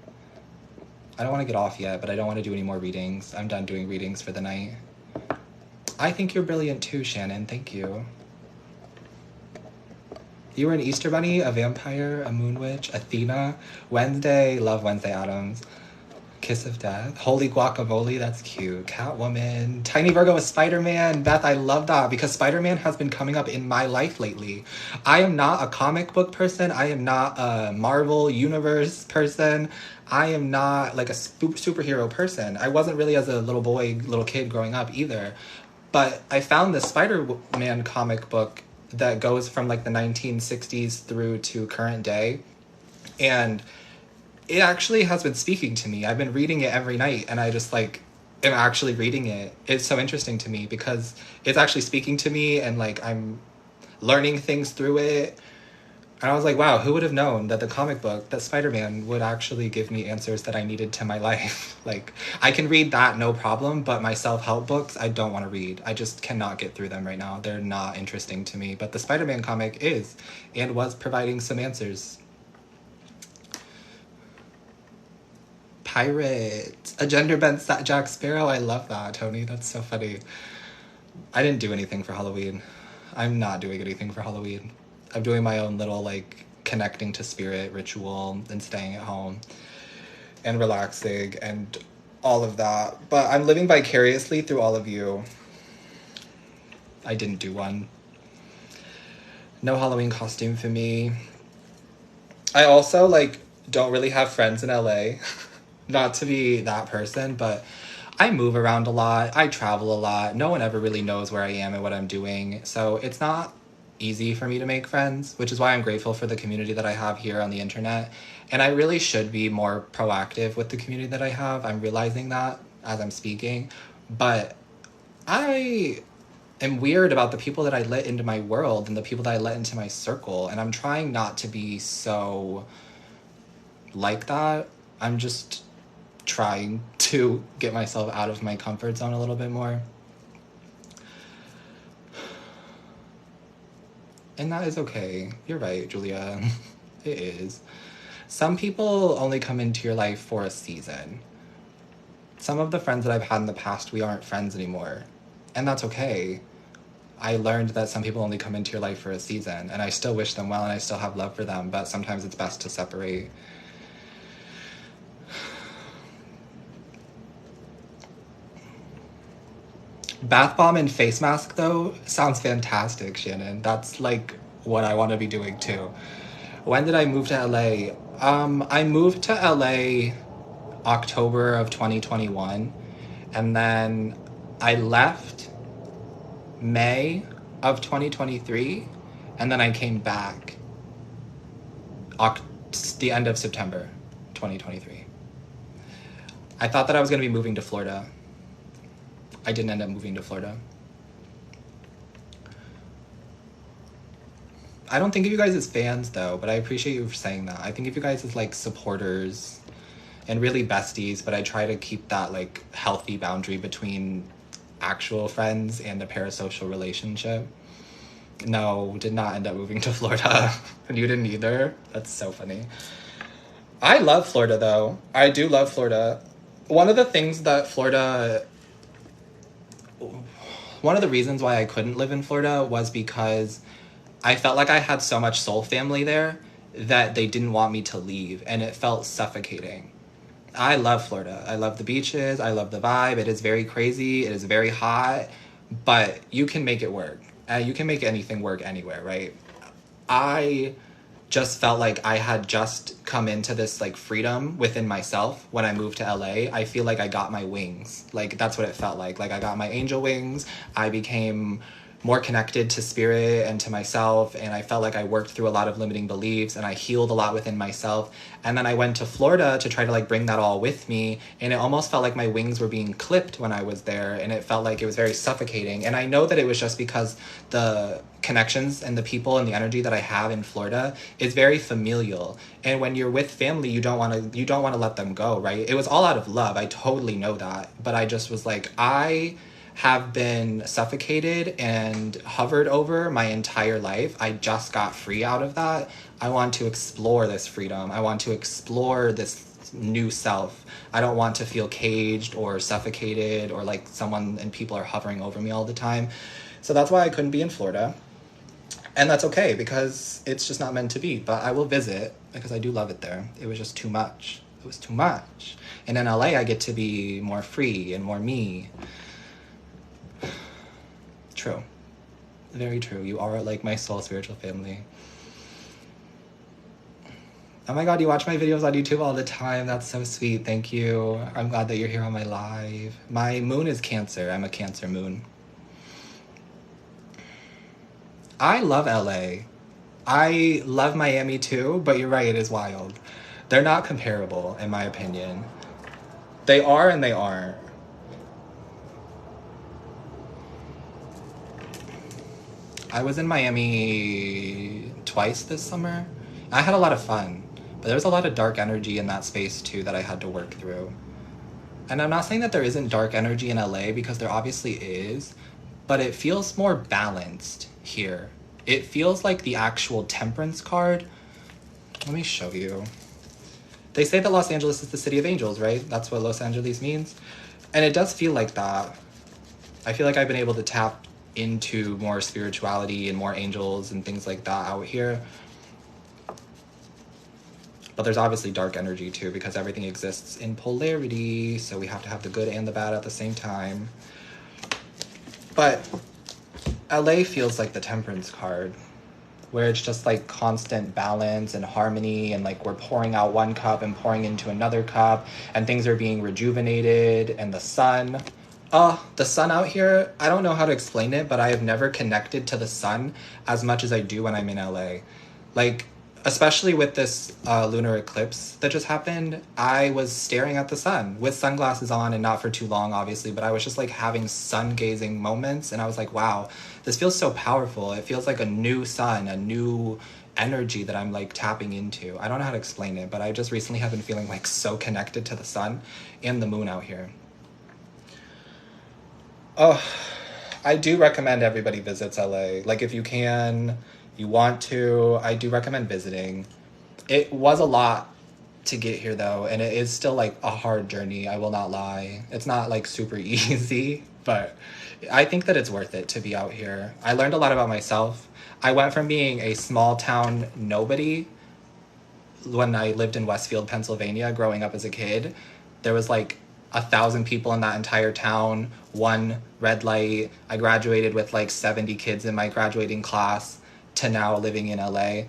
I don't want to get off yet, but I don't want to do any more readings. I'm done doing readings for the night. I think you're brilliant too, Shannon. Thank you. You were an Easter Bunny, a vampire, a moon witch, Athena, Wednesday, love Wednesday Addams, Kiss of Death, Holy Guacamole, that's cute, Catwoman, Tiny Virgo is Spider-Man. Beth, I love that because Spider-Man has been coming up in my life lately. I am not a comic book person. I am not a Marvel Universe person. I am not like a superhero person. I wasn't really as a little kid growing up either. But I found this Spider-Man comic book that goes from like the 1960s through to current day. And it actually has been speaking to me. I've been reading it every night and I just like am actually reading it. It's so interesting to me because it's actually speaking to me, and like I'm learning things through it. And I was like, wow, who would have known that the comic book, that Spider-Man, would actually give me answers that I needed to my life? Like, I can read that, no problem, but my self-help books, I don't want to read. I just cannot get through them right now. They're not interesting to me. But the Spider-Man comic is, and was providing some answers. Pirate. A gender-bent Jack Sparrow. I love that, Tony. That's so funny. I didn't do anything for Halloween. I'm not doing anything for Halloween. I'm doing my own little, like, connecting to spirit ritual and staying at home and relaxing and all of that. But I'm living vicariously through all of you. I didn't do one. No Halloween costume for me. I also, like, don't really have friends in LA. Not to be that person, but I move around a lot. I travel a lot. No one ever really knows where I am and what I'm doing. So it's not easy for me to make friends, which is why I'm grateful for the community that I have here on the internet. And I really should be more proactive with the community that I have. I'm realizing that as I'm speaking. But I am weird about the people that I let into my world and the people that I let into my circle. And I'm trying not to be so like that. I'm just trying to get myself out of my comfort zone a little bit more. And that is okay. You're right, Julia. It is. Some people only come into your life for a season. Some of the friends that I've had in the past, we aren't friends anymore. And that's okay. I learned that some people only come into your life for a season, and I still wish them well and I still have love for them, but sometimes it's best to separate. Bath bomb and face mask, though, sounds fantastic, Shannon. That's, like, what I want to be doing, too. When did I move to LA? I moved to LA October of 2021, and then I left May of 2023, and then I came back the end of September 2023. I thought that I was going to be moving to Florida. I didn't end up moving to Florida. I don't think of you guys as fans, though, but I appreciate you for saying that. I think of you guys as, like, supporters and really besties, but I try to keep that, like, healthy boundary between actual friends and a parasocial relationship. No, did not end up moving to Florida. And you didn't either? That's so funny. I love Florida, though. I do love Florida. One of the things that one of the reasons why I couldn't live in Florida was because I felt like I had so much soul family there that they didn't want me to leave, and it felt suffocating. I love Florida. I love the beaches. I love the vibe. It is very crazy. It is very hot, but you can make it work. You can make anything work anywhere, right? I just felt like I had just come into this, like, freedom within myself when I moved to LA. I feel like I got my wings. Like, that's what it felt like. Like, I got my angel wings. I became more connected to spirit and to myself, and I felt like I worked through a lot of limiting beliefs, and I healed a lot within myself. And then I went to Florida to try to, like, bring that all with me, and it almost felt like my wings were being clipped when I was there, and it felt like it was very suffocating. And I know that it was just because the connections and the people and the energy that I have in Florida is very familial, and when you're with family, you don't want to let them go, right? It was all out of love. I totally know that, but I just was like, I have been suffocated and hovered over my entire life. I just got free out of that. I want to explore this freedom. I want to explore this new self. I don't want to feel caged or suffocated or like someone and people are hovering over me all the time. So that's why I couldn't be in Florida. And that's okay because it's just not meant to be. But I will visit because I do love it there. It was just too much. It was too much. And in LA, I get to be more free and more me. True. Very true. You are like my soul spiritual family. Oh my god, you watch my videos on YouTube all the time. That's so sweet. Thank you. I'm glad that you're here on my live. My moon is Cancer. I'm a Cancer moon. I love LA. I love Miami too, but you're right, it is wild. They're not comparable, in my opinion. They are and they aren't. I was in Miami twice this summer. I had a lot of fun, but there was a lot of dark energy in that space too that I had to work through. And I'm not saying that there isn't dark energy in LA, because there obviously is, but it feels more balanced here. It feels like the actual Temperance card. Let me show you. They say that Los Angeles is the city of angels, right? That's what Los Angeles means. And it does feel like that. I feel like I've been able to tap into more spirituality and more angels and things like that out here. But there's obviously dark energy too, because everything exists in polarity, so we have to have the good and the bad at the same time. But LA feels like the Temperance card, where it's just like constant balance and harmony, and like we're pouring out one cup and pouring into another cup, and things are being rejuvenated. And the sun, the sun out here, I don't know how to explain it, but I have never connected to the sun as much as I do when I'm in LA. Like, especially with this lunar eclipse that just happened, I was staring at the sun with sunglasses on, and not for too long, obviously, but I was just like having sun gazing moments, and I was like, wow, this feels so powerful. It feels like a new sun, a new energy that I'm like tapping into. I don't know how to explain it, but I just recently have been feeling like so connected to the sun and the moon out here. Oh, I do recommend everybody visits LA. Like, if you can, you want to, I do recommend visiting. It was a lot to get here though, and it is still like a hard journey, I will not lie. It's not like super easy, but I think that it's worth it to be out here. I learned a lot about myself. I went from being a small town nobody when I lived in Westfield, Pennsylvania, growing up as a kid. There was like 1,000 people in that entire town, one red light. I graduated with like 70 kids in my graduating class, to now living in LA.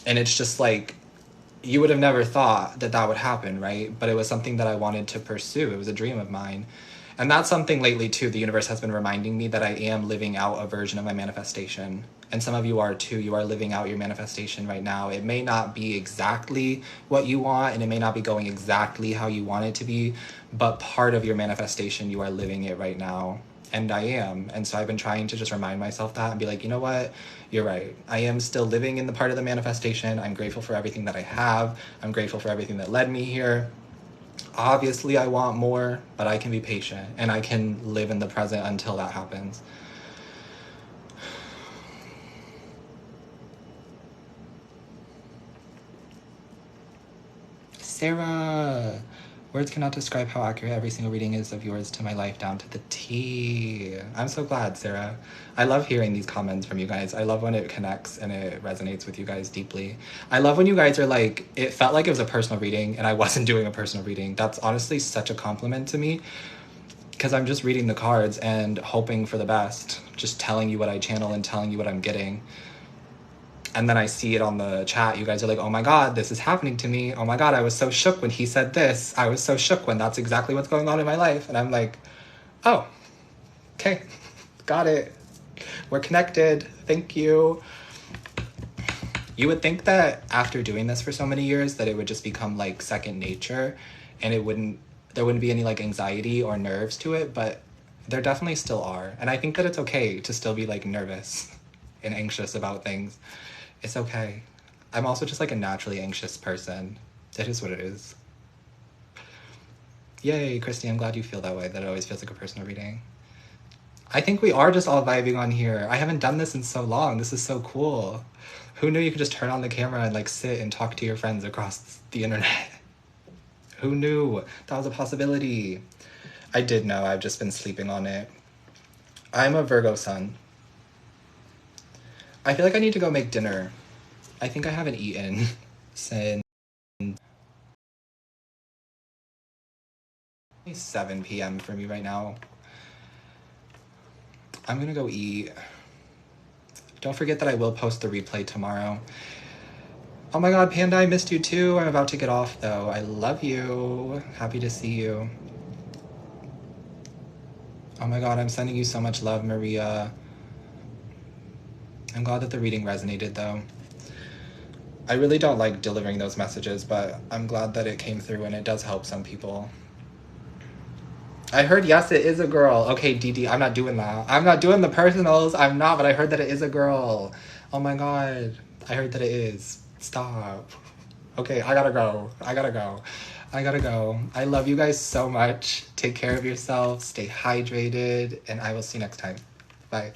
And it's just like, you would have never thought that that would happen, right? But it was something that I wanted to pursue. It was a dream of mine. And that's something lately too, the universe has been reminding me that I am living out a version of my manifestation. And some of you are too. You are living out your manifestation right now. It may not be exactly what you want, and it may not be going exactly how you want it to be, but part of your manifestation, you are living it right now. And I am. And so I've been trying to just remind myself that and be like, you know what? You're right. I am still living in the part of the manifestation. I'm grateful for everything that I have. I'm grateful for everything that led me here. Obviously, I want more, but I can be patient and I can live in the present until that happens. Sarah, words cannot describe how accurate every single reading is of yours to my life, down to the T. I'm so glad, Sarah. I love hearing these comments from you guys. I love when it connects and it resonates with you guys deeply. I love when you guys are like, it felt like it was a personal reading and I wasn't doing a personal reading. That's honestly such a compliment to me, because I'm just reading the cards and hoping for the best, just telling you what I channel and telling you what I'm getting. And then I see it on the chat. You guys are like, oh my God, this is happening to me. Oh my God, I was so shook when he said this. I was so shook when that's exactly what's going on in my life. And I'm like, oh, okay, got it. We're connected. Thank you. You would think that after doing this for so many years that it would just become like second nature, and there wouldn't be any like anxiety or nerves to it, but there definitely still are. And I think that it's okay to still be like nervous and anxious about things. It's okay. I'm also just like a naturally anxious person. It is what it is. Yay, Christy, I'm glad you feel that way, that it always feels like a personal reading. I think we are just all vibing on here. I haven't done this in so long. This is so cool. Who knew you could just turn on the camera and like sit and talk to your friends across the internet? Who knew that was a possibility? I did know. I've just been sleeping on it. I'm a Virgo sun. I feel like I need to go make dinner. I think I haven't eaten since 7 p.m. for me right now. I'm gonna go eat. Don't forget that I will post the replay tomorrow. Oh my God, Panda, I missed you too. I'm about to get off though. I love you. Happy to see you. Oh my God, I'm sending you so much love, Maria. I'm glad that the reading resonated though. I really don't like delivering those messages, but I'm glad that it came through and it does help some people. I heard, yes, it is a girl. Okay, DD, I'm not doing that. I'm not doing the personals. I'm not, but I heard that it is a girl. Oh my god. I heard that it is. Stop. Okay, I gotta go. I gotta go. I gotta go. I love you guys so much. Take care of yourselves. Stay hydrated. And I will see you next time. Bye.